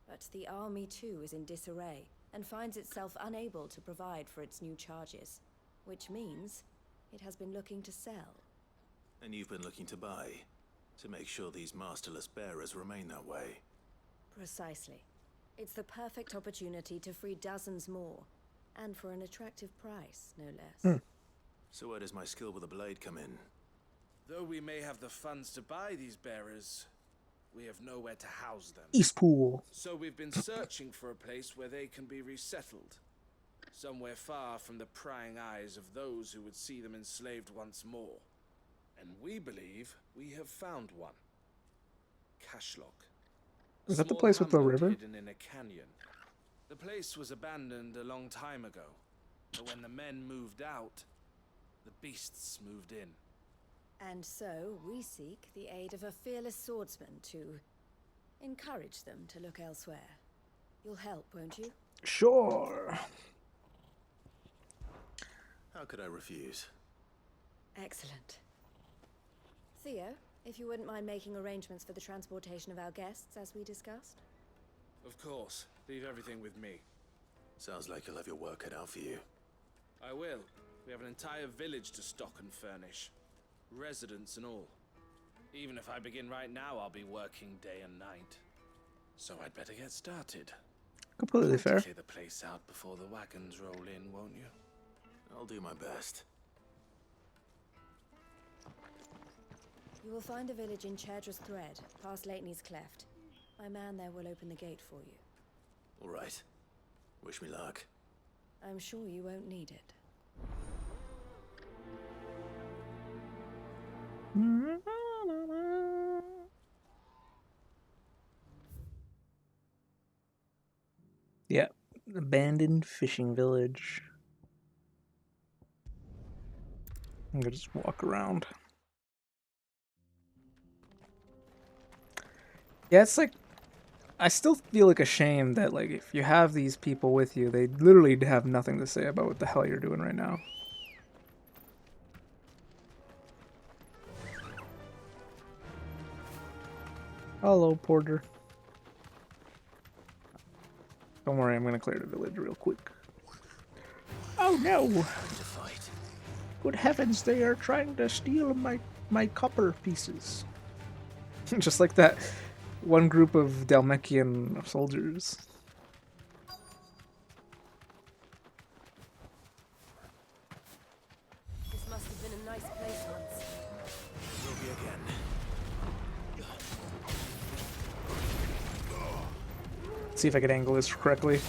But the army too is in disarray, and finds itself unable to provide for its new charges. Which means it has been looking to sell. And you've been looking to buy, to make sure these masterless bearers remain that way. Precisely. It's the perfect opportunity to free dozens more, and for an attractive price, no less. So where does my skill with a blade come in? Though we may have the funds to buy these bearers, we have nowhere to house them. Eastpool. So we've been searching for a place where they can be resettled. Somewhere far from the prying eyes of those who would see them enslaved once more. And we believe we have found one. Cashlock. Is that the place with the river? Hidden in a canyon. The place was abandoned a long time ago, but when the men moved out, the beasts moved in. And so we seek the aid of a fearless swordsman to encourage them to look elsewhere. You'll help, won't you? Sure. How could I refuse? Excellent. Theo, if you wouldn't mind making arrangements for the transportation of our guests, as we discussed. Of course. Leave everything with me. Sounds like you'll have your work cut out for you. I will. We have an entire village to stock and furnish. Residents and all. Even if I begin right now, I'll be working day and night. So I'd better get started. Completely fair. Clear the place out before the wagons roll in, won't you? I'll do my best. You will find a village in Chaidra's Thread, past Leitney's Cleft. My man there will open the gate for you. All right. Wish me luck. I'm sure you won't need it. Yeah, abandoned fishing village. I'm gonna just walk around. Yeah, it's like I still feel like ashamed that like if you have these people with you, they literally have nothing to say about what the hell you're doing right now. Hello, Porter. Don't worry, I'm gonna clear the village real quick. Oh no! Good heavens, they are trying to steal my copper pieces. Just like that one group of Dalmekian soldiers. This must have been a nice place once. Will be again. See if I can angle this correctly.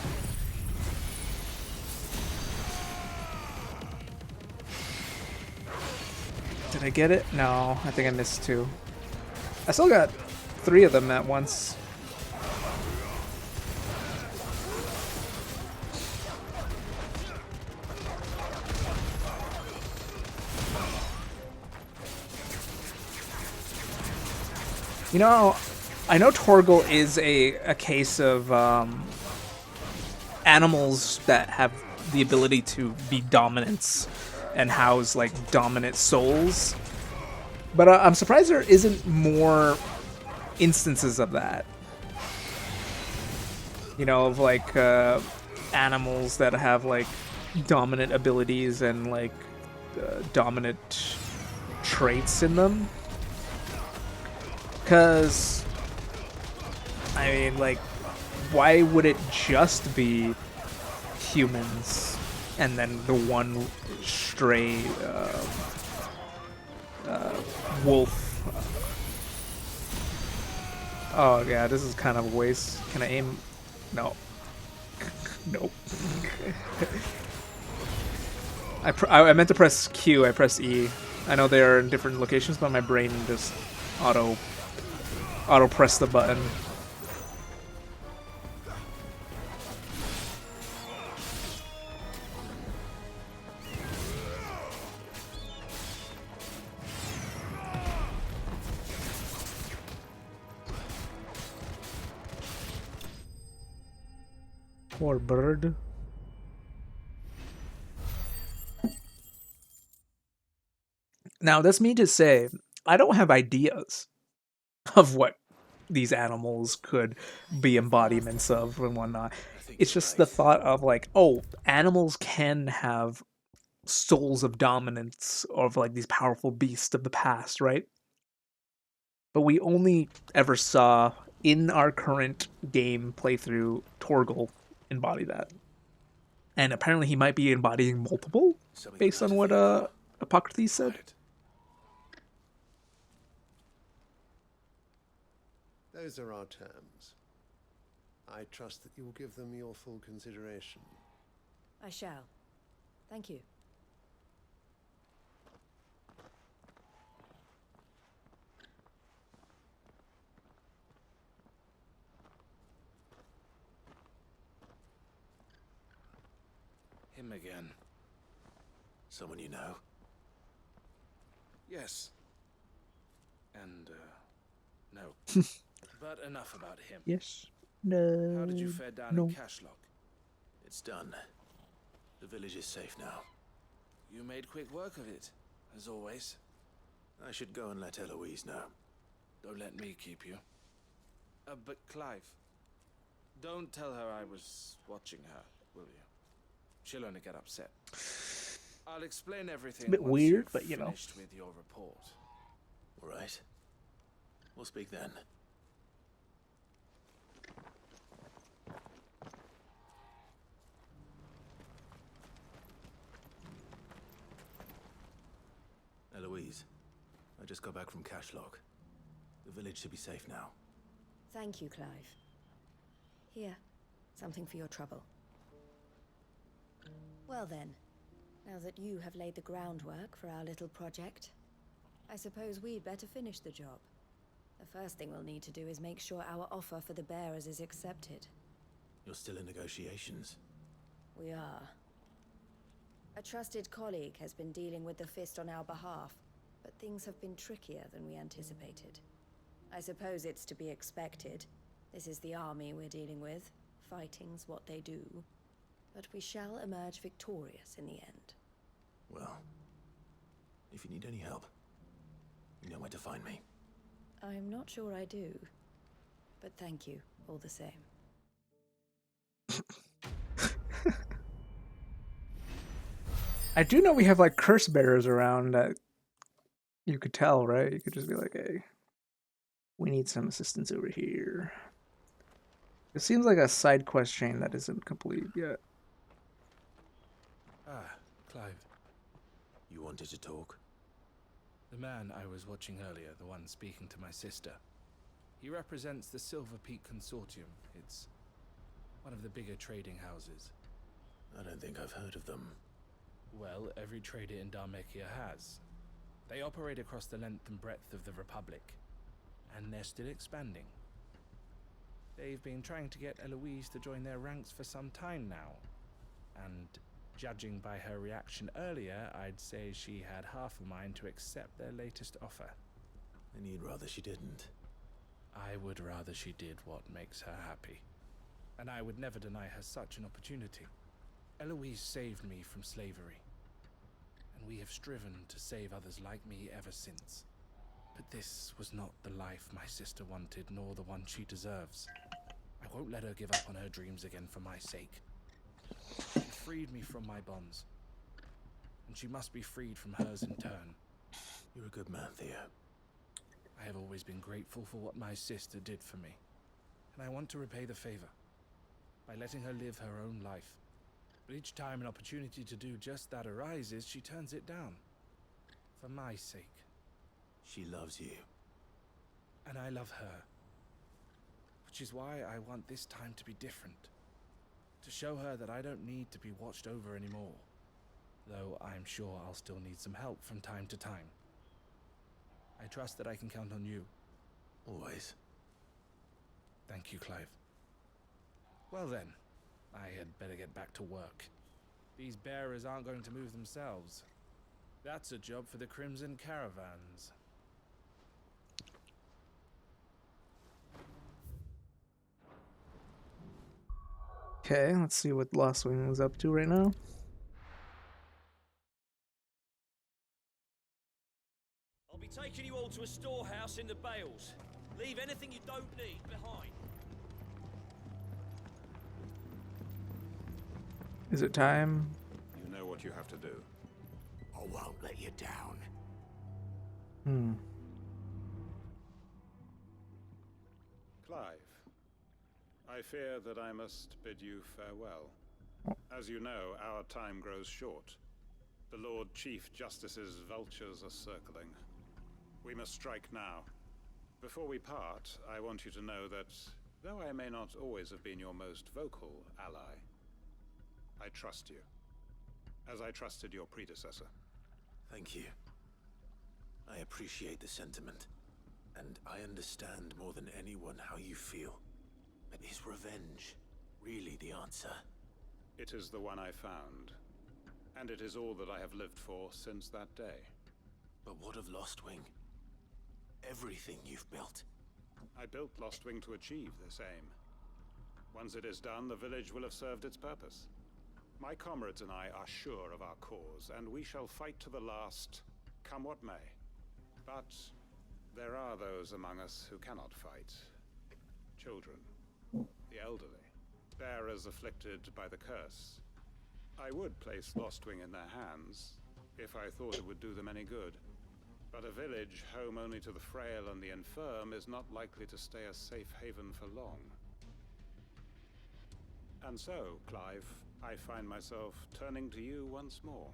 Did I get it? No, I think I missed 2. I still got 3 of them at once. You know, I know Torgal is a case of animals that have the ability to be dominants and house like dominant souls, but I'm surprised there isn't more instances of that. You know, of like animals that have like dominant abilities and like dominant traits in them. Because, I mean, like, why would it just be humans and then the one stray wolf? Oh, yeah, this is kind of a waste. Can I aim? No. Nope. I meant to press Q, I pressed E. I know they are in different locations, but my brain just auto press the button. Poor bird. Now, that's me to say, I don't have ideas of what these animals could be embodiments of and whatnot. It's just the thought of like, oh, animals can have souls of dominance of like these powerful beasts of the past, right? But we only ever saw in our current game playthrough Torgal embody that. And apparently he might be embodying multiple based on what Hippocrates said. Those are our terms. I trust that you will give them your full consideration. I shall. Thank you. Him again. Someone you know? Yes. And, no. But enough about him. Yes. No. How did you fare down no. in Cashlock? It's done. The village is safe now. You made quick work of it, as always. I should go and let Eloise know. Don't let me keep you. But Clive, don't tell her I was watching her, will you? She'll only get upset. I'll explain everything. It's a bit once weird, you've but you know. finished with your report. All right. We'll speak then. Eloise, I just got back from Cashlock. The village should be safe now. Thank you, Clive. Here, something for your trouble. Well then, now that you have laid the groundwork for our little project, I suppose we'd better finish the job. The first thing we'll need to do is make sure our offer for the bearers is accepted. You're still in negotiations? We are. A trusted colleague has been dealing with the Fist on our behalf, but things have been trickier than we anticipated. I suppose it's to be expected. This is the army we're dealing with. Fighting's what they do. But we shall emerge victorious in the end. Well, if you need any help, you know where to find me. I'm not sure I do. But thank you, all the same. I do know we have like curse bearers around that you could tell, right? You could just be like, hey, we need some assistance over here. It seems like a side quest chain that isn't complete yet. Ah, Clive. You wanted to talk? The man I was watching earlier, the one speaking to my sister. He represents the Silver Peak Consortium. It's one of the bigger trading houses. I don't think I've heard of them. Well, every trader in Dharmekia has. They operate across the length and breadth of the Republic, and they're still expanding. They've been trying to get Eloise to join their ranks for some time now, and judging by her reaction earlier, I'd say she had half a mind to accept their latest offer. And you'd rather she didn't? I would rather she did what makes her happy, and I would never deny her such an opportunity. Eloise saved me from slavery, and we have striven to save others like me ever since. But this was not the life my sister wanted, nor the one she deserves. I won't let her give up on her dreams again for my sake. She freed me from my bonds, and she must be freed from hers in turn. You're a good man, Theo. I have always been grateful for what my sister did for me, and I want to repay the favor by letting her live her own life. But each time an opportunity to do just that arises, she turns it down. For my sake. She loves you. And I love her. Which is why I want this time to be different. To show her that I don't need to be watched over anymore. Though I'm sure I'll still need some help from time to time. I trust that I can count on you. Always. Thank you, Clive. Well then, I had better get back to work. These bearers aren't going to move themselves. That's a job for the Crimson Caravans. Okay, let's see what Lost Wing is up to right now. I'll be taking you all to a storehouse in the Bales. Leave anything you don't need behind. Is it time? You know what you have to do. I won't let you down. Clive, I fear that I must bid you farewell. As you know, our time grows short. The Lord Chief Justice's vultures are circling. We must strike now. Before we part, I want you to know that, though I may not always have been your most vocal ally, I trust you, as I trusted your predecessor. Thank you. I appreciate the sentiment, and I understand more than anyone how you feel. But is revenge really the answer? It is the one I found, and it is all that I have lived for since that day. But what of Lost Wing? Everything you've built. I built Lost Wing to achieve this aim. Once it is done, the village will have served its purpose. My comrades and I are sure of our cause, and we shall fight to the last, come what may. But there are those among us who cannot fight. Children, the elderly, bearers afflicted by the curse. I would place Lost Wing in their hands, if I thought it would do them any good. But a village home only to the frail and the infirm is not likely to stay a safe haven for long. And so, Clive, I find myself turning to you once more.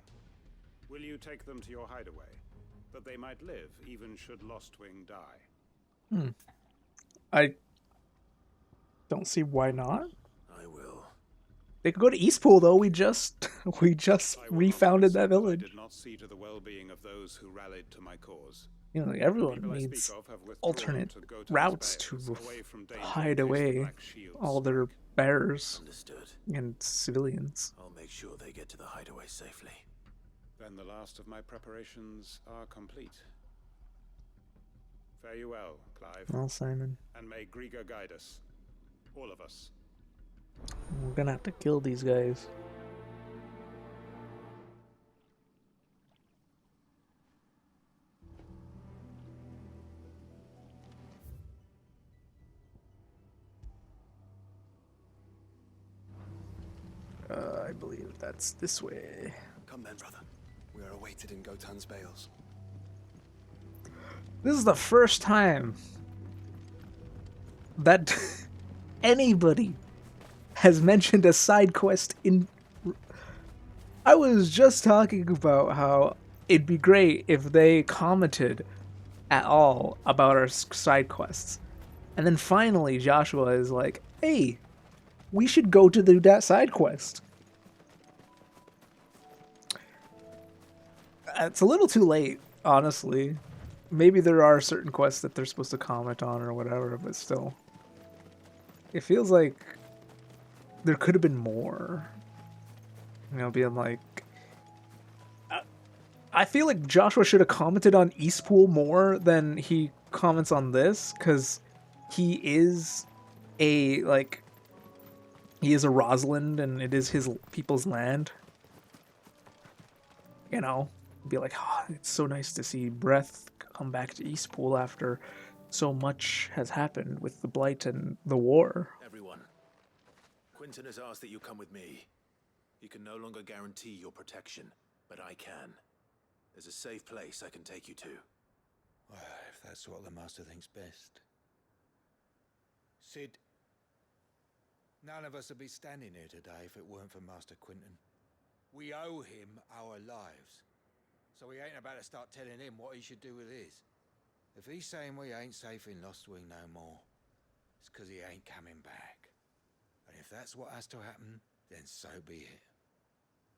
Will you take them to your hideaway, that they might live even should Lost Wing die? I don't see why not. I will. They could go to Eastpool though. We just refounded that I village. did not see to the well-being of those who rallied to my cause. You know, like everyone needs alternate routes to hide away all their bearers and civilians. I'll make sure they get to the hideaway safely. Then the last of my preparations are complete. Fare you well, Clive. Well, Simon. And may Grieger guide us. All of us. We're gonna have to kill these guys. I believe that's this way. Come then, brother. We are awaited in Gotan's bales. This is the first time that anybody has mentioned a side quest in... I was just talking about how it'd be great if they commented at all about our side quests. And then finally Joshua is like, hey, we should go to that side quest. It's a little too late, honestly. Maybe there are certain quests that they're supposed to comment on or whatever, but still. It feels like there could have been more. You know, being like... I feel like Joshua should have commented on Eastpool more than he comments on this, because he is a, like... He is a Rosalind, and it is his people's land. You know? Be like, oh, it's so nice to see Breath come back to Eastpool after so much has happened with the Blight and the war. Everyone, Quinton has asked that you come with me. He can no longer guarantee your protection, but I can. There's a safe place I can take you to. Well, if that's what the Master thinks best. Sid, none of us would be standing here today if it weren't for Master Quinton. We owe him our lives. So we ain't about to start telling him what he should do with his. If he's saying we ain't safe in Lostwing no more, it's 'cause he ain't coming back. And if that's what has to happen, then so be it.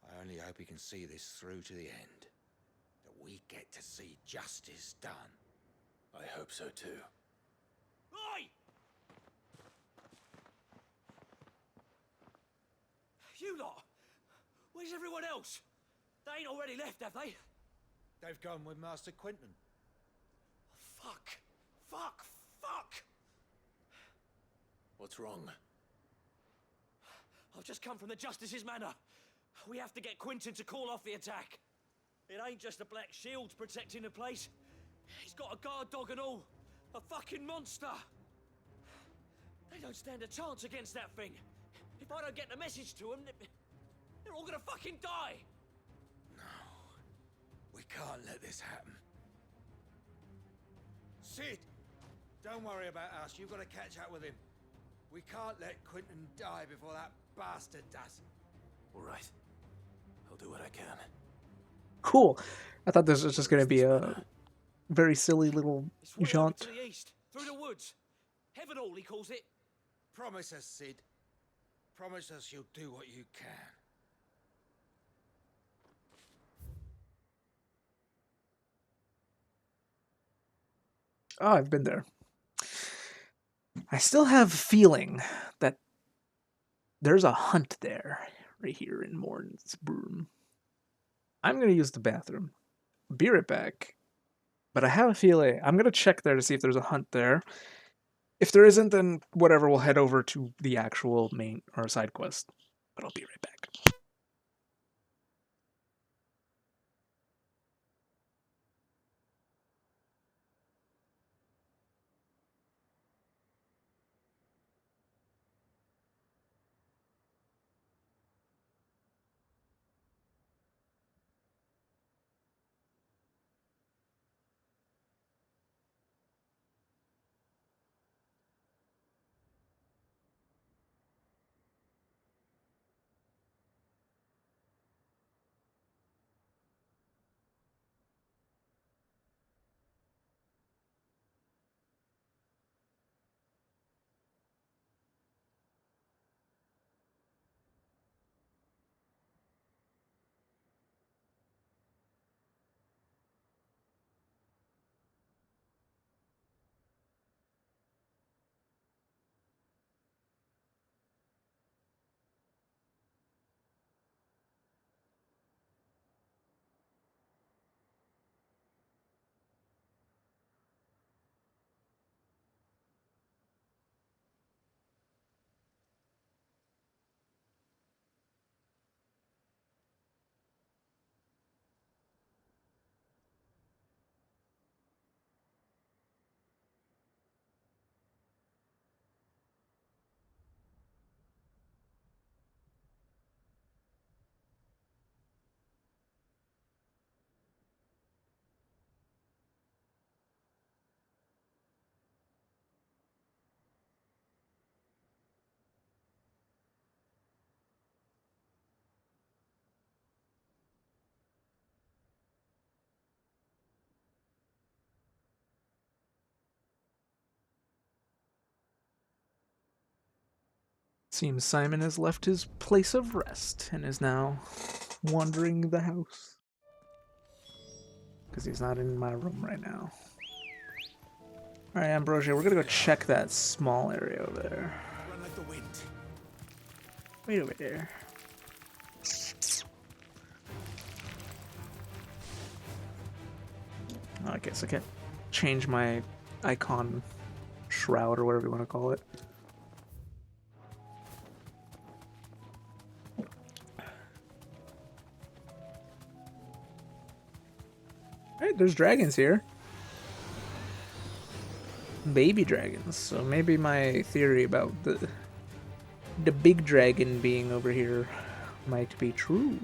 I only hope he can see this through to the end. That we get to see justice done. I hope so too. Oi! You lot! Where's everyone else? They ain't already left, have they? They've gone with Master Quinton. Fuck! Fuck! Fuck! What's wrong? I've just come from the Justice's manor. We have to get Quinton to call off the attack. It ain't just a black shield protecting the place. He's got a guard dog and all. A fucking monster. They don't stand a chance against that thing. If I don't get the message to them, they're all gonna fucking die. We can't let this happen. Sid! Don't worry about us. You've got to catch up with him. We can't let Quinton die before that bastard does. All right. I'll do what I can. Cool. I thought this was just going to be a very silly little jaunt. To the east, through the woods. Heaven Hall, he calls it. Promise us, Sid. Promise us you'll do what you can. Oh, I've been there. I still have a feeling that there's a hunt there, right here in Morn's Broom. I'm going to use the bathroom. Be right back. But I have a feeling I'm going to check there to see if there's a hunt there. If there isn't, then whatever, we'll head over to the actual main or side quest. But I'll be right back. Seems Simon has left his place of rest and is now wandering the house. Because he's not in my room right now. Alright, Ambrosia, we're gonna go check that small area over there. Run like the wind. Right over there. I guess I can't change my icon shroud or whatever you want to call it. Alright, there's dragons here. Baby dragons. So maybe my theory about the big dragon being over here might be true.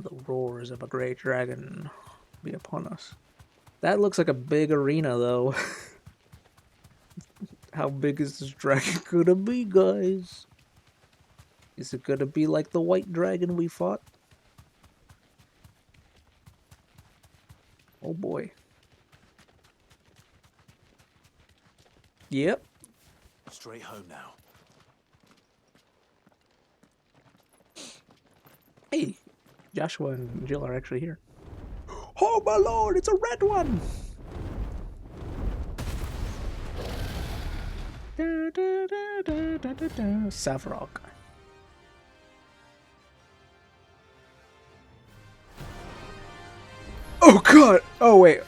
The roars of a great dragon be upon us. That looks like a big arena, though. How big is this dragon gonna be, guys? Is it gonna be like the white dragon we fought? Oh boy. Yep. Straight home now. Hey, Joshua and Jill are actually here. Oh my lord, it's a red one! Savrok. Oh god! Oh wait.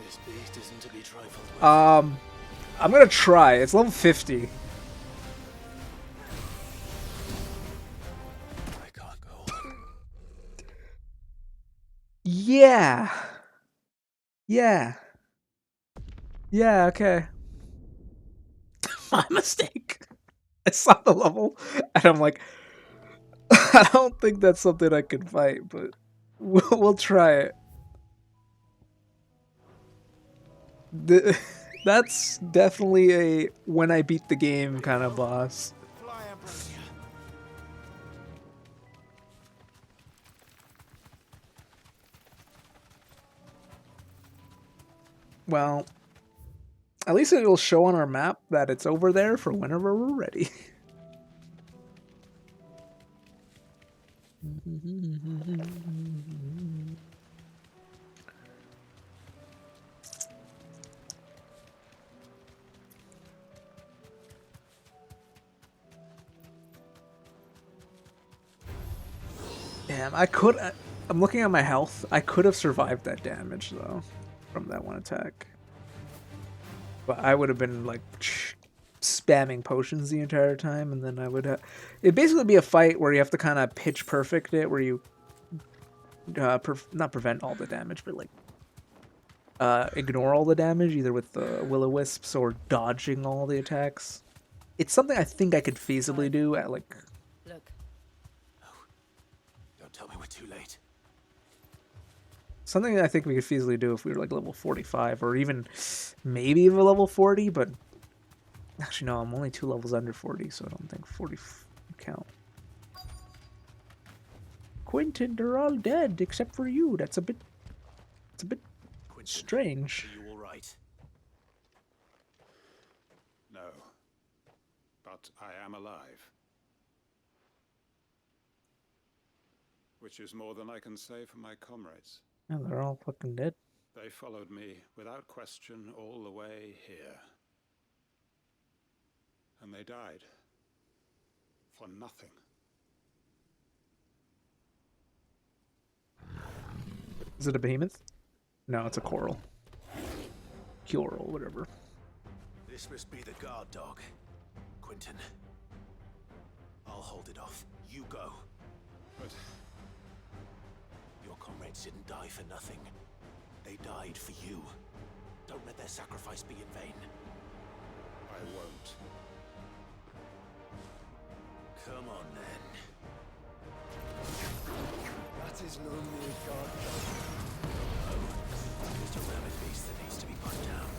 This beast isn't to be trifled with. I'm gonna try. It's level 50. I can't go. Yeah. Yeah. Yeah, okay. My mistake. I saw the level, and I'm like, I don't think that's something I can fight, but we'll try it. That's definitely a when I beat the game kind of boss. Well, at least it'll show on our map that it's over there for whenever we're ready. Damn, I'm looking at my health. I could have survived that damage, though, from that one attack. But I would have been, like, spamming potions the entire time, and then I would have... It'd basically be a fight where you have to kind of pitch perfect it, where you... not prevent all the damage, but, like... ignore all the damage, either with the will-o-wisps or dodging all the attacks. It's something I think I could feasibly do at, like... Look. Don't tell me we're too late. Something I think we could feasibly do if we were like level 45 or even maybe even level 40, but actually no, I'm only 2 levels under 40, so I don't think 40 count. Quentin, they're all dead except for you. It's a bit Quentin, strange. are you all right? No, but I am alive. Which is more than I can say for my comrades. Yeah, they're all fucking dead. They followed me without question all the way here. And they died. For nothing. Is it a behemoth? No, it's a coral. Coral, whatever. This must be the guard dog. Quentin. I'll hold it off. You go. But... Your comrades didn't die for nothing. They died for you. Don't let their sacrifice be in vain. I won't. Come on, then. That is no mere guard dog. Oh, just a rabid beast that needs to be put down.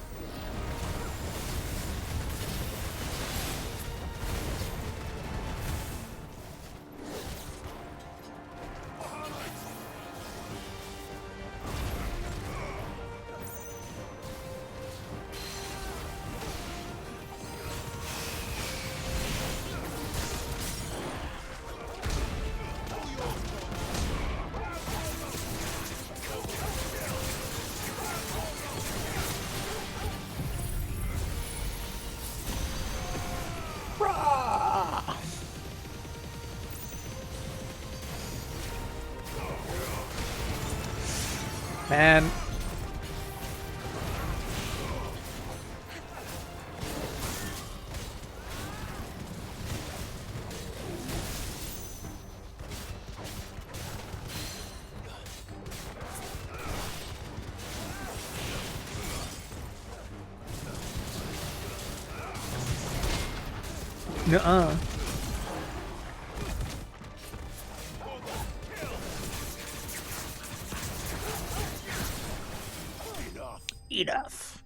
Man. Nuh-uh. Enough.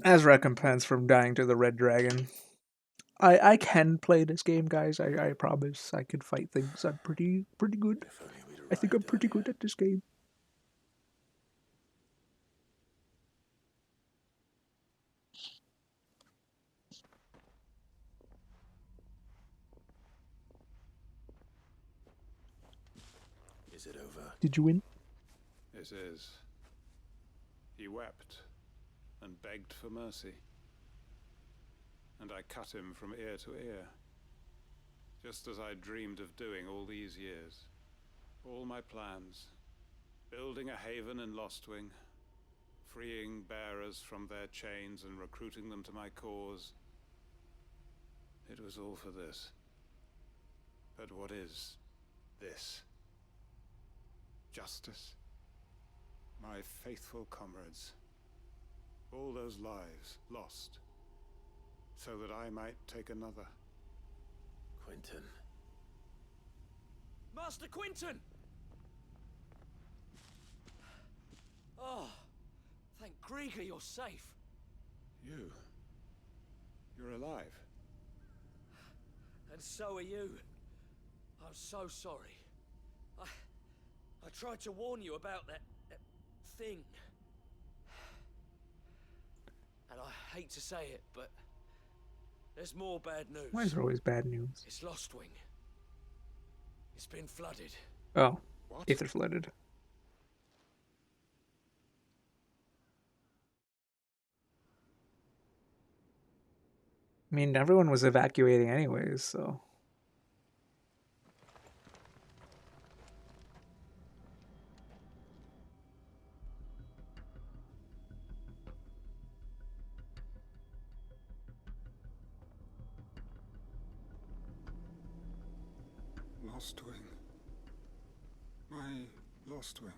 As recompense from dying to the red dragon. I can play this game, guys. I promise. I can fight things. I'm pretty good. I think I'm pretty good at this game. Is it over? Did you win? It is. He wept and begged for mercy. And I cut him from ear to ear, just as I dreamed of doing all these years. All my plans, building a haven in Lostwing, freeing bearers from their chains and recruiting them to my cause. It was all for this. But what is this? Justice? My faithful comrades. All those lives lost, so that I might take another. Quentin. Master Quentin! Oh, thank Grieger you're safe. You're alive. And so are you. I'm so sorry. I tried to warn you about that thing. And I hate to say it, but there's more bad news. Why is there always bad news? It's Lostwing. It's been flooded. Oh, Aether flooded. I mean, everyone was evacuating anyways, so... Lostwing. My Lostwing.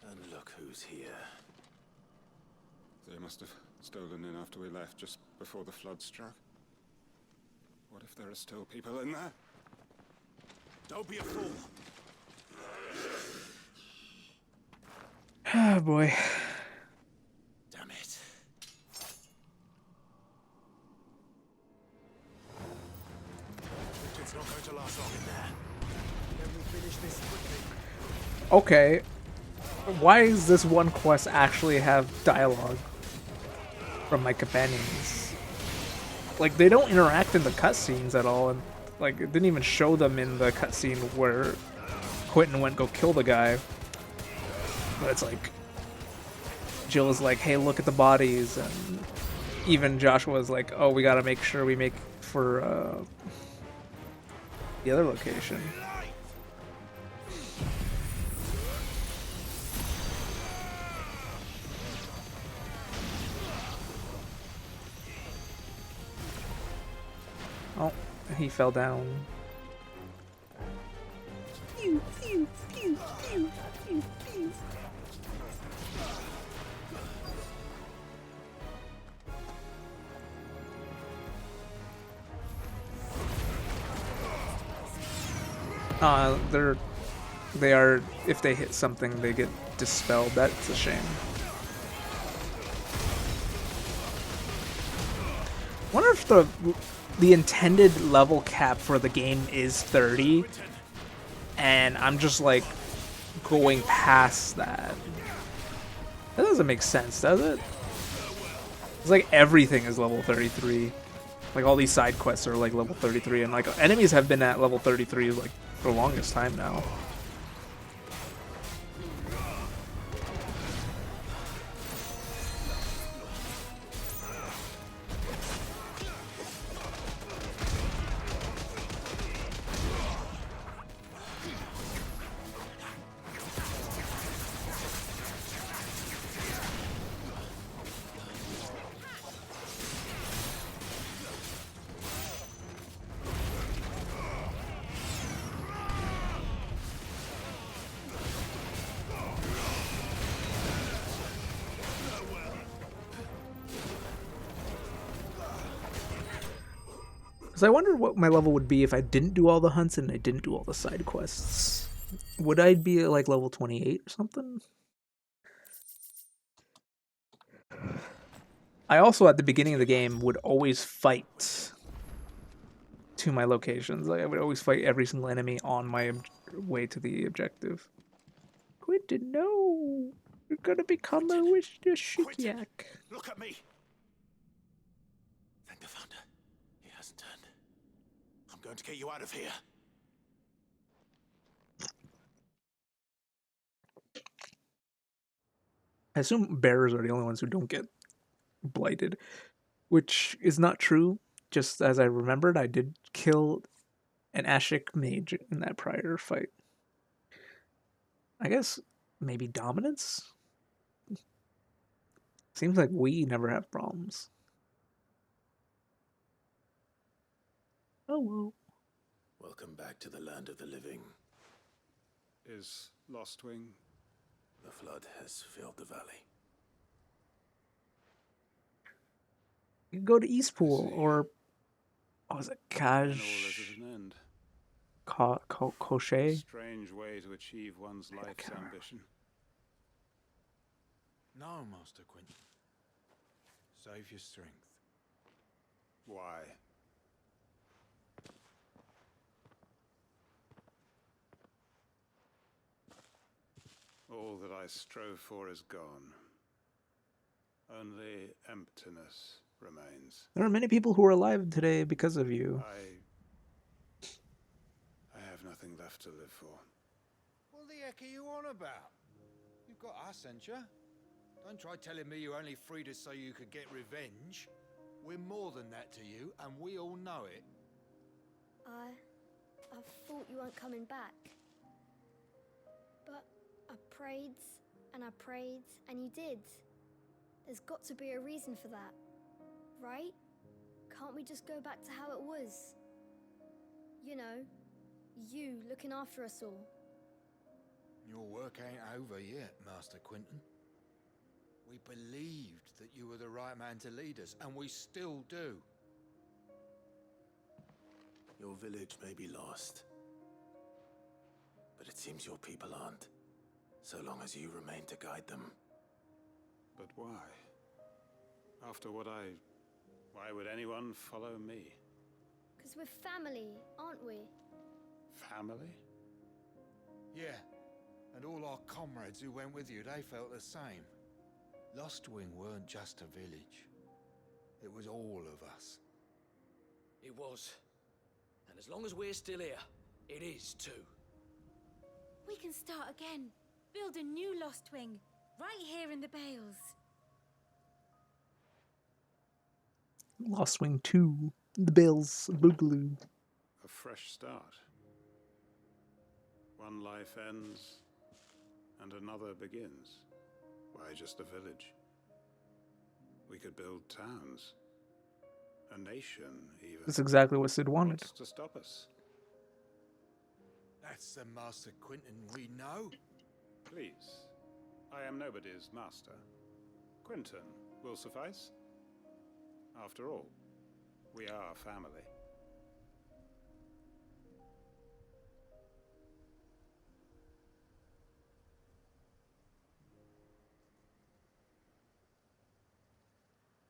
And look who's here. They must have stolen in after we left, just before the flood struck. What if there are still people in there? Don't be a fool. Oh boy. Damn it. It's not going to last long in there. Can we finish this quickly? Okay. Why does this one quest actually have dialogue from my companions? Like, they don't interact in the cutscenes at all, and like, it didn't even show them in the cutscene where Quentin went go kill the guy. But it's like, Jill is like, hey, look at the bodies, and even Joshua's like, oh, we gotta make sure we make for the other location. Oh, he fell down. Pew, pew, pew, pew, pew, pew. They are, if they hit something, they get dispelled. That's a shame. Wonder if the intended level cap for the game is 30, and I'm just like going past that. That doesn't make sense, does it? It's like everything is level 33. Like all these side quests are like level 33, and like enemies have been at level 33 like for the longest time now. Because I wonder what my level would be if I didn't do all the hunts and I didn't do all the side quests. Would I be at like level 28 or something? I also, at the beginning of the game, would always fight to my locations. Like, I would always fight every single enemy on my way to the objective. Quentin, no! You're gonna become a Shikiak. Look at me! Thank the thunder. He hasn't turned. I'm going to get you out of here. I assume bears are the only ones who don't get blighted, which is not true. Just as I remembered, I did kill an Akashic mage in that prior fight. I guess maybe dominance? Seems like we never have problems. Oh, well. Welcome back to the land of the living. Is Lostwing? The flood has filled the valley. You can go to Eastpool or what was it, Cochet? Strange way to achieve one's life's ambition. No, Master Quentin. Save your strength. Why? All that I strove for is gone. Only emptiness remains. There are many people who are alive today because of you. I have nothing left to live for. What the heck are you on about? You've got us, ain't you? Don't try telling me you only freed us so you could get revenge. We're more than that to you, and we all know it. I thought you weren't coming back. But I prayed, and you did. There's got to be a reason for that, right? Can't we just go back to how it was? You know, you looking after us all. Your work ain't over yet, Master Quentin. We believed that you were the right man to lead us, and we still do. Your village may be lost, but it seems your people aren't, so long as you remain to guide them. But why? After what why would anyone follow me? 'Cause we're family, aren't we? Family? Yeah, and all our comrades who went with you, they felt the same. Lostwing weren't just a village. It was all of us. It was. And as long as we're still here, it is too. We can start again. Build a new Lostwing, right here in the Bales. Lostwing 2, the Bills, Boogaloo. A fresh start. One life ends, and another begins. Why just a village? We could build towns. A nation, even. That's exactly what Sid wanted. What's to stop us? That's the Master Quentin we know. Please. I am nobody's master. Quentin will suffice. After all, we are family.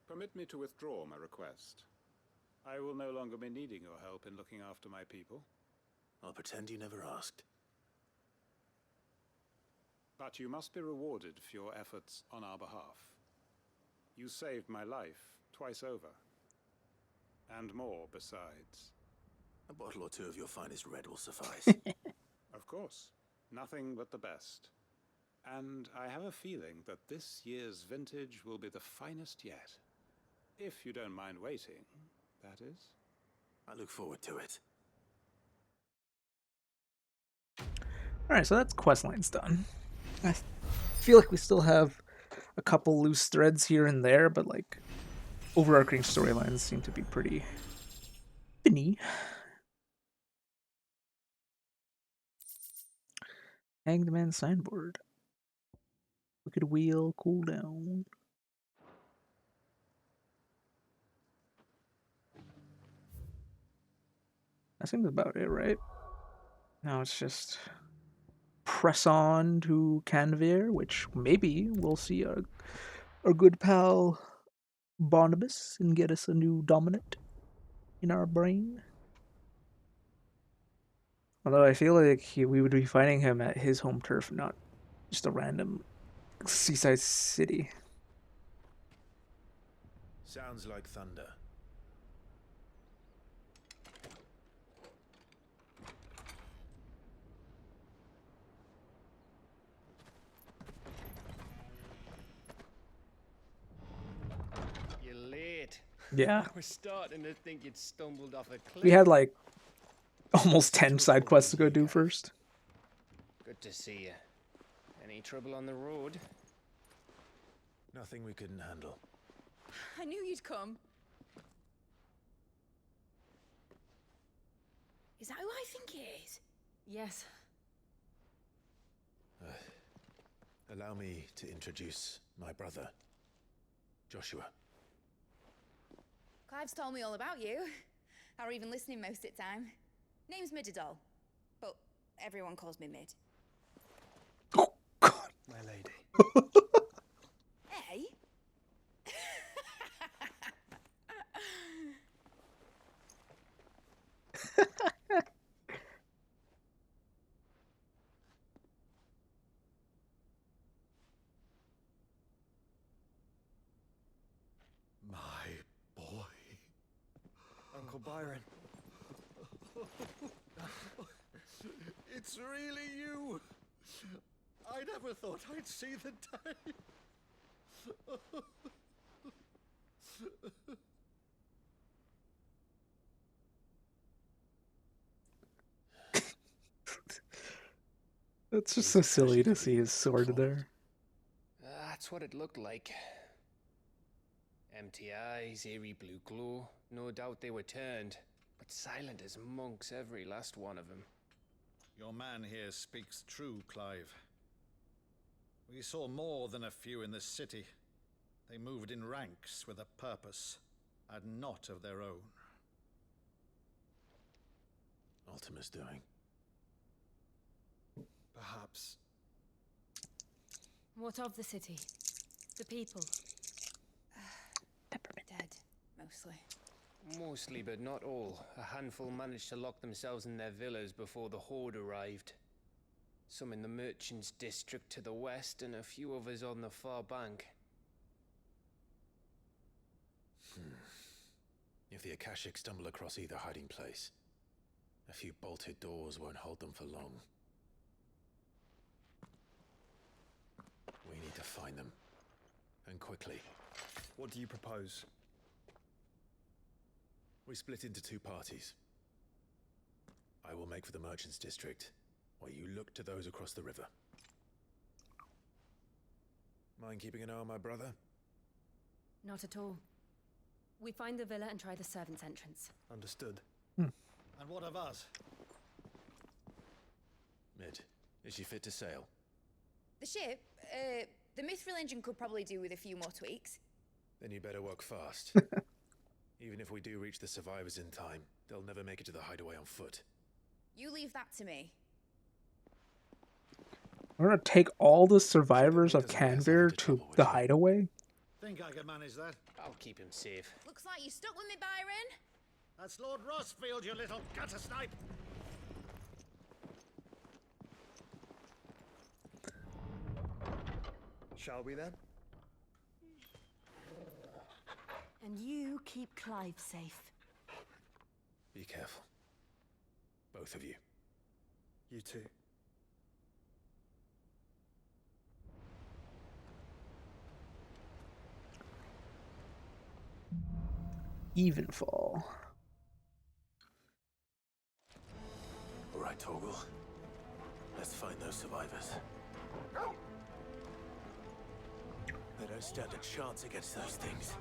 Permit me to withdraw my request. I will no longer be needing your help in looking after my people. I'll pretend you never asked. But you must be rewarded for your efforts on our behalf. You saved my life twice over. And more besides. A bottle or two of your finest red will suffice. Of course. Nothing but the best. And I have a feeling that this year's vintage will be the finest yet. If you don't mind waiting, that is. I look forward to it. Alright, so that's quest lines done. I feel like we still have a couple loose threads here and there, but like overarching storylines seem to be pretty thinny. Hanged Man signboard. Wicked wheel cooldown. That seems about it, right? Now it's just press on to Kanver, which maybe we'll see our good pal Barnabas and get us a new dominant in our brain. Although I feel like we would be fighting him at his home turf, not just a random seaside city. Sounds like thunder. You're late. Yeah. I was starting to think you'd stumbled off a cliff. We had like almost 10 side quests to go do first. Good to see you. Any trouble on the road? Nothing we couldn't handle. I knew you'd come. Is that who I think it is? Yes. Allow me to introduce my brother, Joshua. Clive's told me all about you. Or even listening most of the time. Name's Midadol, but everyone calls me Mid. My lady. Hey? My boy. Uncle Byron. It's really you! I never thought I'd see the day. It's just so silly to see his sword there. That's what it looked like. Empty eyes, eerie blue glow. No doubt they were turned, but silent as monks, every last one of them. Your man here speaks true, Clive. We saw more than a few in this city. They moved in ranks with a purpose, and not of their own. Ultima's doing. Perhaps. What of the city? The people? Dead, mostly. Mostly, but not all. A handful managed to lock themselves in their villas before the Horde arrived. Some in the merchants' district to the west, and a few others on the far bank. If the Akashic stumble across either hiding place, a few bolted doors won't hold them for long. We need to find them, and quickly. What do you propose? We split into two parties. I will make for the merchants' district, while you look to those across the river. Mind keeping an eye on my brother? Not at all. We find the villa and try the servants' entrance. Understood. And what of us? Mid, is she fit to sail? The ship, the mithril engine could probably do with a few more tweaks. Then you better work fast. Even if we do reach the survivors in time, they'll never make it to the hideaway on foot. You leave that to me. We're gonna take all the survivors of Kanver to the hideaway? Think I can manage that? I'll keep him safe. Looks like you stuck with me, Byron. That's Lord Rossfield, you little gutter snipe! Shall we then? And you keep Clive safe. Be careful. Both of you. You too. Evenfall. All right, Torgal. Let's find those survivors. They don't stand a chance against those things.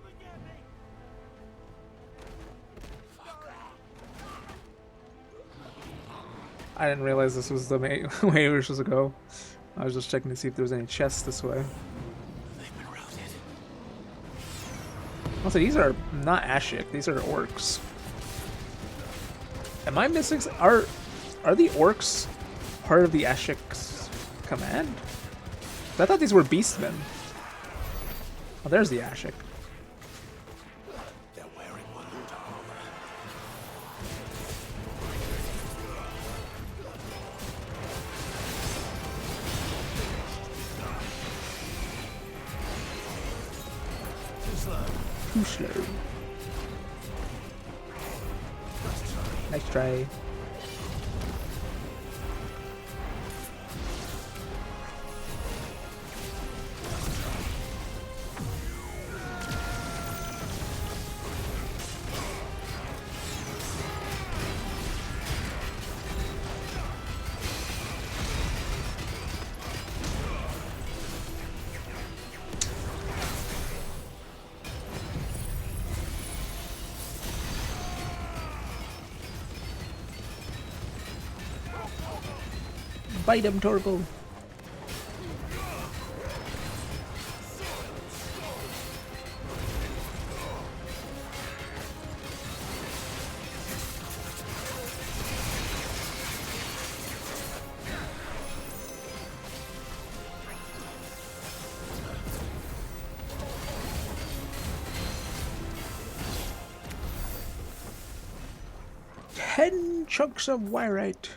I didn't realize this was the way we were supposed to go. I was just checking to see if there was any chests this way. They've been routed. Also, these are not Ashik, these are orcs. Am I missing? Are the orcs part of the Ashik's command? I thought these were beastmen. Oh, there's the Akashic. They're wearing Waluda armor. Too slow. Nice try. Bite him, Torgal. Ten chunks of wyrite.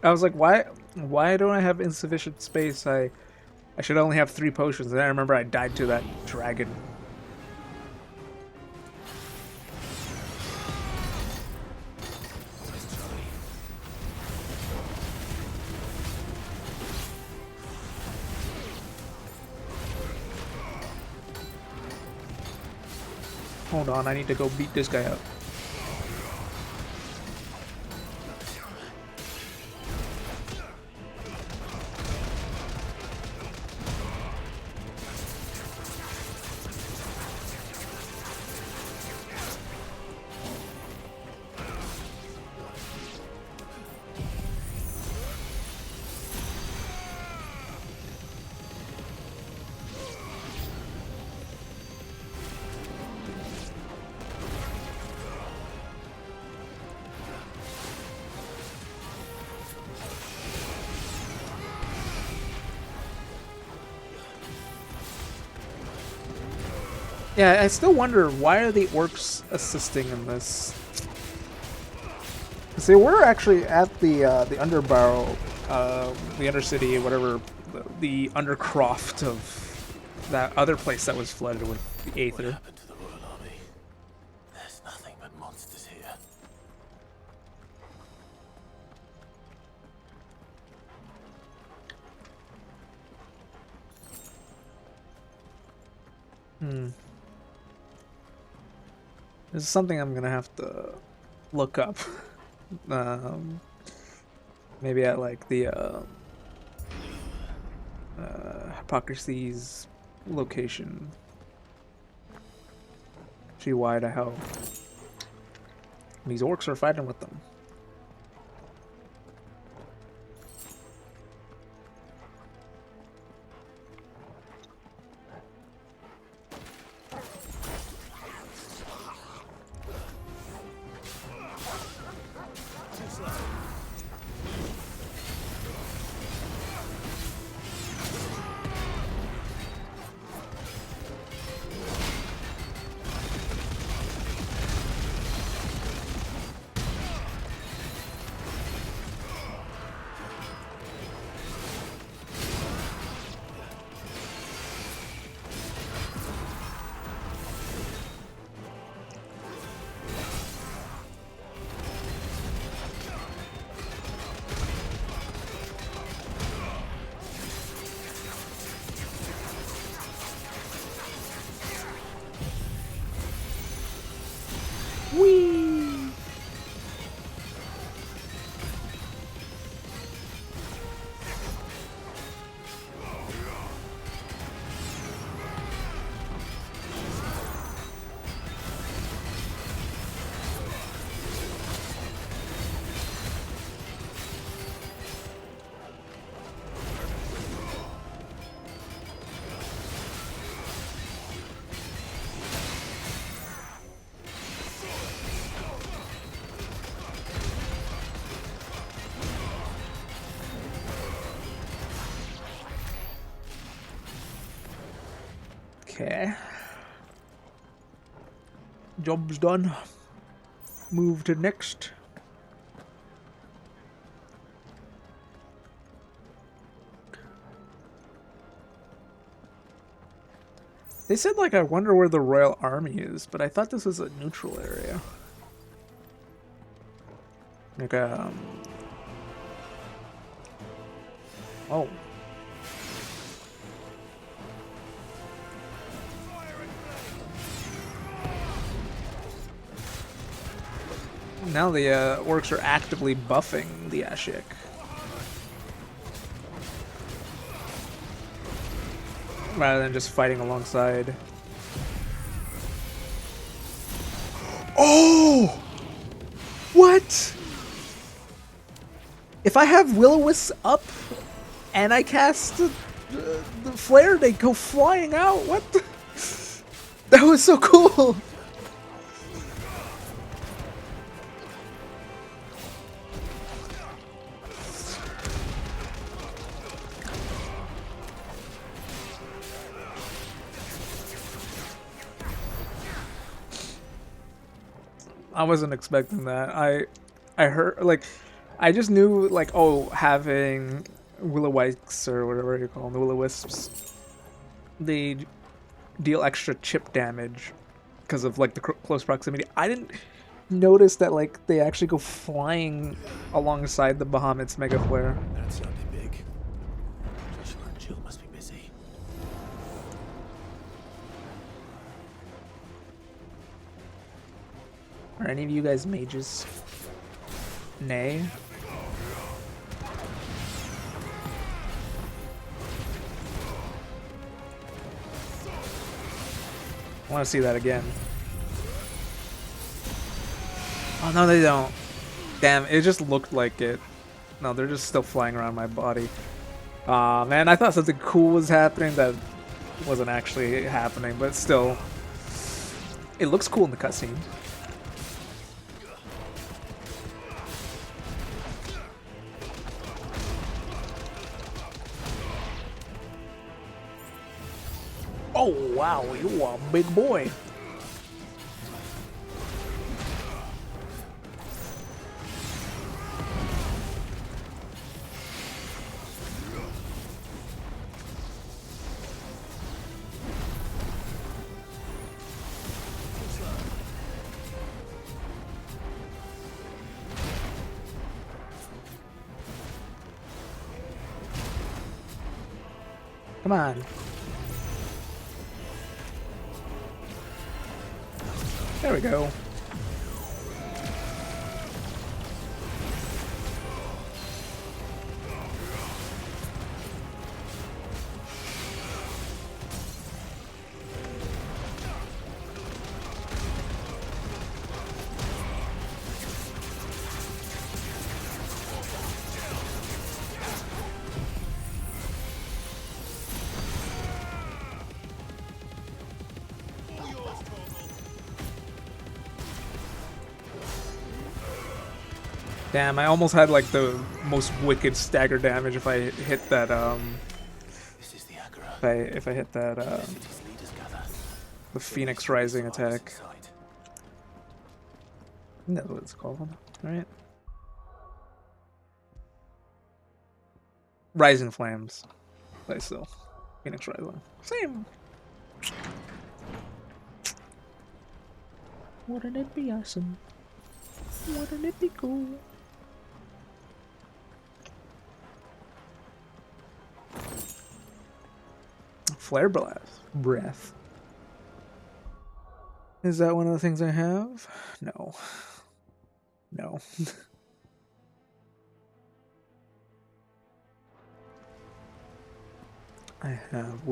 I was like, why don't I have insufficient space? I should only have 3 potions. And I remember I died to that dragon. Hold on, I need to go beat this guy up. Yeah, I still wonder, why are the orcs assisting in this? Because they were actually at the underbarrel, the undercity, whatever, the undercroft of that other place that was flooded with the Aether. What happened to the Royal Army? There's nothing but monsters here. This is something I'm gonna have to look up. Maybe at like the Hypocrisy's location. See why the hell these orcs are fighting with them. Okay. Job's done. Move to next. They said, like, I wonder where the Royal Army is, but I thought this was a neutral area. Like, oh. Now the orcs are actively buffing the Akashic. Rather than just fighting alongside. Oh! What? If I have Will-O-Wisps up and I cast the flare, they go flying out. What the? That was so cool. I wasn't expecting that. I heard, like, I just knew, like, oh, having Will-O-Wisps or whatever you call them, the Will-O-Wisps, they deal extra chip damage because of, like, the close proximity. I didn't notice that, like, they actually go flying alongside the Bahamut's Mega Flare. That sounded big. Joshua and Jill must be busy. Are any of you guys mages? Nay. I want to see that again. Oh no, they don't. Damn, it just looked like it. No, they're just still flying around my body. Aw, man, I thought something cool was happening that wasn't actually happening, but still. It looks cool in the cutscene. Oh wow, you are a big boy. Come on. There we go. Damn, I almost had like the most wicked stagger damage if I hit that if I hit that the Phoenix Rising attack. I think that's what it's called, right? Rising Flames. But still. Phoenix Rising. Same. Wouldn't it be awesome? Wouldn't it be cool? Flare breath. Is that one of the things I have? No. No. I have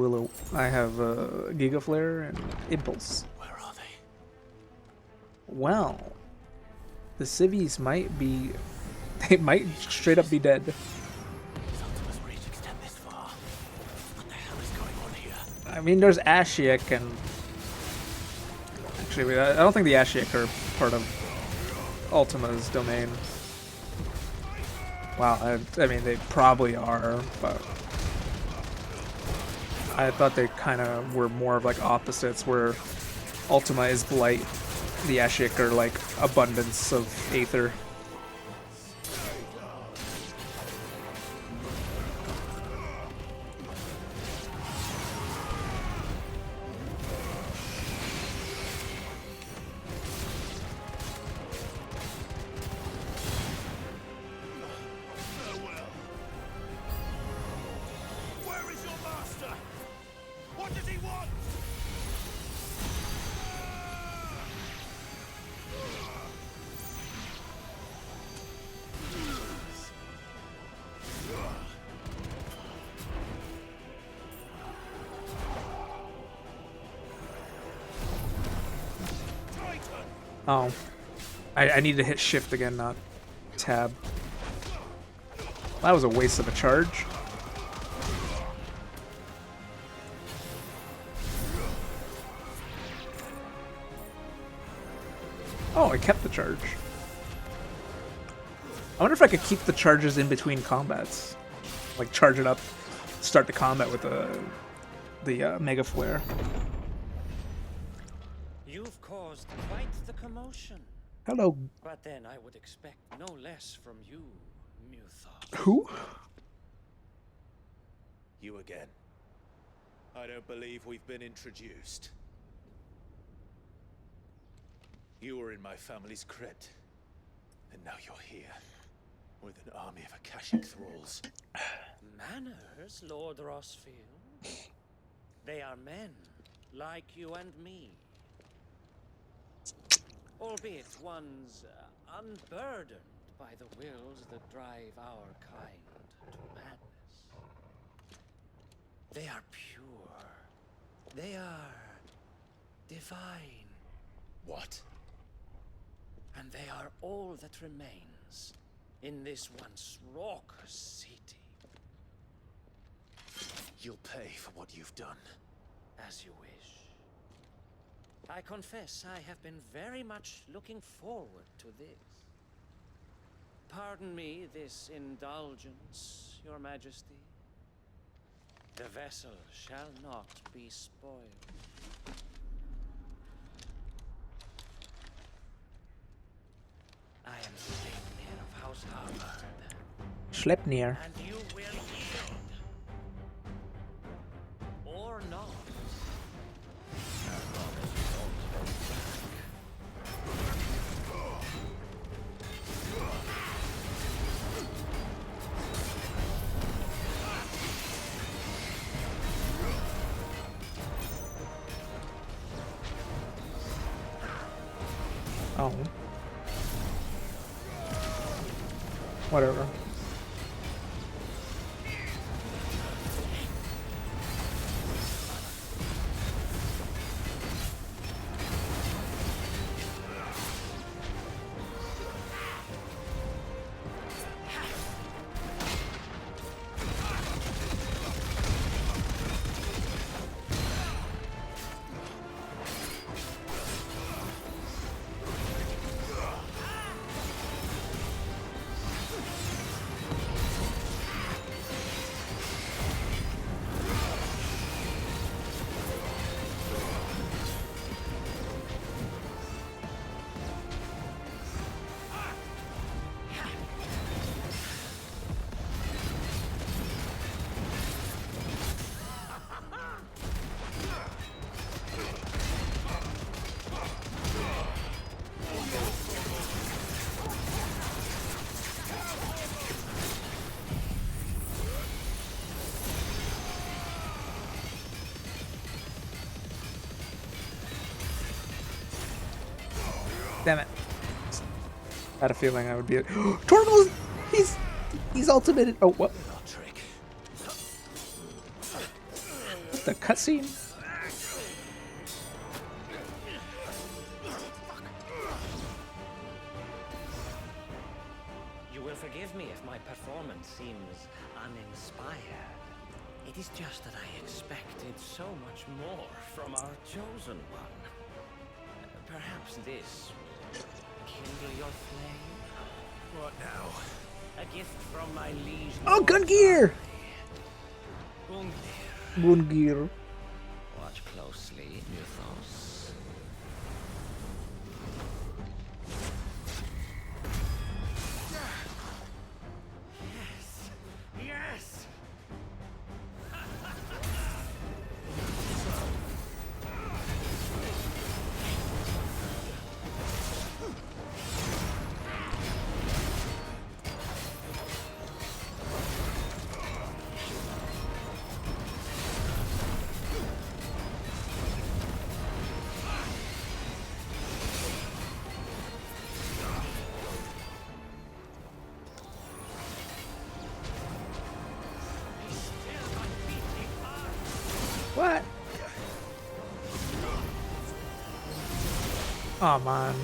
I have Giga Flare and Impulse. Where are they? Well, the civvies might be. They might straight up be dead. I mean, there's Akashic and... Actually, I don't think the Akashic are part of Ultima's domain. Wow, I mean, they probably are, but... I thought they kind of were more of like opposites, where Ultima is blight, the Ashik are like abundance of Aether. Where is your master? What does he want? Oh. I need to hit shift again, not tab. That was a waste of a charge. Oh, I kept the charge. I wonder if I could keep the charges in between combats. Like charge it up, start the combat with the Mega Flare. You've caused quite the commotion. Hello. But then I would expect no less from you, Muthos. Who? You again. I don't believe we've been introduced. You were in my family's crypt, and now you're here, with an army of Akashic thralls. Manners, Lord Rossfield? They are men, like you and me. Albeit ones unburdened by the wills that drive our kind to madness. They are pure. They are divine. What? And they are all that remains in this once raucous city. You'll pay for what you've done. As you wish. I confess I have been very much looking forward to this. Pardon me this indulgence, Your Majesty. The vessel shall not be spoiled. I am Sleipnir of House Harvard. Sleipnir. And you will yield. Or not. Oh. Whatever. Damn it. I had a feeling I would be Torval's he's ultimated. Oh, what? The cutscene? You will forgive me if my performance seems uninspired. It is just that I expected so much more from our chosen one. Perhaps this will kindle your flame? What now? A gift from my liege. Oh, gun gear! Gungnir, Gungir. Watch closely, Mythos. Yes! What? Oh man.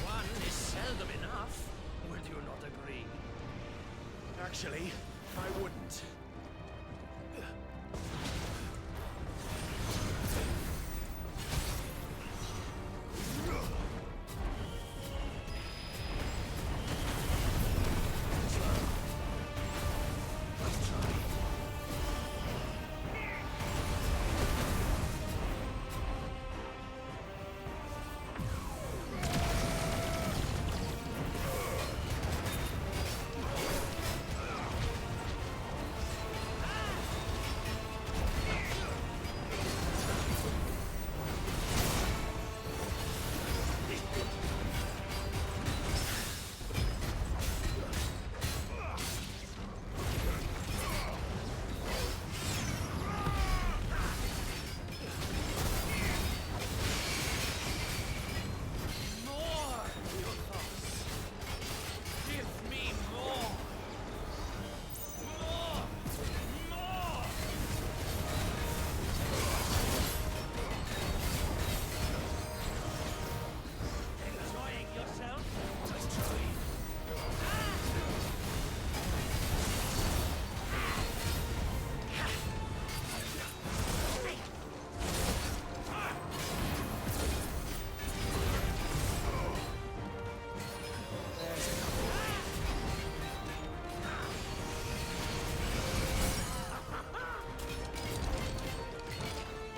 One is seldom enough. Would you not agree? Actually, I wouldn't.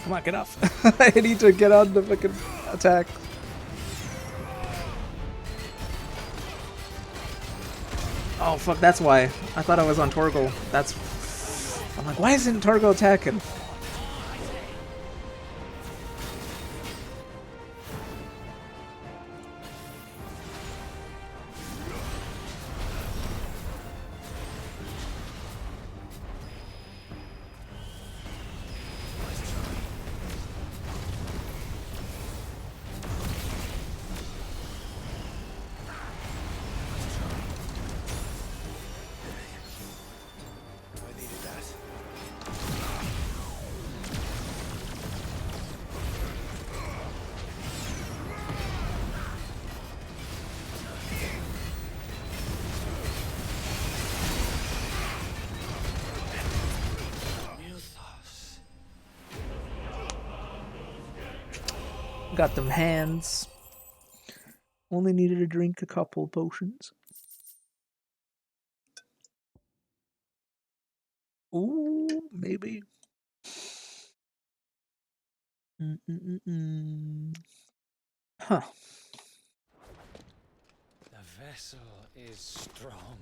Come on, get up. I need to get on the fucking attack. Oh fuck, that's why. I thought I was on Torgal. That's... I'm like, why isn't Torgal attacking? Got them hands. Only needed to drink a couple potions. Ooh, maybe. Huh. The vessel is strong.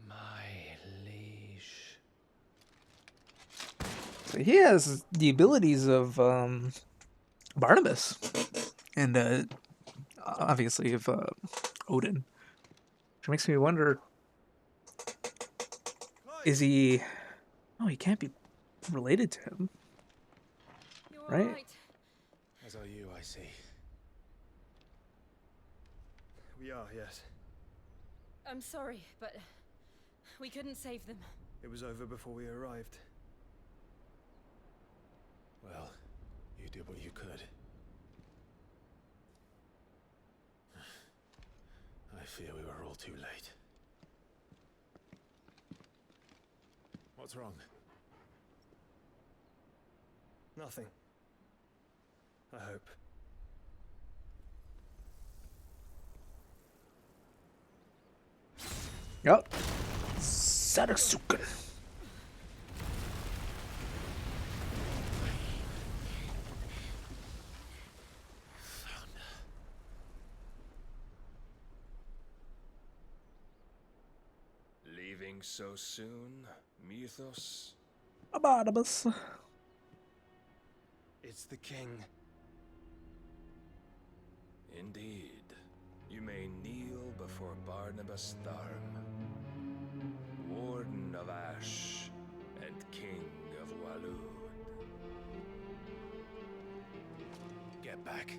My liege. So he has the abilities of Barnabas, and obviously of Odin. Which makes me wonder, is he... Oh, he can't be related to him. Right? As are you, I see. We are, yes. I'm sorry, but we couldn't save them. It was over before we arrived. Well, you did what you could. I fear we were all too late. What's wrong? Nothing. I hope. Yup. Sarasuka. Leaving so soon, Mythos? Barnabas. It's the king. Indeed. You may kneel before Barnabas Tharm, Warden of Ash and King of Waloed. Get back.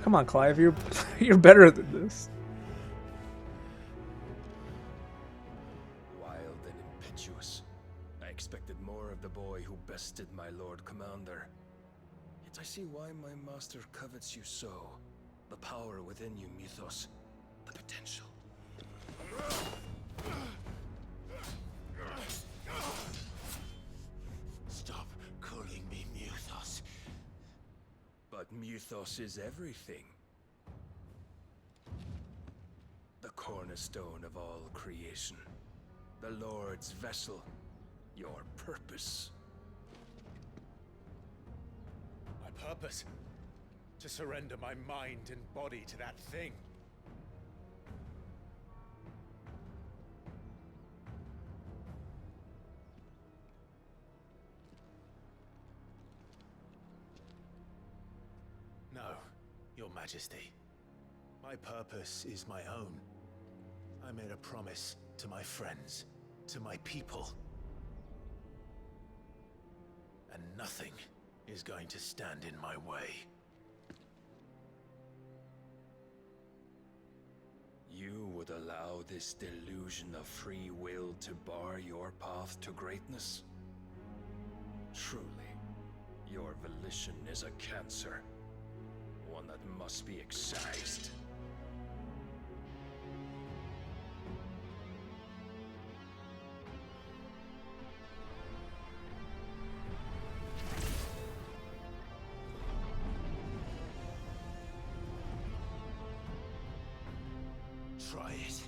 Come on, Clive, you're better than this. Wild and impetuous. I expected more of the boy who bested my Lord Commander. Yet I see why my master covets you so. The power within you, Mythos. The potential. Stop calling me Mythos. But Mythos is everything. The cornerstone of all creation. The Lord's vessel. Your purpose. My purpose? To surrender my mind and body to that thing. No, Your Majesty. My purpose is my own. I made a promise to my friends, to my people. And nothing is going to stand in my way. You would allow this delusion of free will to bar your path to greatness? Truly, your volition is a cancer. One that must be excised. Try it.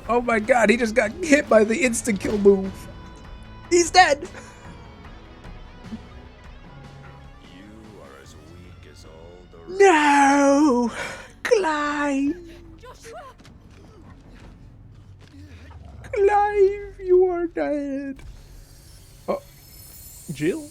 Oh my god, he just got hit by the instant kill move. He's dead! You are as weak as all the No! Clive! Clive, you are dead. Oh, Jill?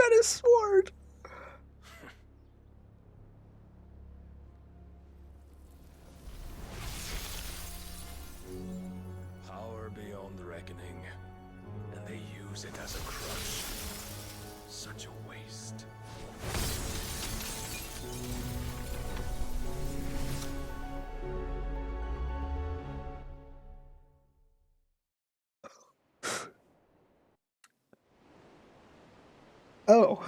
got his sword. Power beyond reckoning, and they use it as a crutch. Such a waste. Oh.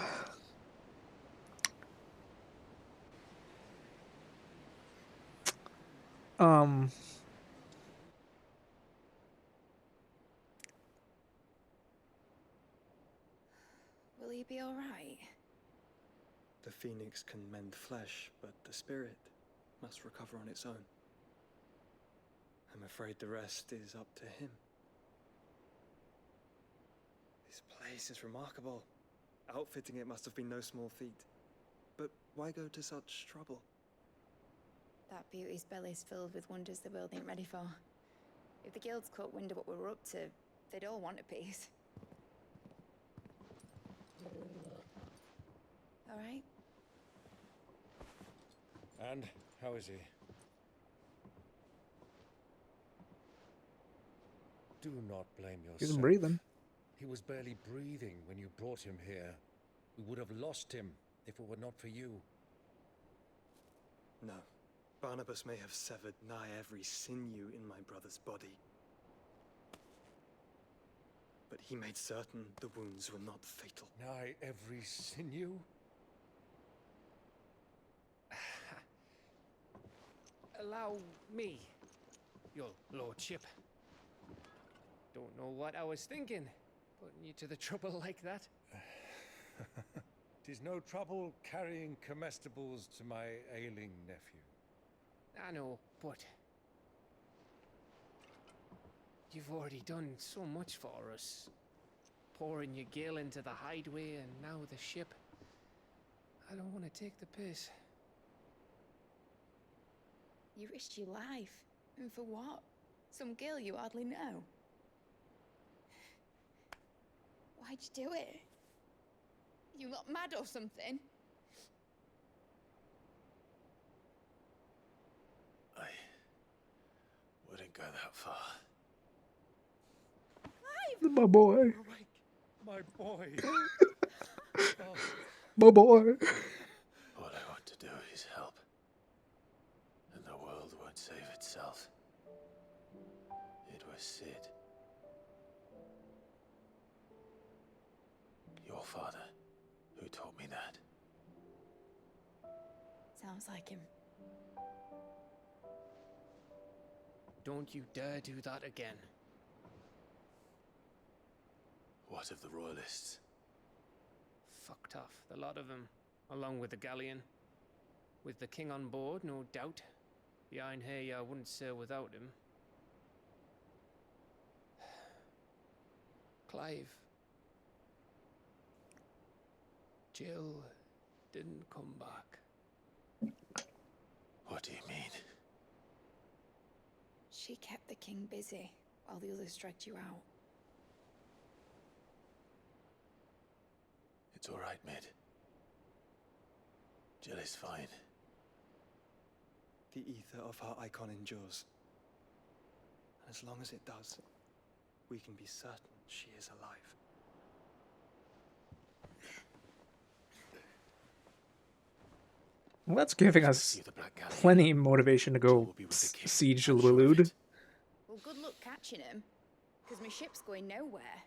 Will he be alright? The phoenix can mend flesh, but the spirit must recover on its own. I'm afraid the rest is up to him. This place is remarkable. Outfitting it must have been no small feat. But why go to such trouble? That beauty's belly's filled with wonders the world ain't ready for. If the guilds caught wind of what we're up to, they'd all want a piece. All right? And how is he? Do not blame yourself. He's breathing. He was barely breathing when you brought him here. We would have lost him if it were not for you. No. Barnabas may have severed nigh every sinew in my brother's body. But he made certain the wounds were not fatal. Nigh every sinew? Allow me, your lordship. Don't know what I was thinking, putting you to the trouble like that. 'Tis no trouble carrying comestibles to my ailing nephew. I know, but you've already done so much for us. Pouring your gil into the hideaway and now the ship. I don't want to take the piss. You risked your life. And for what? Some girl you hardly know. Why'd you do it? You lot mad or something? I wouldn't go that far. My boy. My boy. My boy. All I want to do is help. And the world won't save itself. It was Sid. Your father, who taught me that. Sounds like him. Don't you dare do that again. What of the royalists? Fucked off, the lot of them, along with the galleon. With the king on board, no doubt. Behind here, I wouldn't sail without him. Clive. Jill didn't come back. What do you mean? She kept the king busy while the others dragged you out. It's all right, Mid. Jill is fine. The ether of her icon endures. And as long as it does, we can be certain she is alive. Well, that's giving us plenty of motivation to go siege Waloed. Well, good luck catching him, because my ship's going nowhere.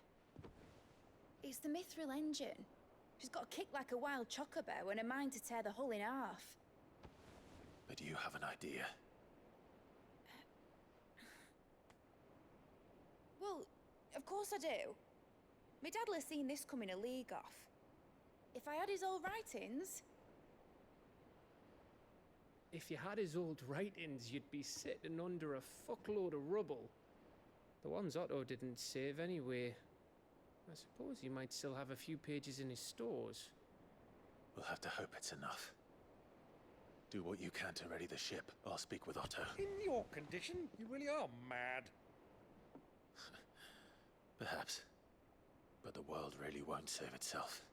It's the Mithril engine. She's got a kick like a wild chocobo and a mind to tear the hull in half. But do you have an idea? Well, of course I do. My dad'll have seen this coming a league off. If I had his old writings... If you had his old writings, you'd be sitting under a fuckload of rubble. The ones Otto didn't save anyway. I suppose he might still have a few pages in his stores. We'll have to hope it's enough. Do what you can to ready the ship. I'll speak with Otto. In your condition, you really are mad. Perhaps. But the world really won't save itself.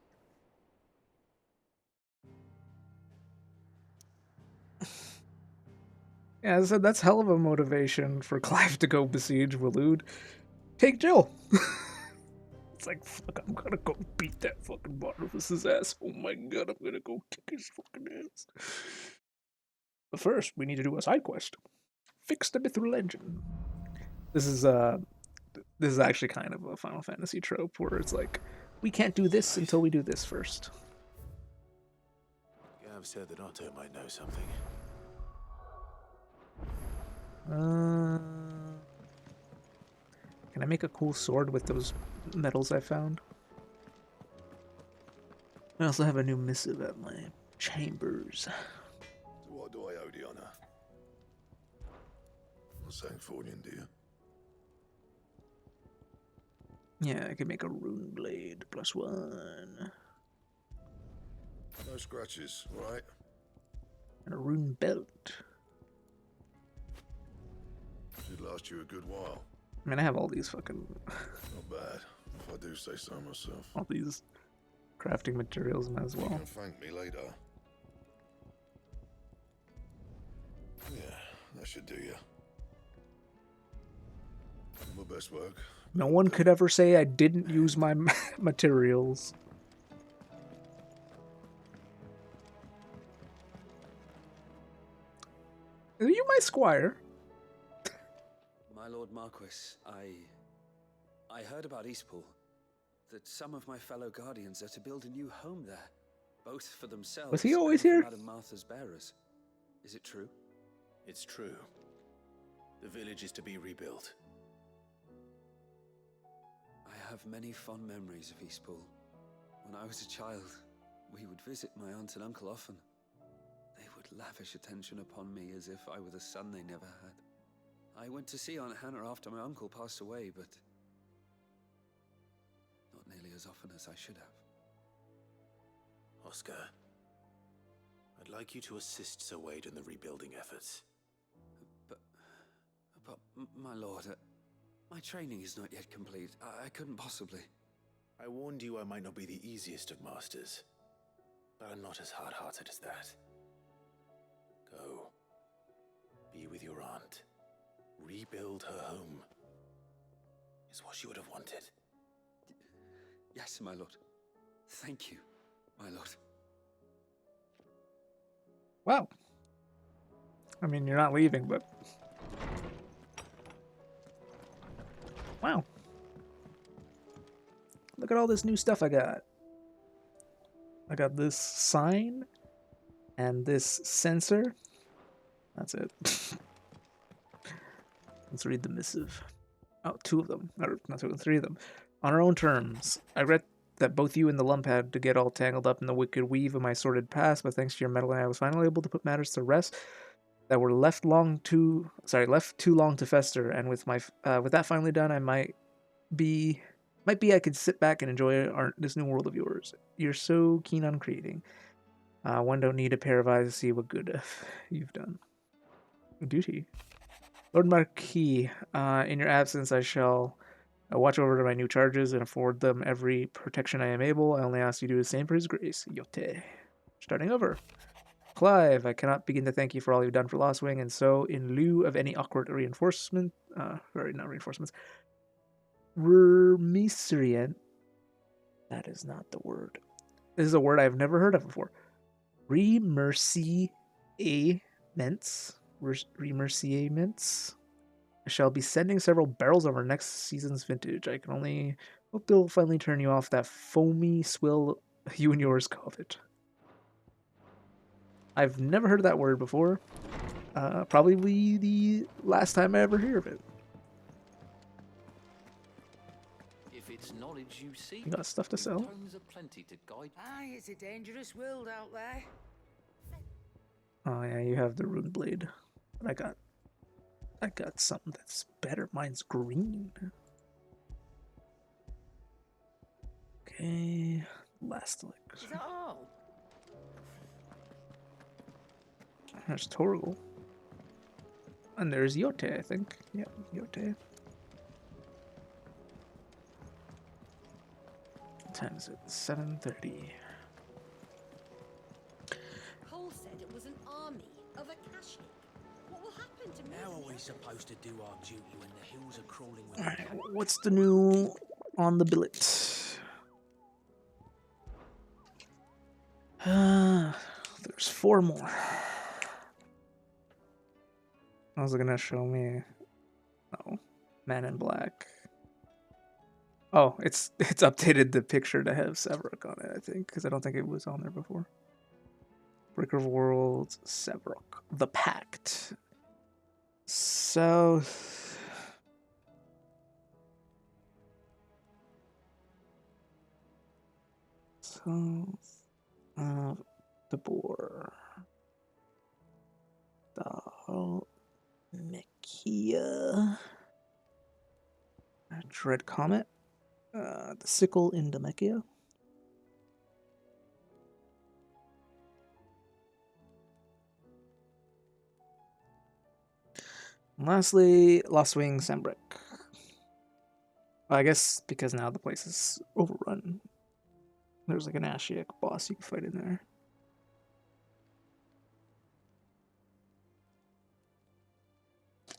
Yeah, I said that's hell of a motivation for Clive to go besiege Waloed. Take Jill. It's like, fuck, I'm gonna go beat that fucking Barnabas's ass. Oh my god, I'm gonna go kick his fucking ass. But first, we need to do a side quest. Fix the mithril engine. This is actually kind of a Final Fantasy trope where it's like, we can't do this until we do this first. Gav said that Otto might know something. Can I make a cool sword with those metals I found? I also have a new missive at my chambers. So what do I owe the honor? Not saying Fornian, do you? Yeah, I can make a rune blade +1. No scratches, right? And a rune belt. Should last you a good while. I mean, I have all these fucking... Not bad, if I do say so myself. all these crafting materials as well. You can thank me later. Yeah, that should do you. My best work. No one could ever say I didn't use my materials. Are you my squire? My Lord Marquis, I heard about Eastpool. That some of my fellow guardians are to build a new home there, both for themselves Was he always and for here? Madame Martha's bearers. Is it true? It's true. The village is to be rebuilt. I have many fond memories of Eastpool. When I was a child, we would visit my aunt and uncle often. They would lavish attention upon me as if I were the son they never had. I went to see Aunt Hannah after my uncle passed away, but not nearly as often as I should have. Oscar, I'd like you to assist Sir Wade in the rebuilding efforts. But my lord, my training is not yet complete. I couldn't possibly. I warned you I might not be the easiest of masters, but I'm not as hard-hearted as that. Go. Be with your aunt. Rebuild her home. Is what she would have wanted. Yes, my lord. Thank you, my lord. Wow. I mean, you're not leaving, but... Wow. Look at all this new stuff I got. I got this sign and this sensor. That's it. Let's read the missive. Oh, 2 of them. Or not 2, 3 of them. On our own terms, I read that both you and the lump had to get all tangled up in the wicked weave of my sordid past, but thanks to your meddling, I was finally able to put matters to rest that were left too long to fester. And with that finally done, I might be I could sit back and enjoy this new world of yours. You're so keen on creating. One don't need a pair of eyes to see what good you've done. Duty. Lord Marquis, in your absence, I shall watch over my new charges and afford them every protection I am able. I only ask you to do the same for his grace. Yote. Starting over. Clive, I cannot begin to thank you for all you've done for Lost Wing, and so, in lieu of any awkward reinforcement, not reinforcements, Remisrient, that is not the word. This is a word I've never heard of before. Remerciaments. I shall be sending several barrels over next season's vintage. I can only hope they'll finally turn you off that foamy swill you and yours covet. I've never heard that word before. Probably the last time I ever hear of it. If it's knowledge you seek, You got stuff to sell? tomes are plenty to guide. Aye, it's a dangerous world out there. Oh yeah, you have the rune blade. But I got something that's better. Mine's green. Okay, last elixir. Is that all? There's Torgal. And there's Yote, I think. Yeah, Yote. What time is it? 7:30. Cole said it was an army of Akashic. What will happen we supposed to do our duty when the hills are crawling with Alright, what's the new on the billet? There's 4 more. How's it gonna show me? Oh, Man in Black. Oh, it's updated the picture to have Severok on it, I think, because I don't think it was on there before. Breaker of Worlds, Severok, The Pact. South of the Boar. Dhalmekia. Dread Comet. The Sickle in Dhalmekia. And lastly, Lost Wing Sambrick. Well, I guess because now the place is overrun. There's like an Ashiok boss you can fight in there.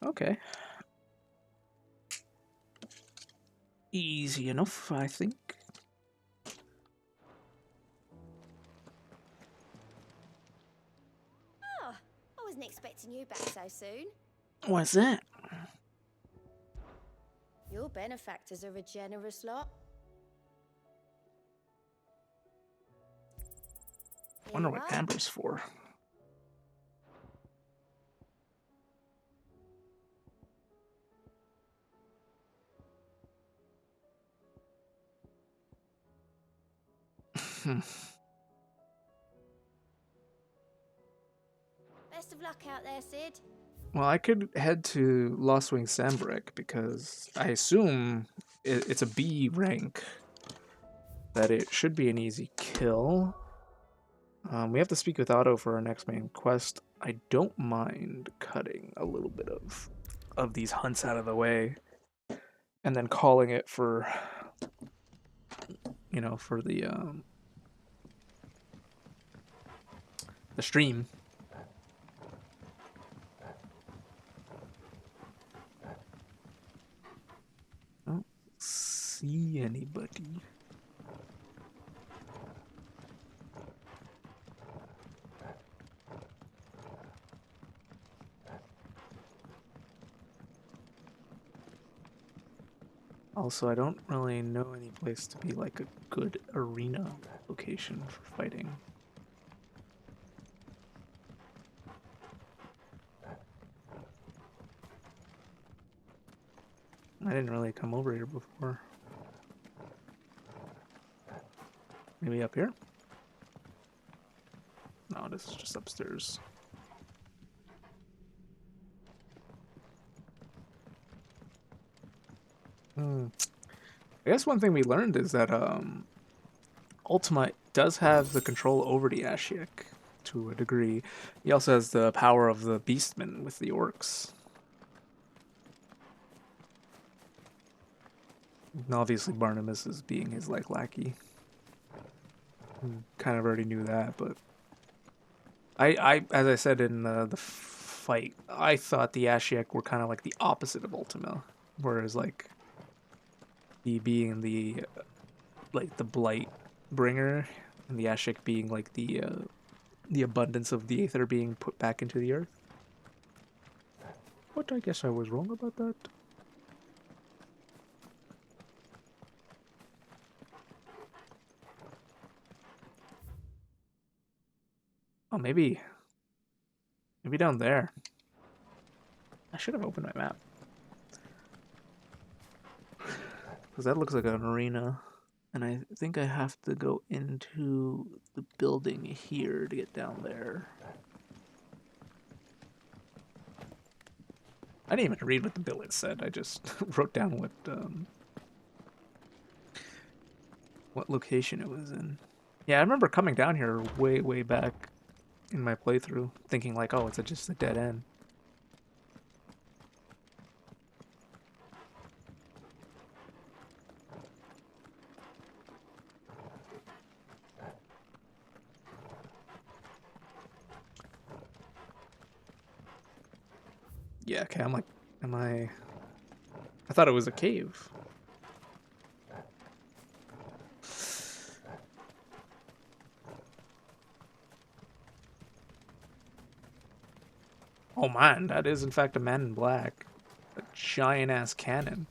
Okay. Easy enough, I think. Oh, I wasn't expecting you back so soon. What's that? Your benefactors are a generous lot. Wonder what Amber's for. Best of luck out there, Sid. Well, I could head to Lost Wing Sambrick because I assume it's a B rank. That it should be an easy kill. We have to speak with Otto for our next main quest. I don't mind cutting a little bit of these hunts out of the way, and then calling it for, you know, for the stream. I don't see anybody. Also, I don't really know any place to be like a good arena location for fighting. I didn't really come over here before. Maybe up here? No, this is just upstairs. I guess one thing we learned is that Ultima does have the control over the Ashiok to a degree. He also has the power of the Beastmen with the orcs. And obviously Barnabas is being his like lackey. Kind of already knew that, but I as I said in the fight, I thought the Ashiok were kind of like the opposite of Ultima, whereas like the being the like the blight bringer, and the Ashiok being like the abundance of the Aether being put back into the earth. But I guess I was wrong about that. Oh, maybe down there. I should have opened my map. Because that looks like an arena. And I think I have to go into the building here to get down there. I didn't even read what the billet said. I just wrote down what location it was in. Yeah, I remember coming down here way back in my playthrough, thinking like, oh, it's just a dead end. Yeah, okay, I'm like, am I thought it was a cave. Oh man, that is in fact a man in black. A giant ass cannon.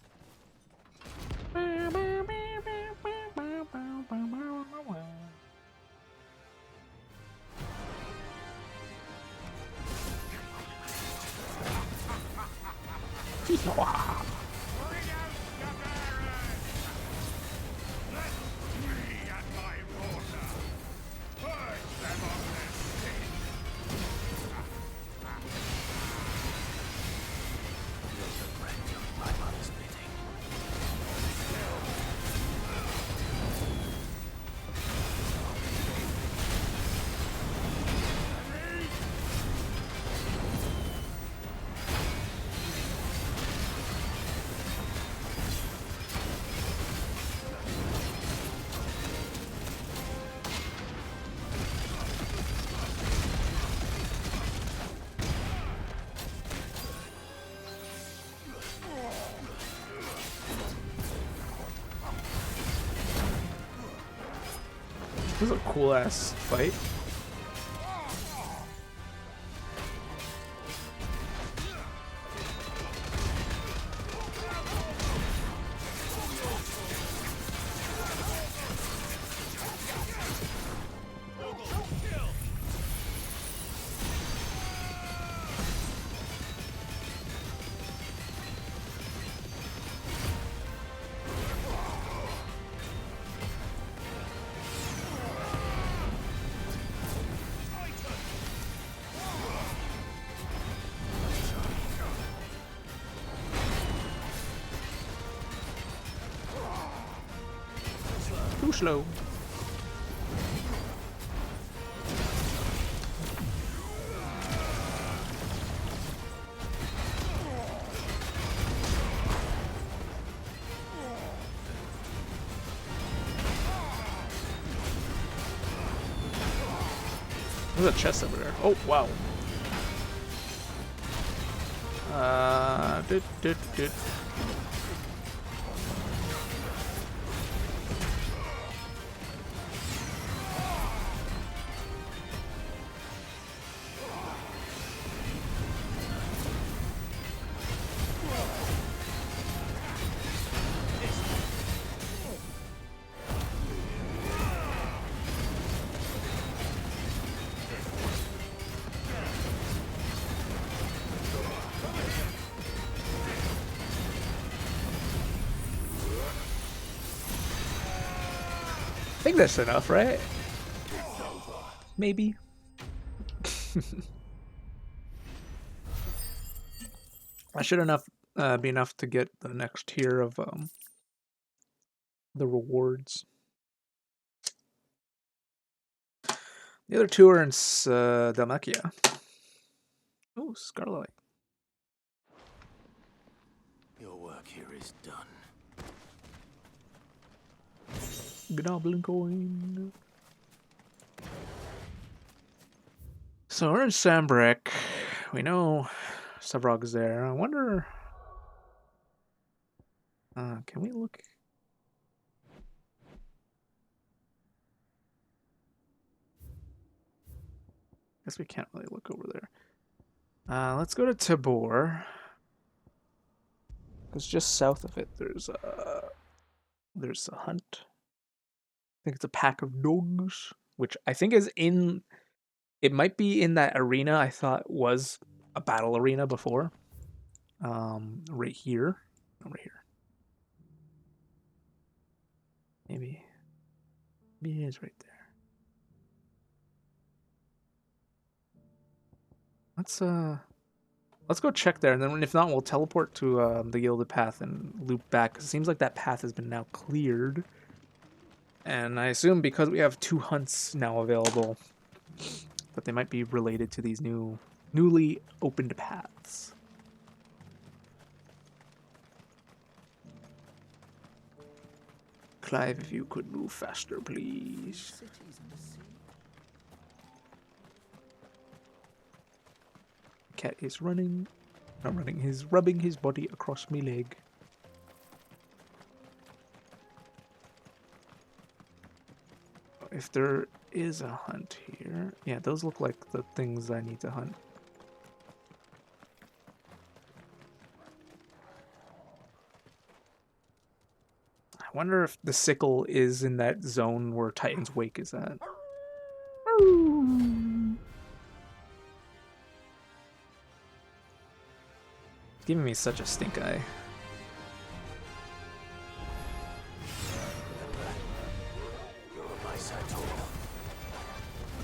This is a cool ass fight. Too slow. There's a chest over there. Oh wow. Did. I think that's enough, right? Maybe. I should be enough to get the next tier of the rewards. The other two are in Dalmacia. Oh, Scarlet. Your work here is done. Goblin coin. So we're in Sambrek. We know Savrog is there. I wonder. Can we look? Guess we can't really look over there. Let's go to Tabor. Because just south of it, there's a hunt. I think it's a pack of dogs, which I think is in. It might be in that arena I thought was a battle arena before. Right here. Oh, right here. Maybe it is right there. Let's go check there, and then if not, we'll teleport to the Gilded Path and loop back. 'Cause it seems like that path has been now cleared, and I assume because we have 2 hunts now available, that they might be related to these newly opened paths. Clive, if you could move faster, please. Cat is running rubbing his body across me leg. If there is a hunt here, yeah, those look like the things I need to hunt. I wonder if the sickle is in that zone where Titan's Wake is at. It's giving me such a stink eye.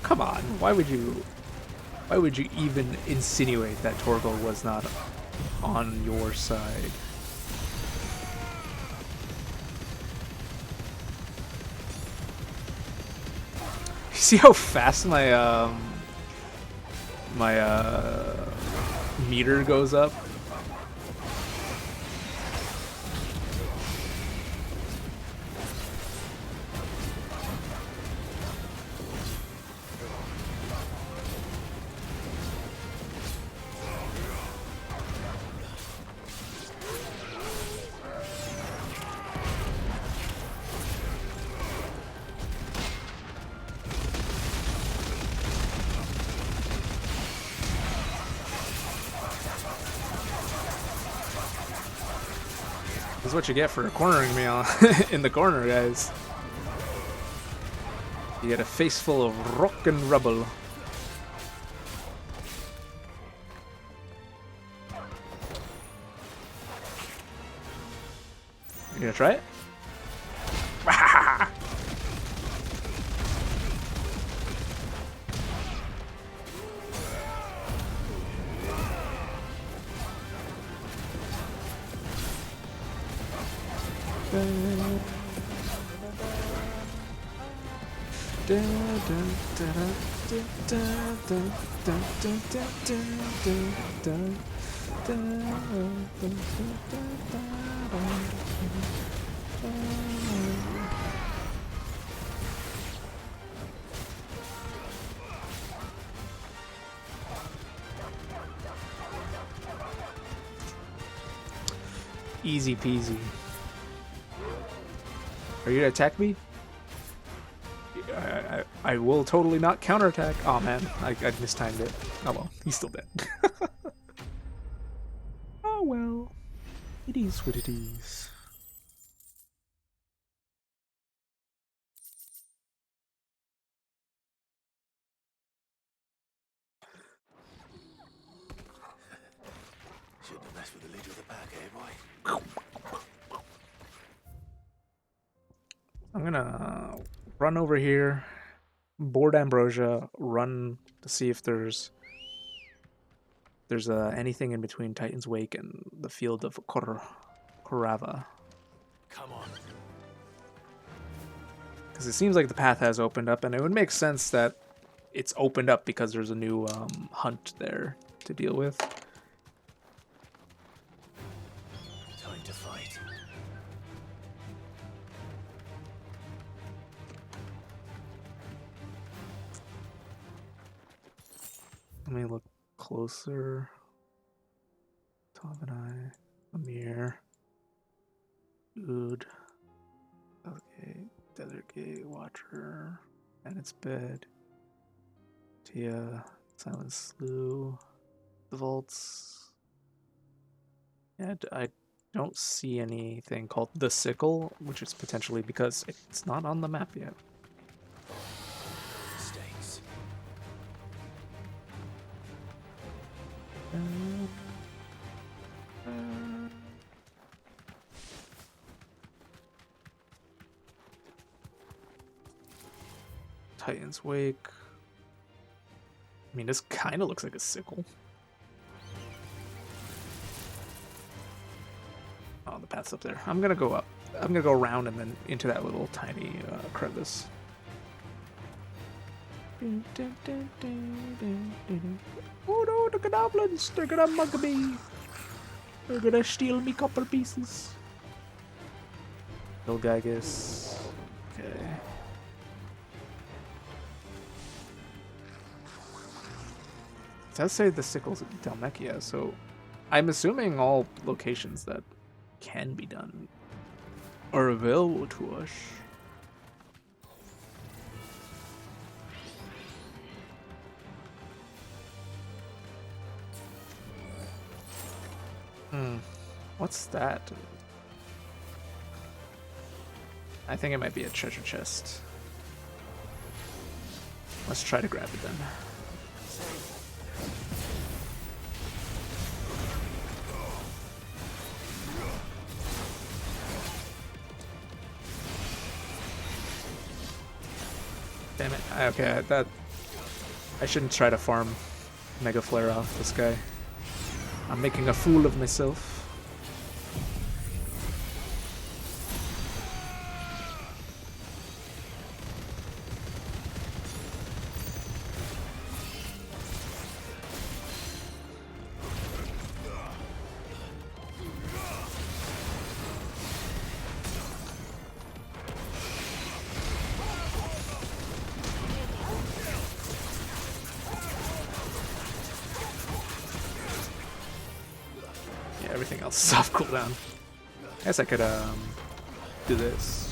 Come on, why would you even insinuate that Torgal was not on your side? See how fast my meter goes up? This is what you get for cornering me on in the corner, guys. You get a face full of rock and rubble. You gonna try it? Easy peasy. Are you gonna attack me? I will totally not counterattack. Oh man, I mistimed it. Oh well, he's still dead. Oh well, it is what it is. Shouldn't have messed with the leader of the pack, eh, boy? I'm gonna run over here, board Ambrosia, run to see if there's anything in between Titan's Wake and the field of Korava. Come on. Because it seems like the path has opened up, and it would make sense that it's opened up because there's a new hunt there to deal with. Time to fight. Let me look closer. Tom and I, Amir, Ood, okay, Desert Gate, Watcher, and its bed, Tia, Silent Slew, the Vaults. And I don't see anything called the Sickle, which is potentially because it's not on the map yet. Mistakes. Titan's Wake. I mean, this kind of looks like a sickle. Oh, the path's up there. I'm gonna go up. I'm gonna go around and then into that little tiny crevice. Oh no, the goblins! They're gonna mug me! They're gonna steal me couple pieces. Vilgagus. Okay. It does say the sickle's Dalmekia, so I'm assuming all locations that can be done are available to us. What's that? I think it might be a treasure chest. Let's try to grab it then. Damn it. Okay, that... I shouldn't try to farm Mega Flare off this guy. I'm making a fool of myself. Everything else is off cooldown. I guess I could do this.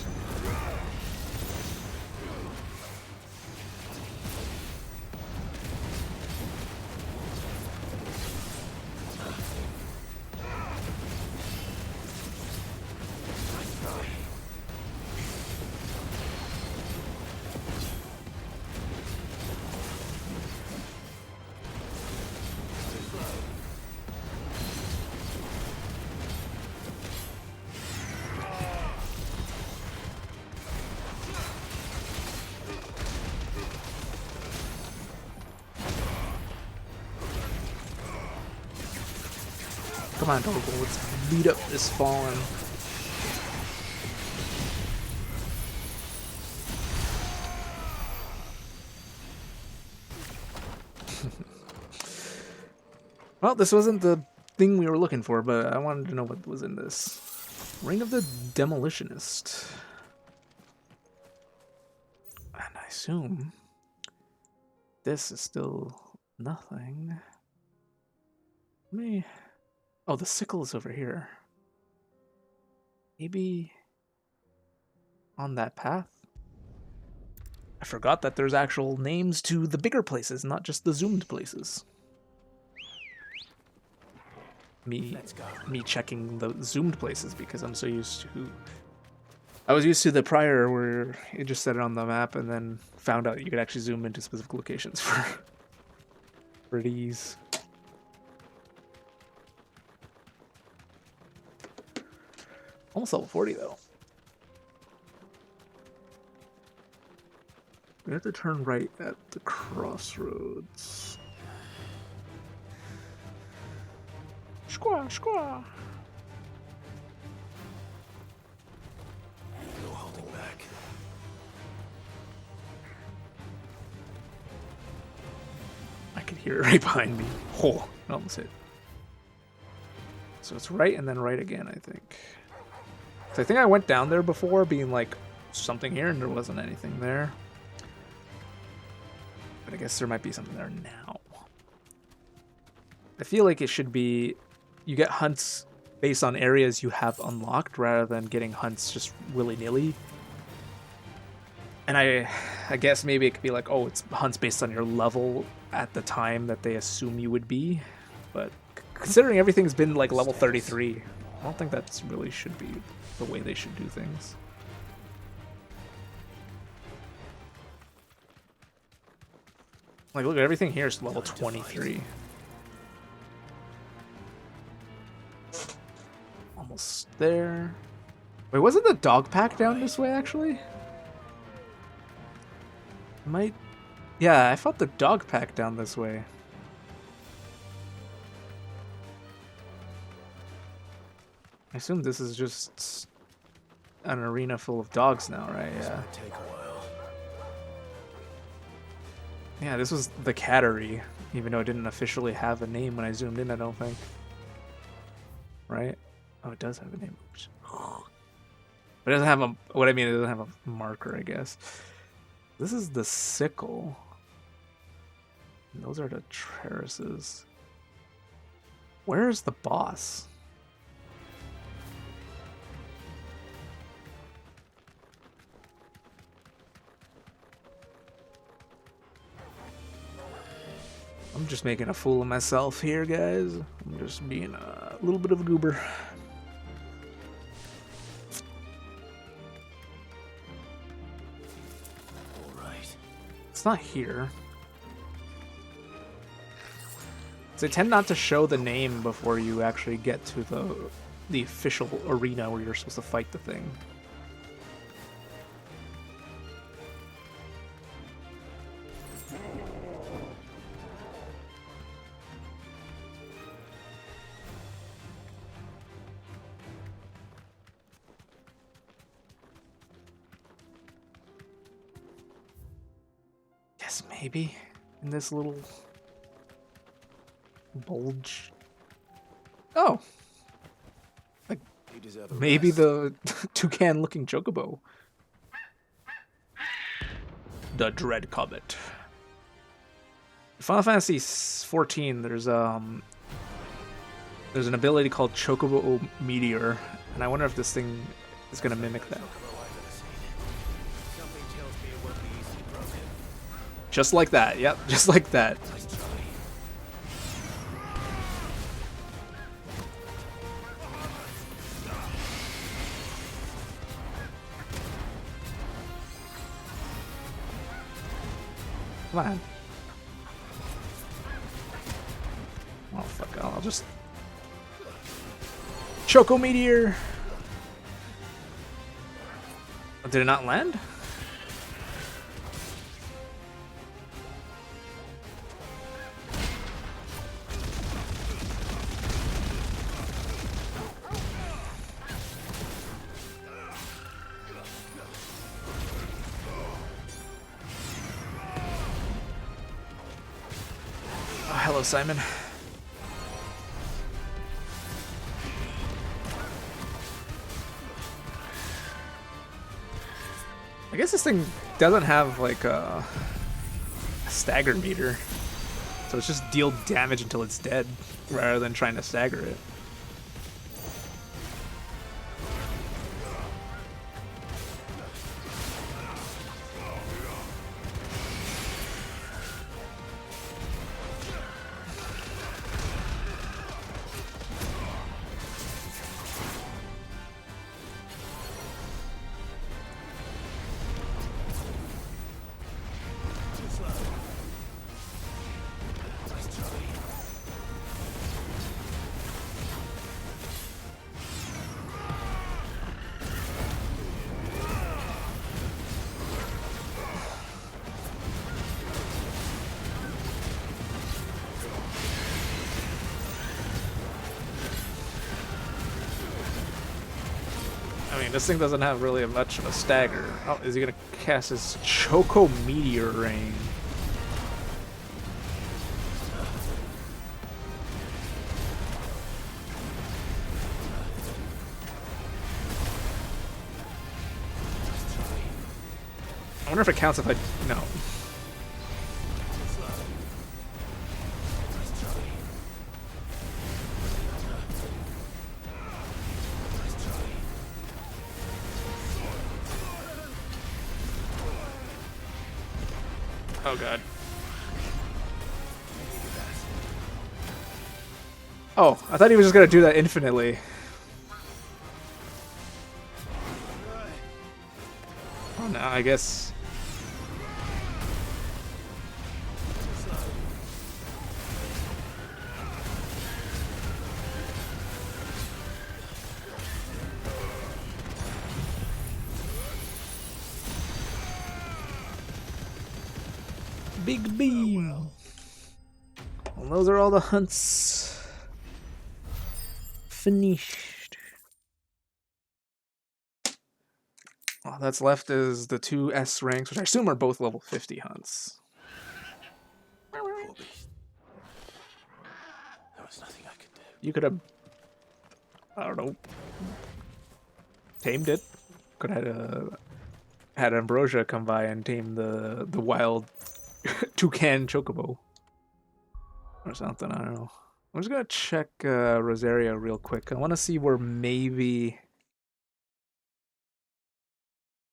Come on, Dorgle, let's beat up this Fallen. Well, this wasn't the thing we were looking for, but I wanted to know what was in this. Ring of the Demolitionist. And I assume this is still nothing. Let me... Oh, the sickle is over here. Maybe on that path? I forgot that there's actual names to the bigger places, not just the zoomed places. Me checking the zoomed places because I'm so used to... I was used to the prior where it just said it on the map and then found out you could actually zoom into specific locations for these. Almost level 40 though. We have to turn right at the crossroads. Squaw, squaw. No holding back. I could hear it right behind me. Oh, I almost hit. So it's right and then right again, I think. So I think I went down there before being like something here and there wasn't anything there. But I guess there might be something there now. I feel like it should be you get hunts based on areas you have unlocked rather than getting hunts just willy-nilly. And I guess maybe it could be like, oh, it's hunts based on your level at the time that they assume you would be. But considering everything's been like level 33, I don't think that's really should be the way they should do things. Like, look, everything here is level 23. Almost there. Wait, wasn't the dog pack down this way, actually? Might... Yeah, I fought the dog pack down this way. I assume this is just an arena full of dogs now, right? Yeah. Take a while. Yeah, this was the Cattery, even though it didn't officially have a name when I zoomed in, I don't think. Right? Oh, it does have a name. Oops. But it doesn't have a... What I mean, it doesn't have a marker, I guess. This is the sickle. And those are the terraces. Where is the boss? I'm just making a fool of myself here, guys. I'm just being a little bit of a goober. Alright. It's not here. They tend not to show the name before you actually get to the official arena where you're supposed to fight the thing. Yes, maybe in this little bulge. Oh, like maybe the toucan-looking chocobo. The Dread Comet. Final Fantasy XIV. There's an ability called Chocobo Meteor, and I wonder if this thing is gonna mimic that. Just like that. Yep, just like that. Come on. Oh, fuck. I'll just... Choco Meteor! Oh, did it not land? Hello, Simon. I guess this thing doesn't have like a stagger meter, so it's just deal damage until it's dead rather than trying to stagger it. This thing doesn't have really much of a stagger. Oh, is he gonna cast his Choco Meteor Rain? I wonder if it counts if I... No. Oh god. Oh, I thought he was just gonna do that infinitely. Oh no, I guess. Big beam. Well, those are all the hunts finished. All that's left is the 2 S ranks, which I assume are both level 50 hunts. Poor beast. There was nothing I could do. You could have, I don't know, tamed it. Could have had Ambrosia come by and tame the wild toucan chocobo or something. I don't know. I'm just gonna check Rosario real quick. I want to see where maybe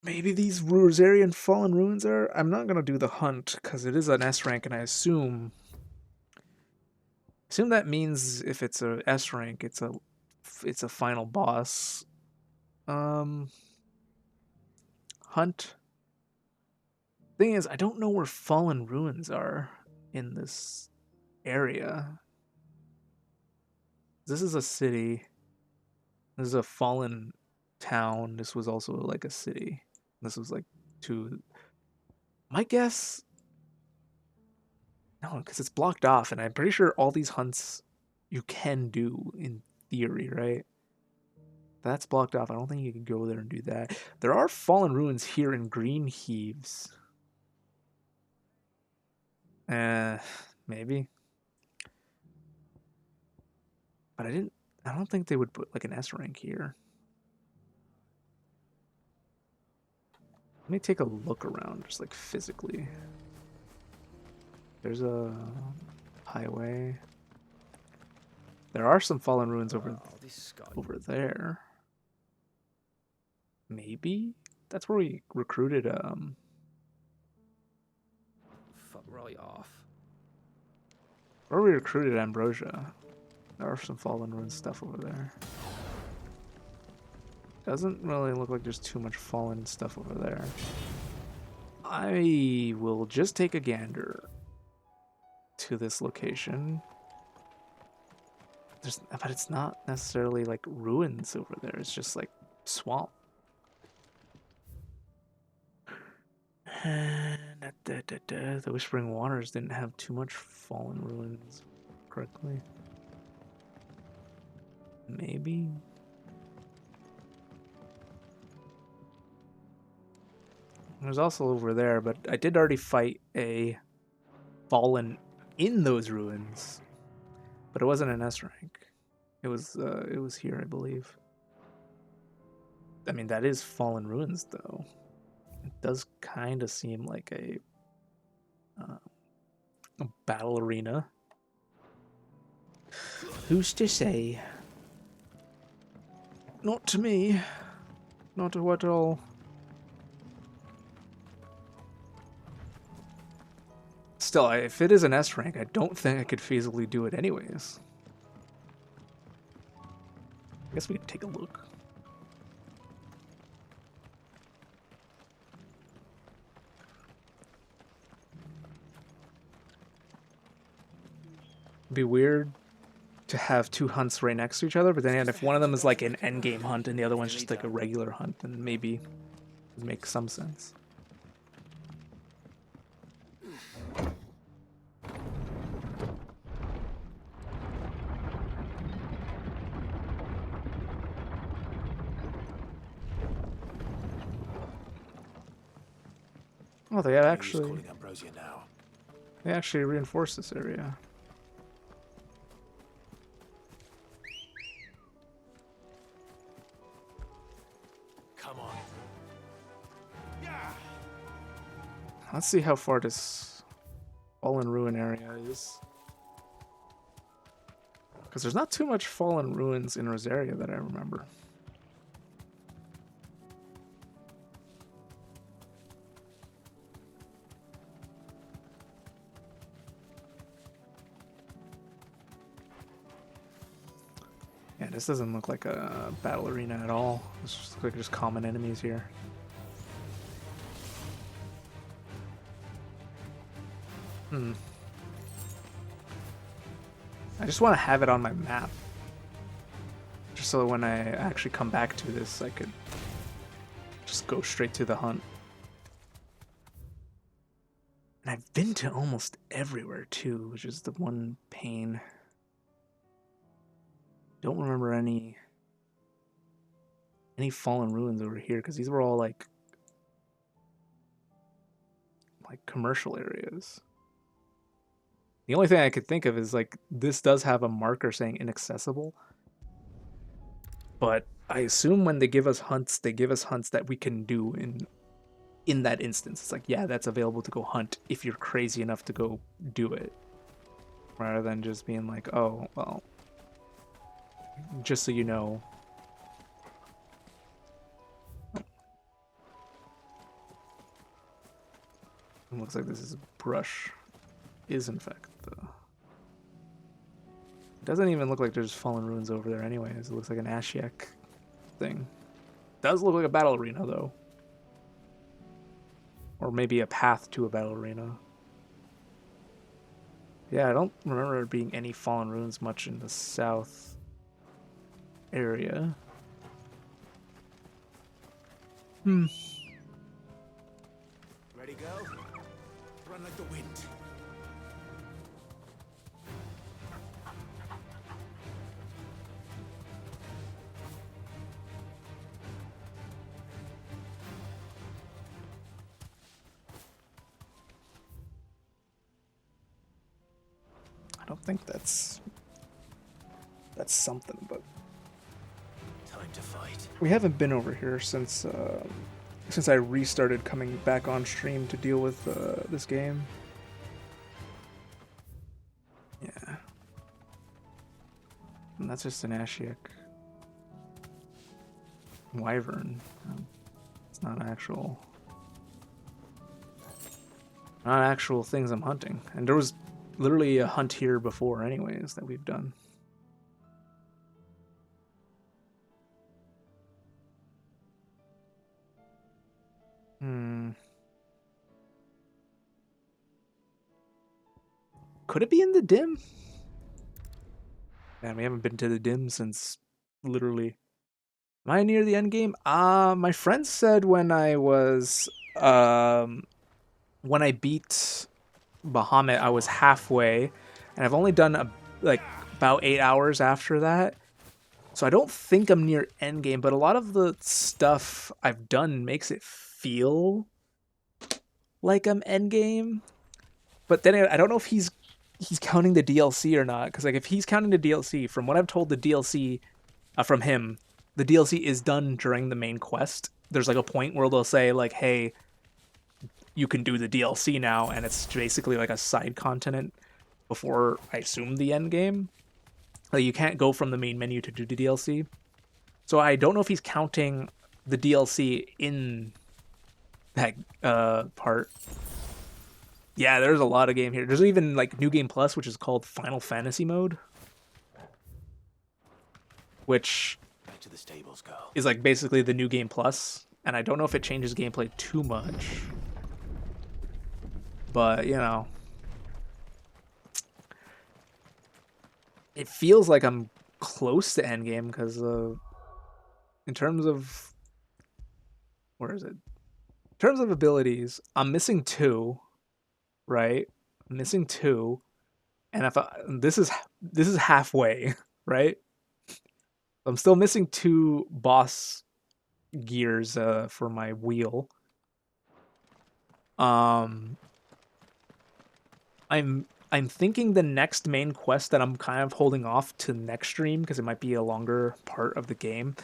these Rosarian Fallen Ruins are. I'm not gonna do the hunt because it is an S rank, and I assume that means if it's a S rank, it's a final boss hunt. Thing is, I don't know where Fallen Ruins are in this area. This is a city. This is a fallen town. This was also like a city. This was like two. My guess. No, because it's blocked off, and I'm pretty sure all these hunts you can do in theory, right? That's blocked off. I don't think you can go there and do that. There are Fallen Ruins here in Green Heaves. Maybe. But I don't think they would put like an S rank here. Let me take a look around, just like physically. There's a highway. There are some Fallen Ruins over there. Maybe that's where we recruited. Fuck right off. Where we recruited Ambrosia. There are some Fallen Ruins stuff over there. Doesn't really look like there's too much fallen stuff over there. I will just take a gander to this location. But it's not necessarily like ruins over there. It's just like swamp. The Whispering Waters didn't have too much fallen ruins correctly. Maybe. There's also over there, but I did already fight a fallen in those ruins, but it wasn't an S rank. It was here, I believe. I mean, that is Fallen Ruins, though. It does kind of seem like a battle arena. Who's to say? Not to me. Not to what all. Still, if it is an S rank, I don't think I could feasibly do it anyways. I guess we can take a look. It'd be weird to have two hunts right next to each other, but then again, if one of them is like an endgame hunt and the other one's just like a regular hunt, then maybe it would make some sense. Oh, they actually reinforced this area. Come on. Let's see how far this Fallen Ruin area is. Because there's not too much Fallen Ruins in Rosaria that I remember. Yeah, this doesn't look like a battle arena at all. It's just like just common enemies here. I just want to have it on my map. Just so when I actually come back to this, I could just go straight to the hunt. And I've been to almost everywhere too, which is the one pain. Don't remember any Fallen Ruins over here, because these were all like commercial areas. The only thing I could think of is like this does have a marker saying inaccessible, but I assume when they give us hunts that we can do in that instance. It's like, yeah, that's available to go hunt if you're crazy enough to go do it. rather than just being like, oh, well, just so you know. It looks like this is brush. Is in fact the. It doesn't even look like there's fallen ruins over there anyways. It looks like an Ashiok thing. Does look like a battle arena though. Or maybe a path to a battle arena. Yeah, I don't remember there being any fallen ruins much in the south area. Hmm. Ready, go? Run like the wind. I don't think that's something, but Time to fight. we haven't been over here since I restarted coming back on stream to deal with this game. Yeah. And that's just an Ashiok wyvern. It's not actual things I'm hunting. And there was literally a hunt here before anyways that we've done. Could it be in the dim? Man, we haven't been to the dim since literally. Am I near the end game? My friend said when I was when I beat Bahamut, I was halfway, and I've only done about 8 hours after that. So I don't think I'm near end game, but a lot of the stuff I've done makes it feel like I'm end game. But then I don't know if he's counting the DLC or not, because like if he's counting the DLC, from what I've told the DLC from him, the DLC is done during the main quest. There's like a point where they'll say like, hey, you can do the DLC now, and it's basically like a side continent before, I assume, the end game. Like you can't go from the main menu to do the DLC. So I don't know if he's counting the DLC in that part. Yeah, there's a lot of game here. There's even like New Game Plus, which is called Final Fantasy mode, which Back to the stables, go. is like basically the New Game Plus, and I don't know if it changes gameplay too much, but you know, it feels like I'm close to endgame because in terms of where is it? In terms of abilities, I'm missing 2. Right, I'm missing 2, and if this is halfway, right? I'm still missing 2 boss gears for my wheel. I'm thinking the next main quest that I'm kind of holding off to next stream because it might be a longer part of the game.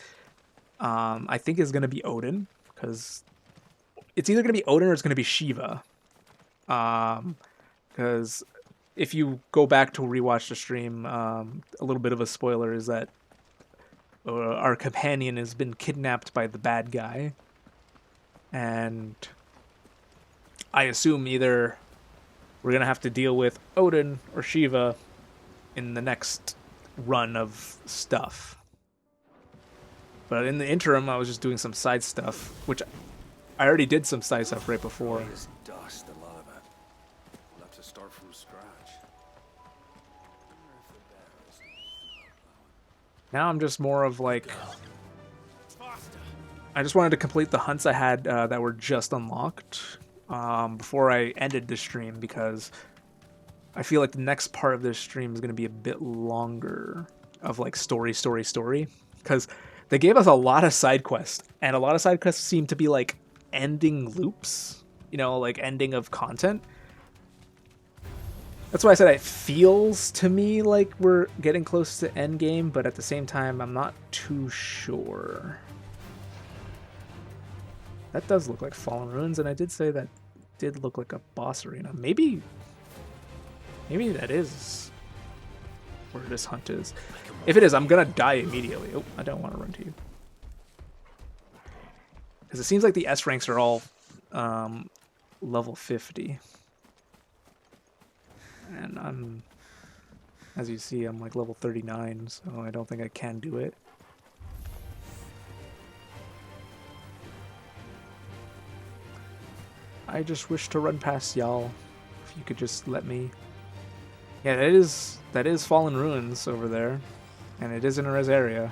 I think is going to be Odin, because it's either going to be Odin or it's going to be Shiva. Because if you go back to rewatch the stream, a little bit of a spoiler is that our companion has been kidnapped by the bad guy, and I assume either we're gonna have to deal with Odin or Shiva in the next run of stuff. But in the interim, I was just doing some side stuff, which I already did some side stuff right before. Dust, a lot of it. We'll have to start from scratch. Now I'm just more of like, I just wanted to complete the hunts I had that were just unlocked before I ended the stream, because I feel like the next part of this stream is going to be a bit longer of like story, because they gave us a lot of side quests, and a lot of side quests seem to be like ending loops, you know, like ending of content. That's why I said it feels to me like we're getting close to endgame, but at the same time, I'm not too sure. That does look like Fallen Ruins, and I did say that did look like a boss arena. Maybe that is where this hunt is. If it is, I'm gonna die immediately. Oh, I don't want to run to you. Because it seems like the S ranks are all level 50. And I'm, as you see, I'm like level 39, so I don't think I can do it. I just wish to run past y'all. If you could just let me. Yeah, that is Fallen Ruins over there. And it is in a res area.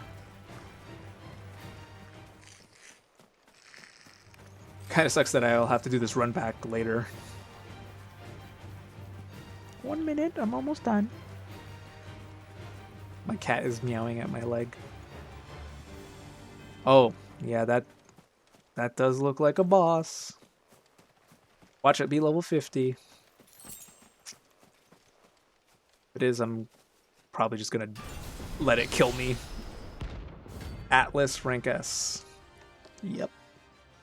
Kinda sucks that I'll have to do this run back later. 1 minute, I'm almost done. My cat is meowing at my leg. Oh, yeah, that does look like a boss. Watch it be level 50. If it is, I'm probably just gonna let it kill me. Atlas rank S. Yep.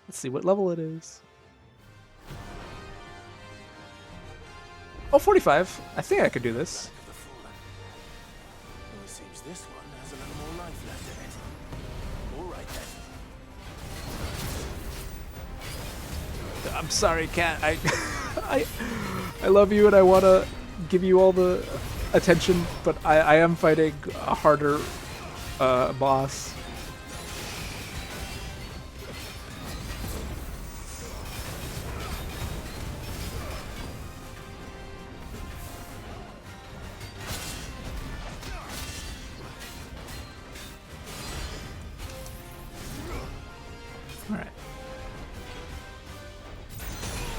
Let's see what level it is. Oh, 45. I think I could do this. Well, it seems this one has a little more life left in it. All right then. I'm sorry, cat. I love you and I want to give you all the attention, but I am fighting a harder boss.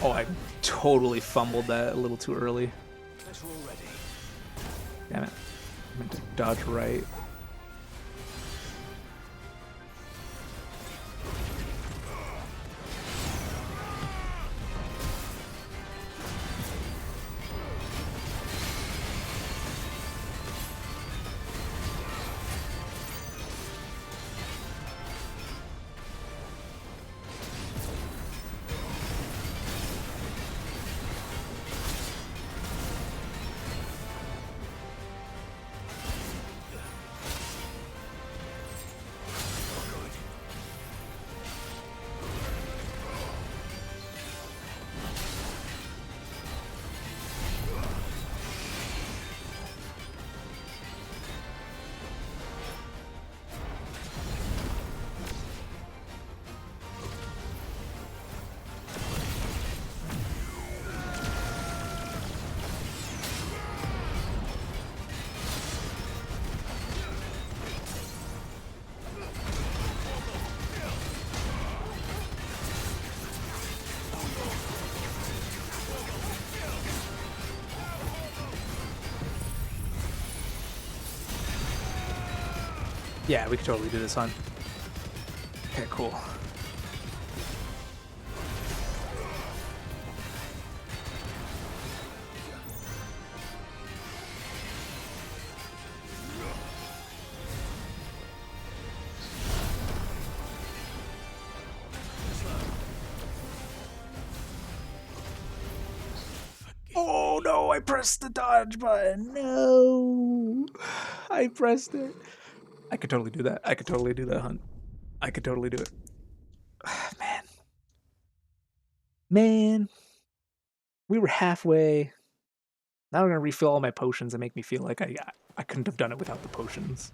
Oh, I totally fumbled that a little too early. Damn it. I meant to dodge right. Yeah, we could totally do this hunt. Okay, cool. Oh no, I pressed the dodge button. No. I pressed it. I could totally do that. I could totally do that hunt. I could totally do it. Man. Man. We were halfway. Now I'm going to refill all my potions and make me feel like I couldn't have done it without the potions.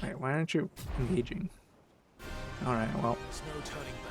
Alright, why aren't you engaging? Alright, well. There's no turning back.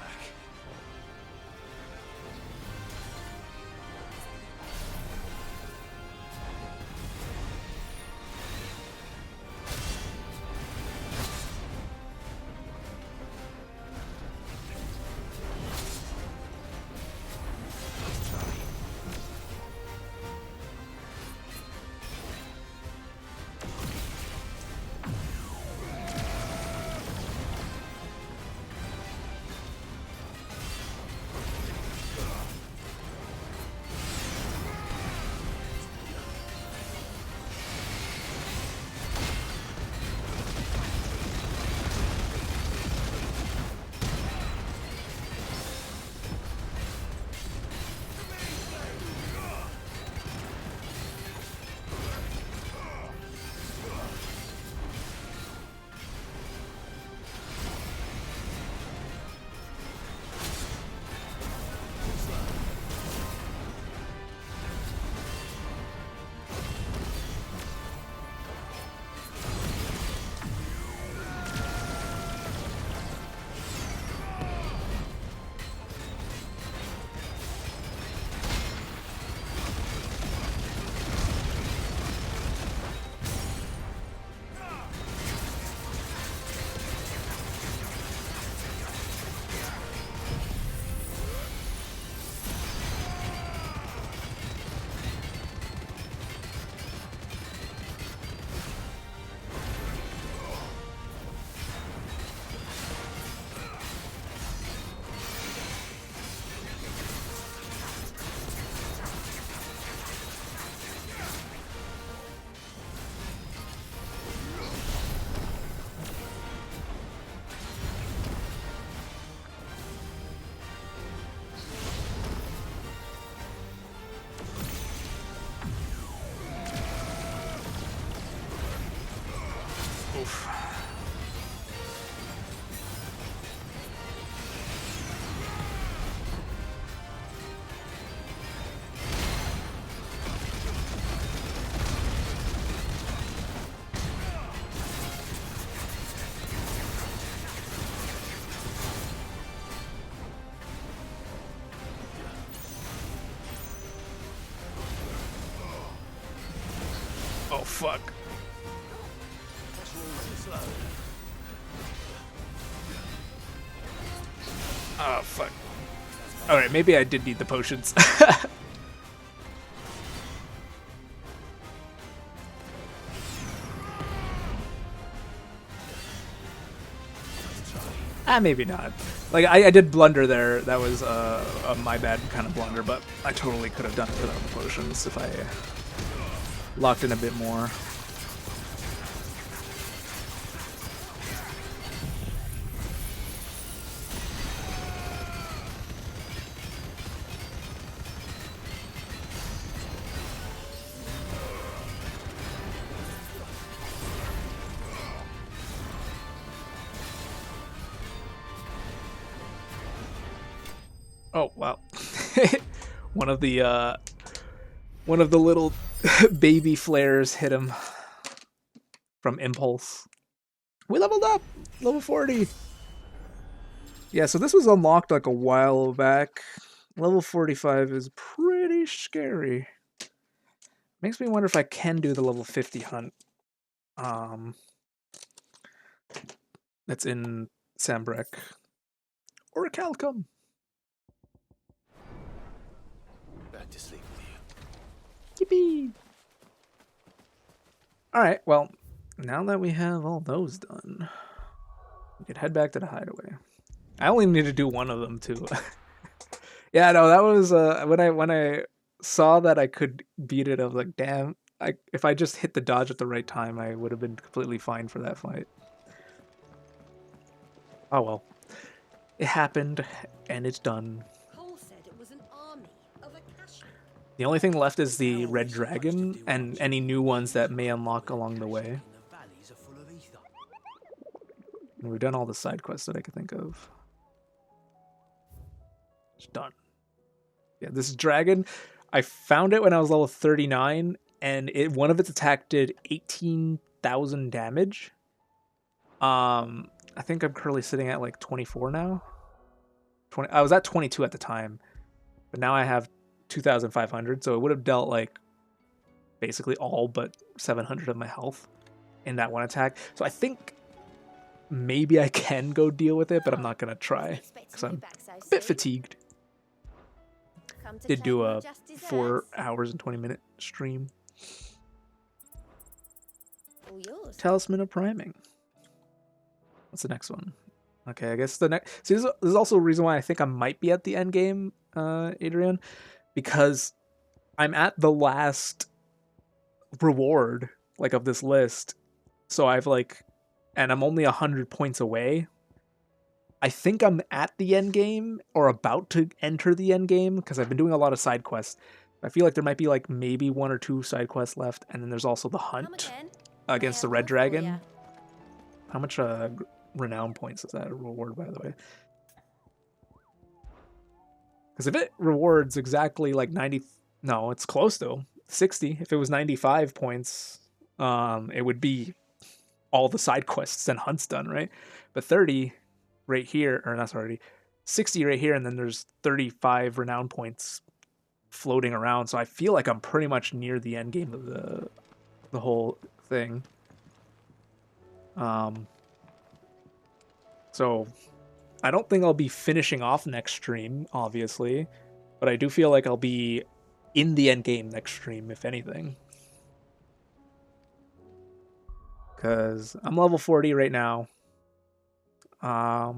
Oof. Oh, fuck. Oh, fuck. Alright, maybe I did need the potions. Maybe not. Like, I did blunder there. That was my bad kind of blunder, but I totally could have done it without the potions if I locked in a bit more. Oh wow! one of the little baby flares hit him from impulse. We leveled up, level 40. Yeah, so this was unlocked like a while back. Level 45 is pretty scary. Makes me wonder if I can do the level 50 hunt. That's in Sambrek or Calcum. Back to sleep with you. Yippee! Alright, well, now that we have all those done, we can head back to the hideaway. I only need to do one of them too. Yeah, no, that was when I saw that I could beat it, I was like, damn, if I just hit the dodge at the right time, I would have been completely fine for that fight. Oh well. It happened and it's done. Cole said it was an army of Akashic. The only thing left is the red dragon and any new ones that may unlock along the way. And we've done all the side quests that I could think of. It's done. Yeah, this dragon, I found it when I was level 39, and one of its attack did 18,000 damage. I think I'm currently sitting at like 24 now. I was at 22 at the time, but now I have 2,500, so it would have dealt like basically all but 700 of my health in that one attack. So I think maybe I can go deal with it, but I'm not gonna try because I'm a bit fatigued. Did do a 4 hours and 20-minute stream. Talisman of Priming. What's the next one? Okay, I guess the next... See, this is also a reason why I think I might be at the end game, Adrian, because I'm at the last reward, like, of this list. So I've, like... And I'm only 100 points away. I think I'm at the end game, or about to enter the end game, because I've been doing a lot of side quests. I feel like there might be, like, maybe 1 or 2 side quests left, and then there's also the hunt against the red dragon. How much, renown points is that a reward, by the way? Because if it rewards exactly like 90, no, it's close though, 60. If it was 95 points, it would be all the side quests and hunts done, right? But 30 right here, or not, sorry, 60 right here, and then there's 35 renown points floating around. So I feel like I'm pretty much near the end game of the whole thing. So I don't think I'll be finishing off next stream, obviously, but I do feel like I'll be in the end game next stream, if anything. Because I'm level 40 right now. I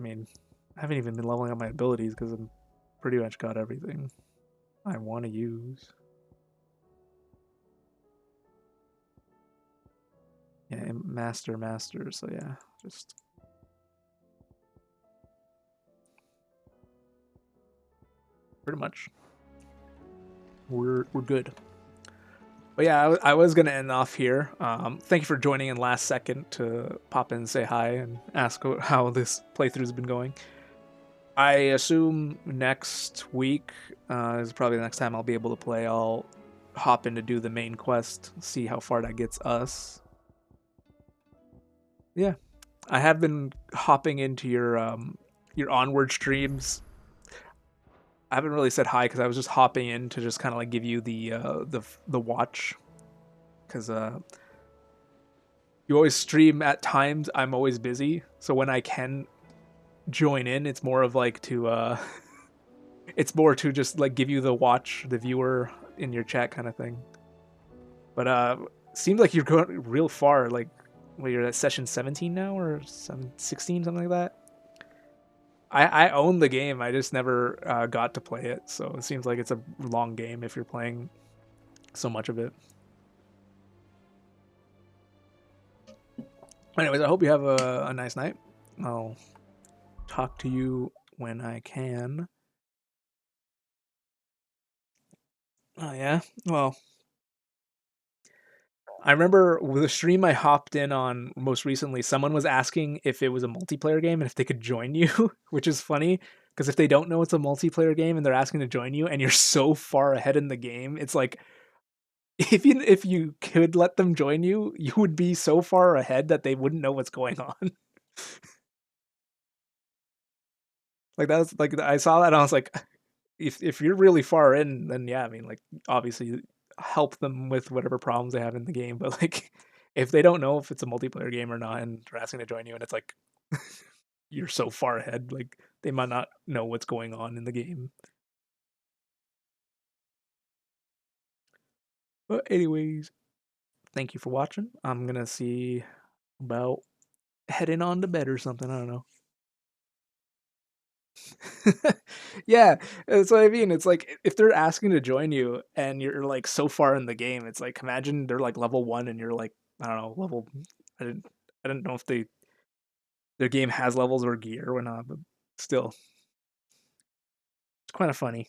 mean, I haven't even been leveling up my abilities because I'm pretty much got everything I want to use. Yeah, master, so yeah, just... Pretty much. We're good. But yeah, I was gonna end off here. Thank you for joining in last second to pop in and say hi and ask how this playthrough's been going. I assume next week is probably the next time I'll be able to play. I'll hop in to do the main quest, see how far that gets us. Yeah, I have been hopping into your onward streams. I haven't really said hi because I was just hopping in to just kind of like give you the watch, because you always stream at times. I'm always busy, so when I can join in, it's more of like to it's more to just like give you the watch, the viewer in your chat kind of thing. But seems like you're going real far. Like, well, you're at session 17 now or 16, something like that. I own the game. I just never got to play it, so it seems like it's a long game if you're playing so much of it. Anyways, I hope you have a nice night. I'll talk to you when I can. Oh yeah, well, I remember with the stream I hopped in on most recently, someone was asking if it was a multiplayer game and if they could join you, which is funny because if they don't know it's a multiplayer game and they're asking to join you and you're so far ahead in the game, it's like if you could let them join you, you would be so far ahead that they wouldn't know what's going on. Like that was like I saw that and I was like, if you're really far in, then yeah, I mean like obviously help them with whatever problems they have in the game, but like if they don't know if it's a multiplayer game or not and they're asking to join you and it's like you're so far ahead, like they might not know what's going on in the game. But anyways, thank you for watching. I'm gonna see about heading on to bed or something. I don't know. Yeah, that's what I mean. It's like if they're asking to join you and you're like so far in the game, it's like imagine they're like level 1 and you're like, I don't know, level I didn't know if their game has levels or gear or not, but still. It's kind of funny.